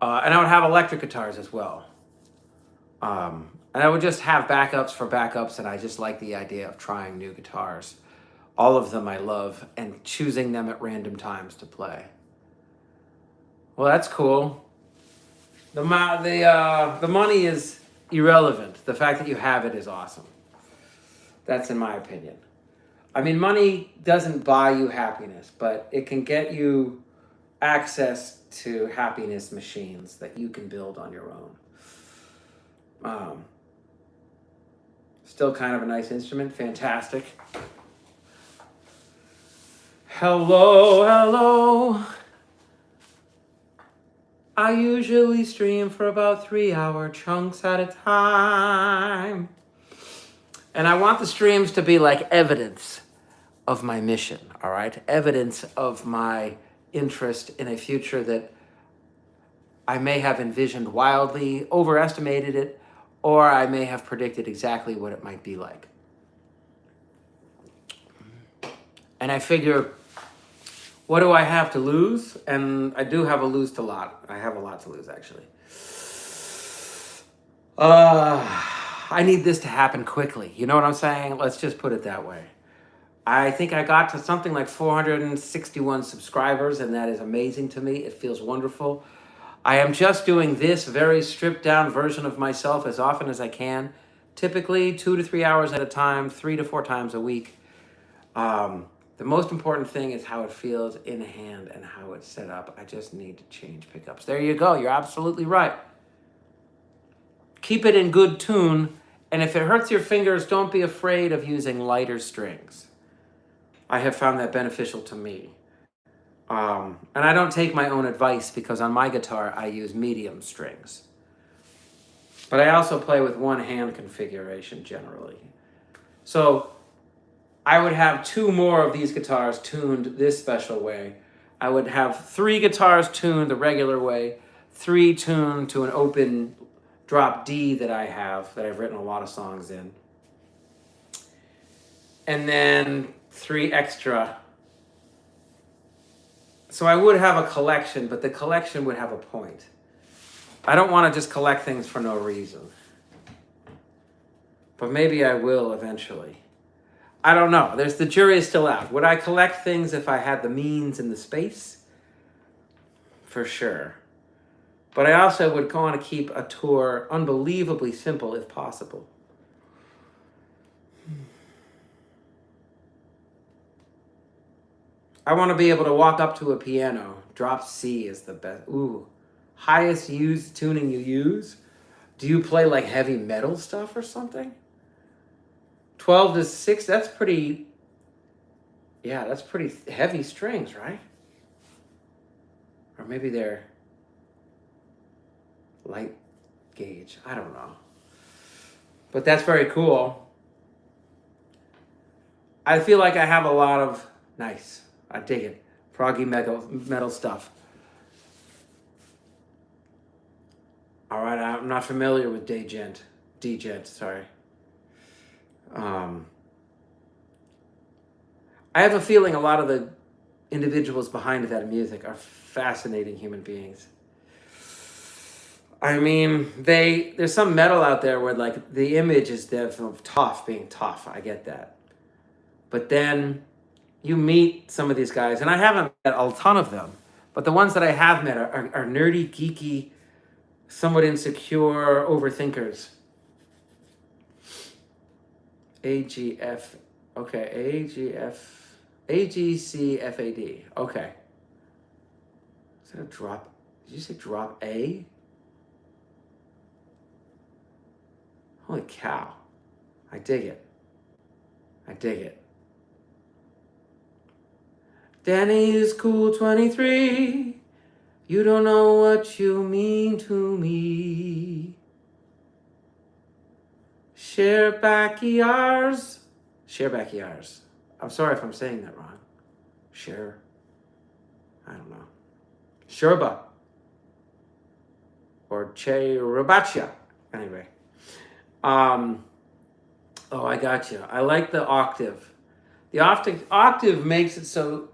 A: And I would have electric guitars as well. And I would just have backups for backups, and I just like the idea of trying new guitars. All of them I love, and choosing them at random times to play. Well, that's cool. The money is irrelevant. The fact that you have it is awesome. That's in my opinion. I mean, money doesn't buy you happiness, but it can get you access to happiness machines that you can build on your own. Still kind of a nice instrument. Fantastic. Hello. I usually stream for about 3-hour chunks at a time. And I want the streams to be like evidence of my mission, all right? Evidence of my interest in a future that I may have envisioned wildly, overestimated it, or I may have predicted exactly what it might be like. And I figure, what do I have to lose? And I do have a lot. I have a lot to lose, actually. I need this to happen quickly. You know what I'm saying? Let's just put it that way. I think I got to something like 461 subscribers, and that is amazing to me. It feels wonderful. I am just doing this very stripped down version of myself as often as I can. Typically 2 to 3 hours at a time, 3 to 4 times a week. The most important thing is how it feels in hand and how it's set up. I just need to change pickups. There you go. You're absolutely right. Keep it in good tune. And if it hurts your fingers, don't be afraid of using lighter strings. I have found that beneficial to me. And I don't take my own advice, because on my guitar, I use medium strings. But I also play with one hand configuration generally. So I would have 2 more of these guitars tuned this special way. I would have 3 guitars tuned the regular way, 3 tuned to an open drop D that I've written a lot of songs in. And then 3 extra. So I would have a collection, but the collection would have a point. I don't want to just collect things for no reason. But maybe I will eventually. I don't know. The jury is still out. Would I collect things if I had the means and the space? For sure. But I also would want to keep a tour unbelievably simple if possible. I want to be able to walk up to a piano. Drop C is the best. Ooh. Highest tuning you use? Do you play like heavy metal stuff or something? 12 to 6, that's pretty heavy strings, right? Or maybe they're light gauge. I don't know. But that's very cool. I feel like I have a lot of, nice, I dig it. proggy metal stuff. All right, I'm not familiar with Degent, sorry. I have a feeling a lot of the individuals behind that music are fascinating human beings. I mean, there's some metal out there where like the image is of tough being tough. I get that. But then you meet some of these guys, and I haven't met a ton of them, but the ones that I have met are nerdy, geeky, somewhat insecure overthinkers. AGF, okay, AGCFAD, okay. Is that a drop? Did you say drop A? Holy cow. I dig it. I dig it. Danny's cool 23. You don't know what you mean to me. Share back yours. I'm sorry if I'm saying that wrong. Share. I don't know. Sherba. Or Che Rabacha. Anyway. Oh, I got you. I like the octave. The octave makes it so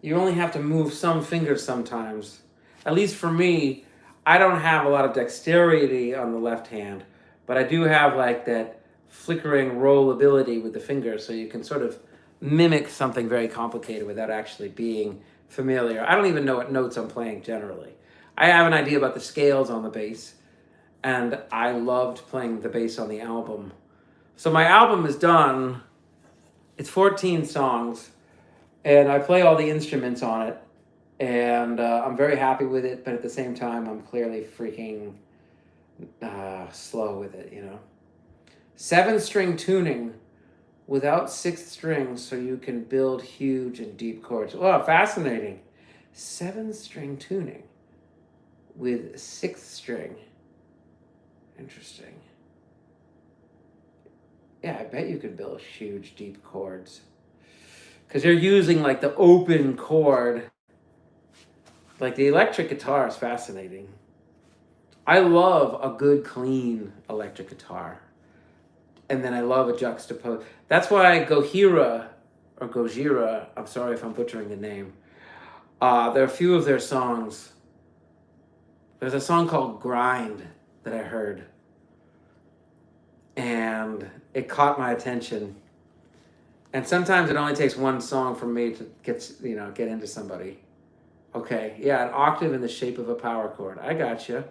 A: you only have to move some fingers sometimes. At least for me, I don't have a lot of dexterity on the left hand, but I do have like that flickering roll ability with the fingers, so you can sort of mimic something very complicated without actually being familiar. I don't even know what notes I'm playing generally. I have an idea about the scales on the bass, and I loved playing the bass on the album. So my album is done. It's 14 songs, and I play all the instruments on it, and I'm very happy with it, but at the same time, I'm clearly freaking slow with it, you know? 7-string tuning without 6th strings, so you can build huge and deep chords. Oh, fascinating. 7-string tuning with 6th string. Interesting. Yeah, I bet you could build huge, deep chords. Because you're using like the open chord. Like the electric guitar is fascinating. I love a good, clean electric guitar. And then I love a juxtapose. That's why Gojira, I'm sorry if I'm butchering the name. There are a few of their songs. There's a song called Grind that I heard. And it caught my attention. And sometimes it only takes one song for me to get into somebody. Okay, yeah, an octave in the shape of a power chord. I got you.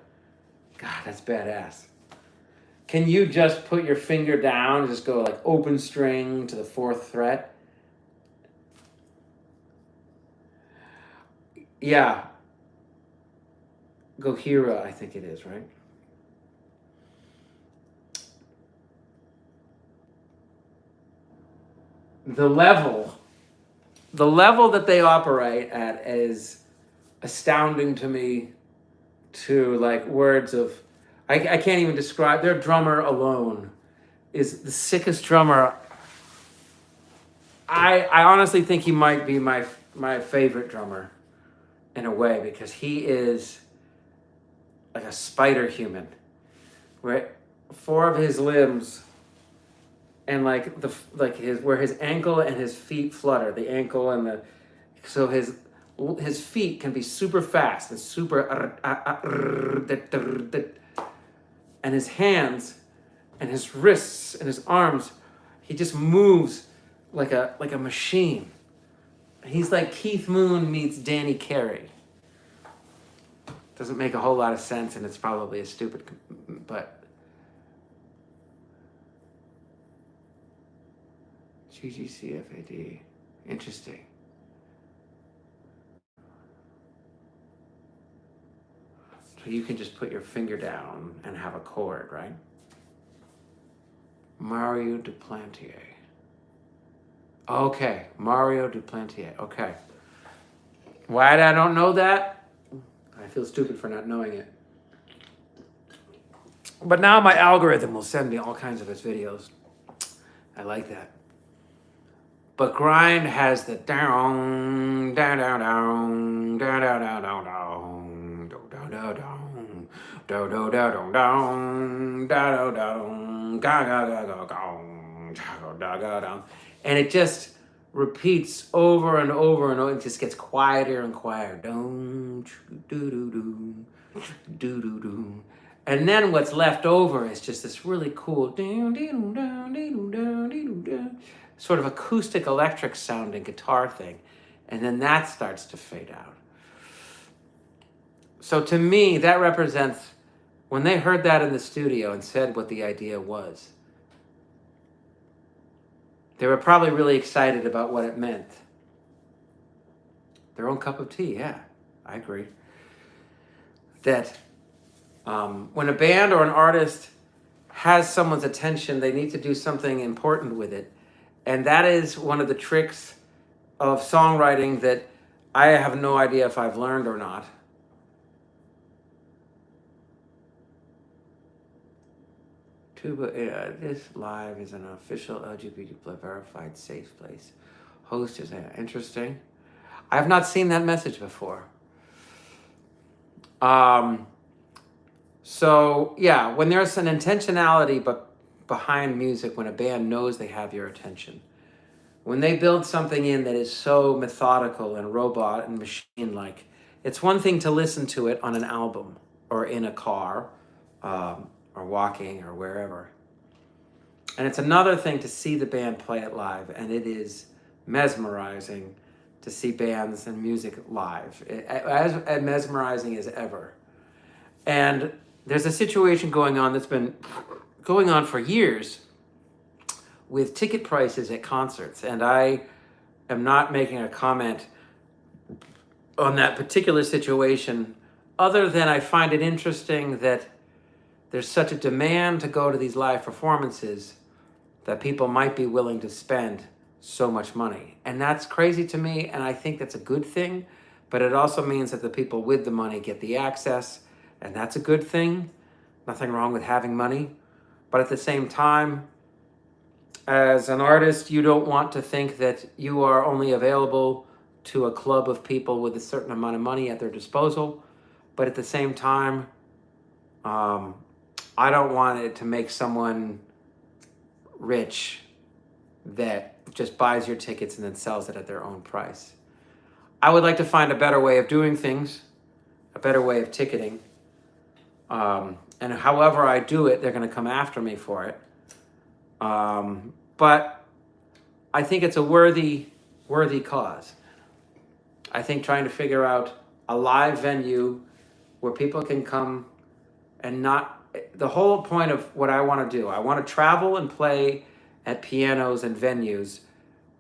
A: God, that's badass. Can you just put your finger down and just go like open string to the 4th fret? Yeah. Gojira, I think it is, right? The level that they operate at is astounding to me, to like words of, I can't even describe. Their drummer alone is the sickest drummer. I honestly think he might be my favorite drummer in a way, because he is like a spider human, right? 4 of his limbs, and like where his ankle and his feet flutter, the ankle and so his feet can be super fast and super, and his hands and his wrists and his arms, he just moves like a machine. He's like Keith Moon meets Danny Carey. Doesn't make a whole lot of sense, and it's probably a stupid, but GGCFAD, interesting. So you can just put your finger down and have a chord, right? Mario Duplantier. Okay, Mario Duplantier, okay. Why I don't know that? I feel stupid for not knowing it. But now my algorithm will send me all kinds of his videos. I like that. But grind has the down, down, down, down, down, down, down, down, down, down, down, down, do do do down, down, down, down, ga ga ga ga ga down, and it just repeats over and over and over. It just gets quieter and quieter. Do do do do do do do. And then what's left over is just this really cool sort of acoustic electric sounding guitar thing. And then that starts to fade out. So to me, that represents when they heard that in the studio and said what the idea was. They were probably really excited about what it meant. Their own cup of tea, yeah, I agree. That when a band or an artist has someone's attention, they need to do something important with it. And that is one of the tricks of songwriting that I have no idea if I've learned or not. This live is an official LGBT verified safe place. Host is interesting. I have not seen that message before. So yeah, when there's an intentionality but behind music, when a band knows they have your attention, when they build something in that is so methodical and robot and machine-like, it's one thing to listen to it on an album or in a car or walking or wherever. And it's another thing to see the band play it live, and it is mesmerizing to see bands and music live, as mesmerizing as ever. And there's a situation going on that's been going on for years with ticket prices at concerts. And I am not making a comment on that particular situation other than I find it interesting that there's such a demand to go to these live performances that people might be willing to spend so much money. And that's crazy to me, and I think that's a good thing, but it also means that the people with the money get the access, and that's a good thing. Nothing wrong with having money. But at the same time, as an artist, you don't want to think that you are only available to a club of people with a certain amount of money at their disposal. But at the same time, I don't want it to make someone rich that just buys your tickets and then sells it at their own price. I would like to find a better way of doing things, a better way of ticketing. And however I do it, they're going to come after me for it. But I think it's a worthy cause. I think trying to figure out a live venue where people can come and not... The whole point of what I want to do, I want to travel and play at pianos and venues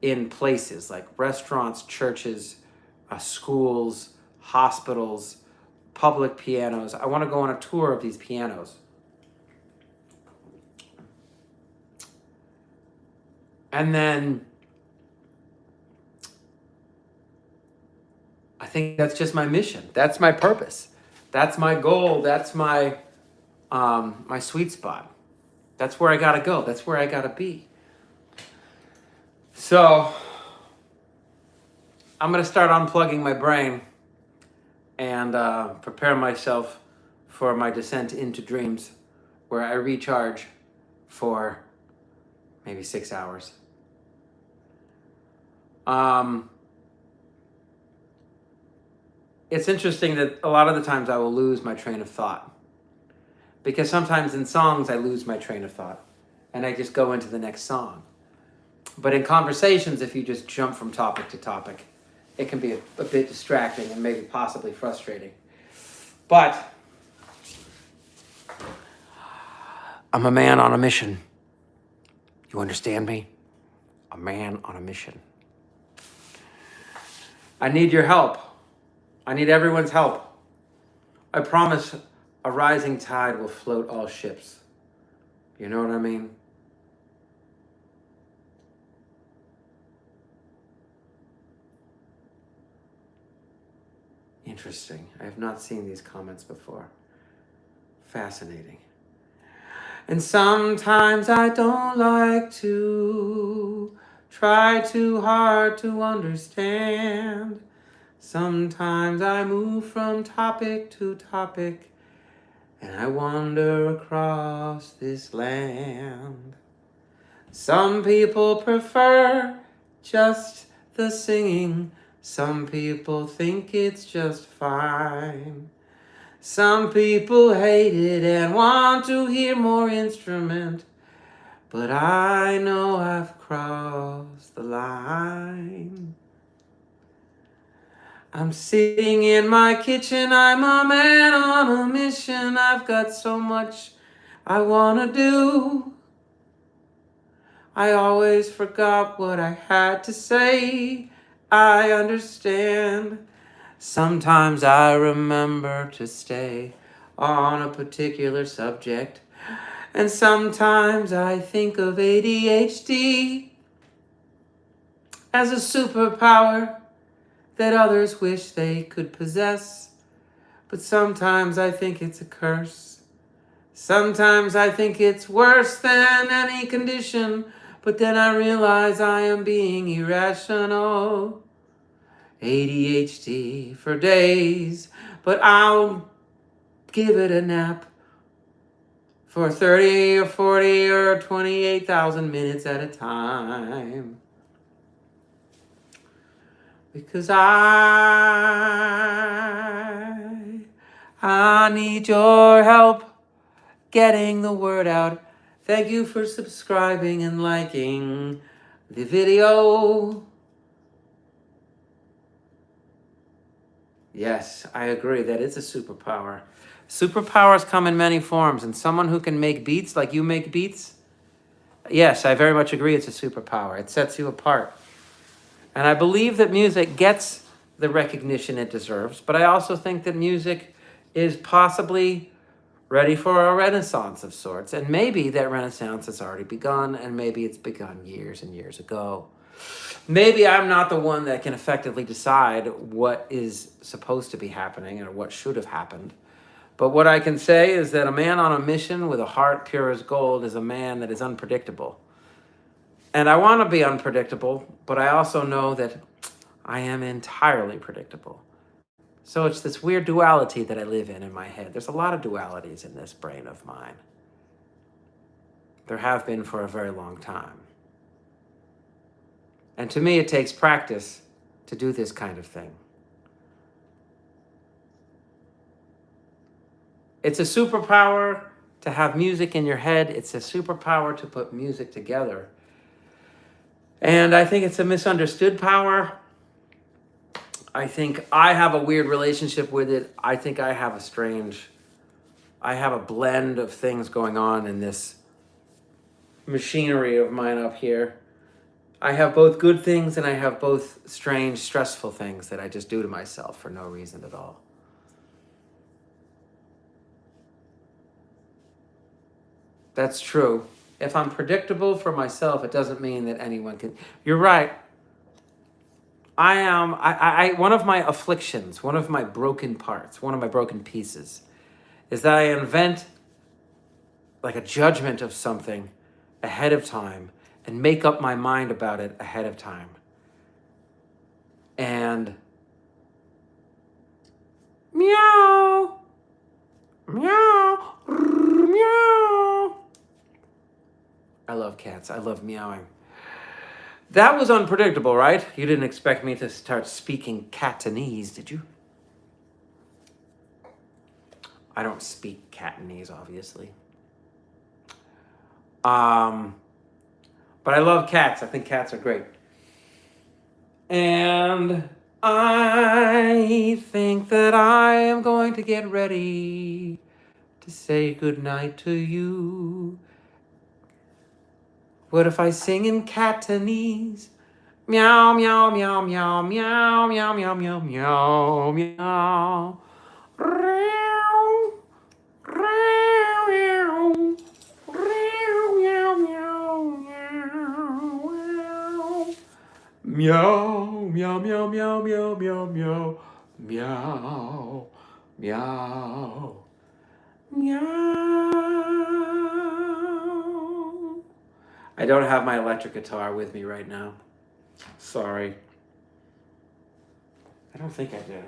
A: in places like restaurants, churches, schools, hospitals, public pianos. I want to go on a tour of these pianos. And then I think that's just my mission. That's my purpose. That's my goal. That's my my sweet spot. That's where I gotta go. That's where I gotta be. So I'm gonna start unplugging my brain and prepare myself for my descent into dreams, where I recharge for maybe 6 hours. It's interesting that a lot of the times I will lose my train of thought, because sometimes in songs I lose my train of thought and I just go into the next song. But in conversations, if you just jump from topic to topic, it can be a bit distracting and maybe possibly frustrating. But I'm a man on a mission. You understand me? A man on a mission. I need your help. I need everyone's help. I promise a rising tide will float all ships. You know what I mean? Interesting. I have not seen these comments before. Fascinating. And sometimes I don't like to try too hard to understand. Sometimes I move from topic to topic, and I wander across this land. Some people prefer just the singing. Some people think it's just fine. Some people hate it and want to hear more instrument. But I know I've crossed the line. I'm sitting in my kitchen, I'm a man on a mission. I've got so much I want to do. I always forgot what I had to say. I understand. Sometimes I remember to stay on a particular subject. And sometimes I think of ADHD as a superpower that others wish they could possess. But sometimes I think it's a curse. Sometimes I think it's worse than any condition. But then I realize I am being irrational. ADHD for days, but I'll give it a nap for 30 or 40 or 28,000 minutes at a time. Because I need your help getting the word out. Thank you for subscribing and liking the video. Yes, I agree that it's a superpower. Superpowers come in many forms, and someone who can make beats like you make beats, yes, I very much agree it's a superpower. It sets you apart. And I believe that music gets the recognition it deserves, but I also think that music is possibly ready for a renaissance of sorts. And maybe that renaissance has already begun, and maybe it's begun years and years ago. Maybe I'm not the one that can effectively decide what is supposed to be happening or what should have happened. But what I can say is that a man on a mission with a heart pure as gold is a man that is unpredictable. And I want to be unpredictable, but I also know that I am entirely predictable. So it's this weird duality that I live in my head. There's a lot of dualities in this brain of mine. There have been for a very long time. And to me, it takes practice to do this kind of thing. It's a superpower to have music in your head. It's a superpower to put music together. And I think it's a misunderstood power. I think I have a weird relationship with it. I think I have a blend of things going on in this machinery of mine up here. I have both good things and I have both strange, stressful things that I just do to myself for no reason at all. That's true. If I'm predictable for myself, it doesn't mean that anyone can. You're right. One of my afflictions, one of my broken parts, one of my broken pieces is that I invent like a judgment of something ahead of time and make up my mind about it ahead of time. And meow, meow, meow. I love cats. I love meowing. That was unpredictable, right? You didn't expect me to start speaking Catanese, did you? I don't speak Catanese, obviously. But I love cats. I think cats are great. And I think that I am going to get ready to say goodnight to you. What if I sing in Catanese? Meow, meow, meow, meow, meow, meow, meow, meow, meow, meow. Meow, meow, meow, meow, meow, meow, meow, meow, meow, meow. I don't have my electric guitar with me right now. Sorry. I don't think I do.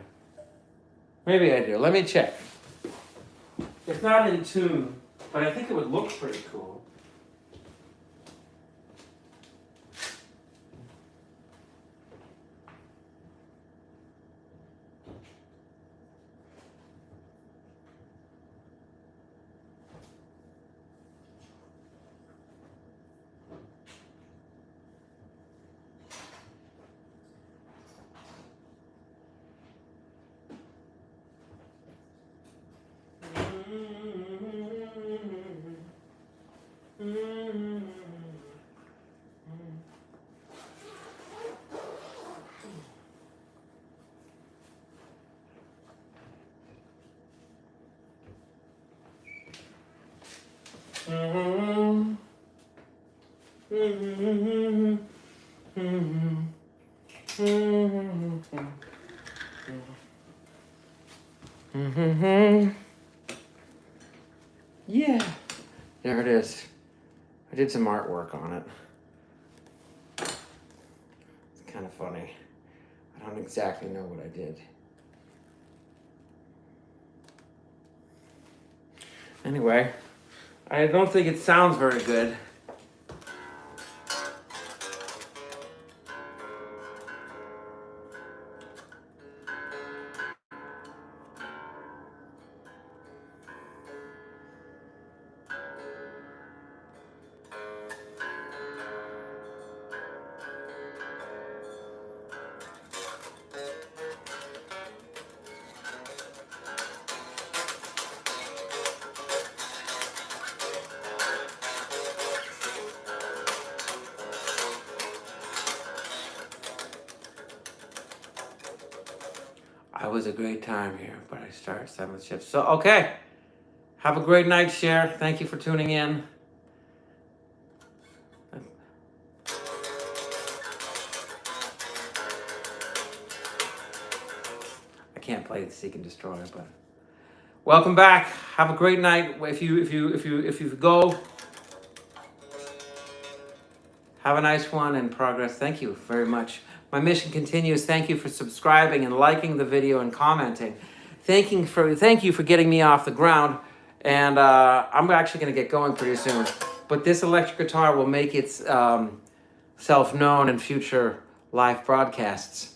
A: Maybe I do. Let me check. It's not in tune, but I think it would look pretty cool. Yeah, there it is. I did some artwork on it. It's kind of funny. I don't exactly know what I did. Anyway, I don't think it sounds very good. It was a great time here, but I start 7th shift. So, okay. Have a great night, Cher. Thank you for tuning in. I can't play Seek and Destroy, but welcome back. Have a great night. If you go, have a nice one and progress. Thank you very much. My mission continues. Thank you for subscribing and liking the video and commenting. Thank you for getting me off the ground. And I'm actually going to get going pretty soon. But this electric guitar will make its self known in future live broadcasts.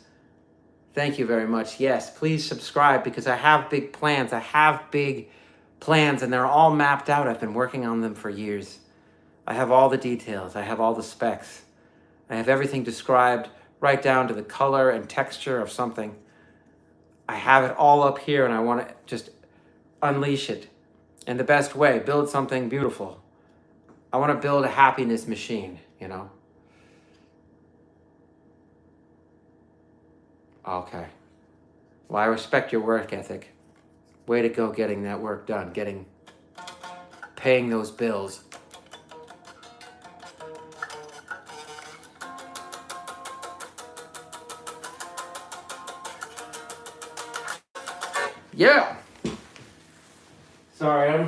A: Thank you very much. Yes, please subscribe because I have big plans. I have big plans and they're all mapped out. I've been working on them for years. I have all the details. I have all the specs. I have everything described right down to the color and texture of something. I have it all up here and I want to just unleash it in the best way, build something beautiful. I want to build a happiness machine, you know? Okay. Well, I respect your work ethic. Way to go getting that work done, paying those bills. Yeah. Sorry,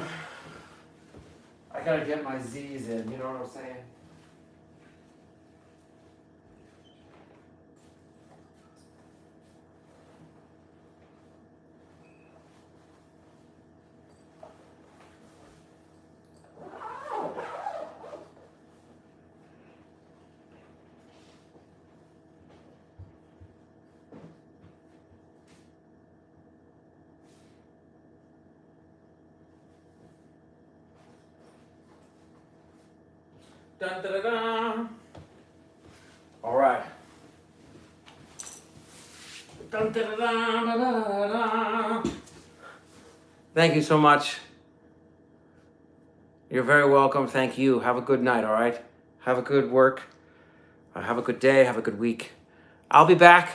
A: I gotta get my Z's in, you know what I'm saying? Dun, dun, dun, dun. All right. Dun, dun, dun, dun, dun, dun, dun. Thank you so much. You're very welcome. Thank you. Have a good night, all right? Have a good work. Have a good day. Have a good week. I'll be back.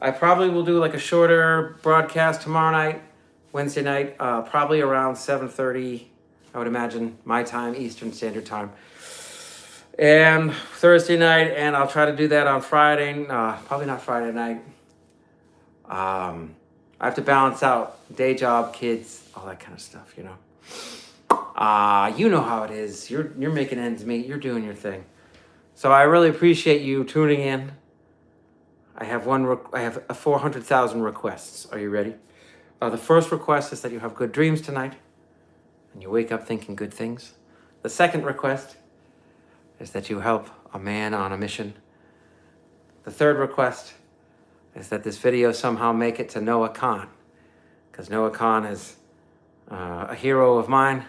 A: I probably will do like a shorter broadcast tomorrow night, Wednesday night, probably around 7:30, I would imagine, my time, Eastern Standard Time. And Thursday night, and I'll try to do that on Friday. Probably not Friday night. I have to balance out day job, kids, all that kind of stuff, you know. You know how it is. You're making ends meet. You're doing your thing. So I really appreciate you tuning in. I have 400,000 requests. Are you ready? The first request is that you have good dreams tonight and you wake up thinking good things. The second request is that you help a man on a mission. The third request is that this video somehow make it to Noah Khan, because Noah Khan is a hero of mine,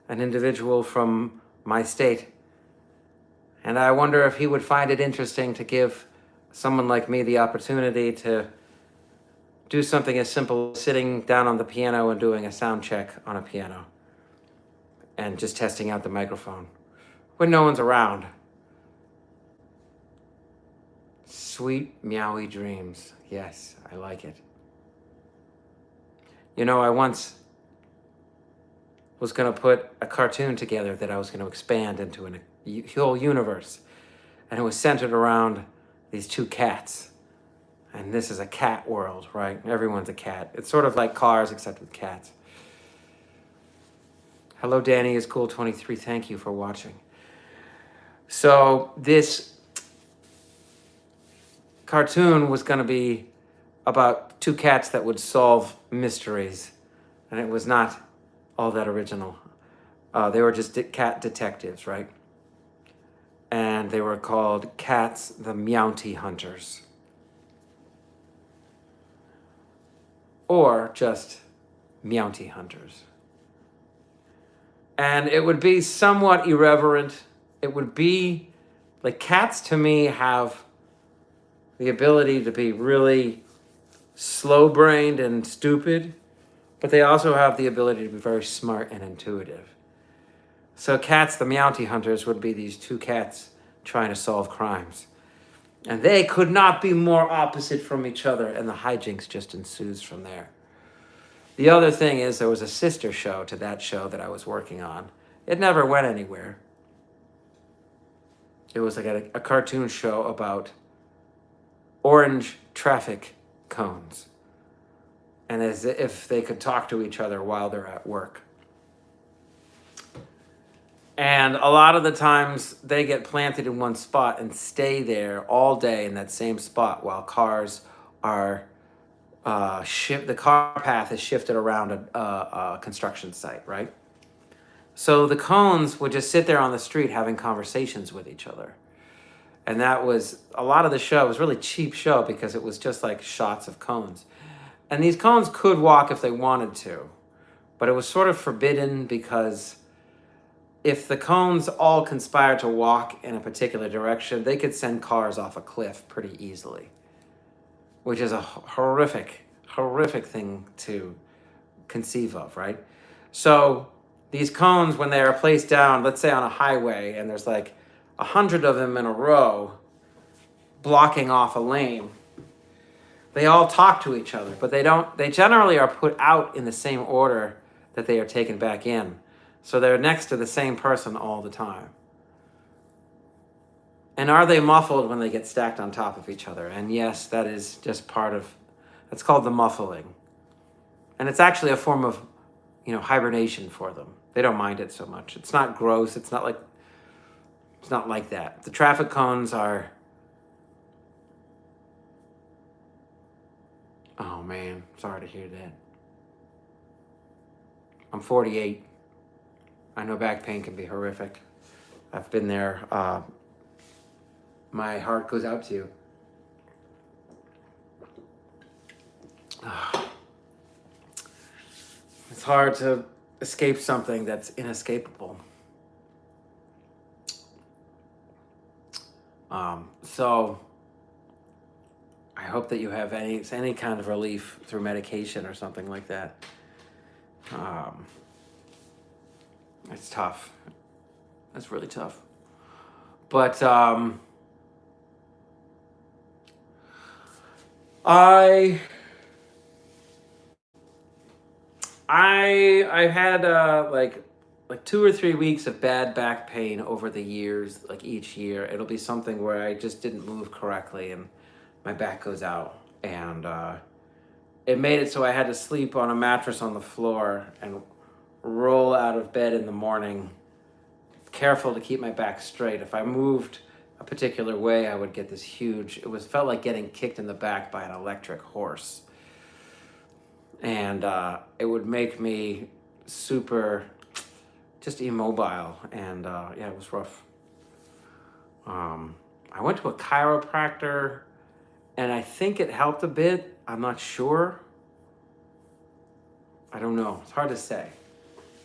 A: an individual from my state. And I wonder if he would find it interesting to give someone like me the opportunity to do something as simple as sitting down on the piano and doing a sound check on a piano and just testing out the microphone when no one's around. Sweet meowy dreams. Yes, I like it. You know, I once was going to put a cartoon together that I was going to expand into a whole universe. And it was centered around these two cats. And this is a cat world, right? Everyone's a cat. It's sort of like Cars, except with cats. Hello, Danny is cool 23. Thank you for watching. So this cartoon was going to be about two cats that would solve mysteries. And it was not all that original. They were just cat detectives, right? And they were called Cats the Meounty Hunters. Or just Meounty Hunters. And it would be somewhat irreverent. It would be, like, cats to me have the ability to be really slow-brained and stupid, but they also have the ability to be very smart and intuitive. So Cats the Meounty Hunters would be these two cats trying to solve crimes. And they could not be more opposite from each other, and the hijinks just ensues from there. The other thing is there was a sister show to that show that I was working on. It never went anywhere. It was like a cartoon show about orange traffic cones. And as if they could talk to each other while they're at work. And a lot of the times they get planted in one spot and stay there all day in that same spot while cars are the car path is shifted around a construction site, right? So the cones would just sit there on the street having conversations with each other. And that was, a lot of the show, it was a really cheap show because it was just like shots of cones. And these cones could walk if they wanted to, but it was sort of forbidden because if the cones all conspired to walk in a particular direction, they could send cars off a cliff pretty easily, which is a horrific thing to conceive of, right? So these cones, when they are placed down, let's say on a highway, and there's like 100 of them in a row blocking off a lane, they all talk to each other, but they generally are put out in the same order that they are taken back in. So they're next to the same person all the time. And are they muffled when they get stacked on top of each other? And yes, that is just that's called the muffling. And it's actually a form of, hibernation for them. They don't mind it so much. It's not gross. It's not like that. The traffic cones are, oh man, sorry to hear that. I'm 48. I know back pain can be horrific. I've been there. My heart goes out to you. It's hard to escape something that's inescapable. So I hope that you have any kind of relief through medication or something like that. It's tough. It's really tough. But I've had like 2 or 3 weeks of bad back pain over the years. Like each year, it'll be something where I just didn't move correctly and my back goes out, and it made it so I had to sleep on a mattress on the floor and roll out of bed in the morning, careful to keep my back straight. If I moved a particular way, I would get this huge, felt like getting kicked in the back by an electric horse. And it would make me super just immobile. And yeah, it was rough. I went to a chiropractor and I think it helped a bit. I'm not sure. I don't know. It's hard to say.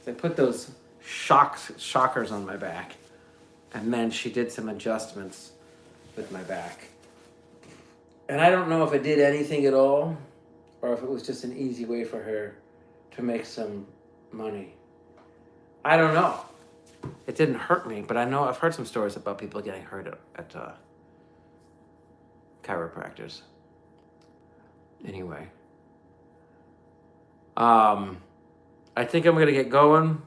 A: They put those shockers on my back, and then she did some adjustments with my back. And I don't know if it did anything at all, or if it was just an easy way for her to make some money. I don't know. It didn't hurt me, but I know I've heard some stories about people getting hurt at chiropractors. Anyway, I think I'm gonna get going.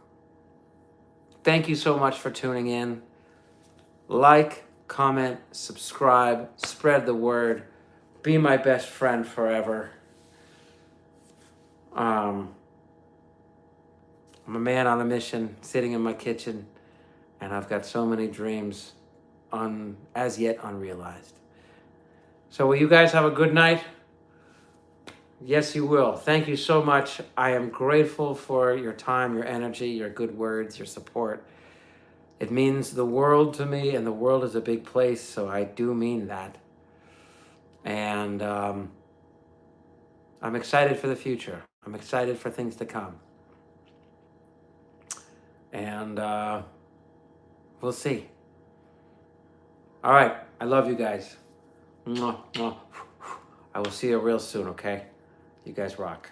A: Thank you so much for tuning in. Like, comment, subscribe, spread the word. Be my best friend forever. I'm a man on a mission, sitting in my kitchen, and I've got so many dreams as yet unrealized. So will you guys have a good night? Yes, you will. Thank you so much. I am grateful for your time, your energy, your good words, your support. It means the world to me, and the world is a big place, so I do mean that. And I'm excited for the future. I'm excited for things to come. And we'll see. All right. I love you guys. Mwah, mwah. I will see you real soon, okay? You guys rock.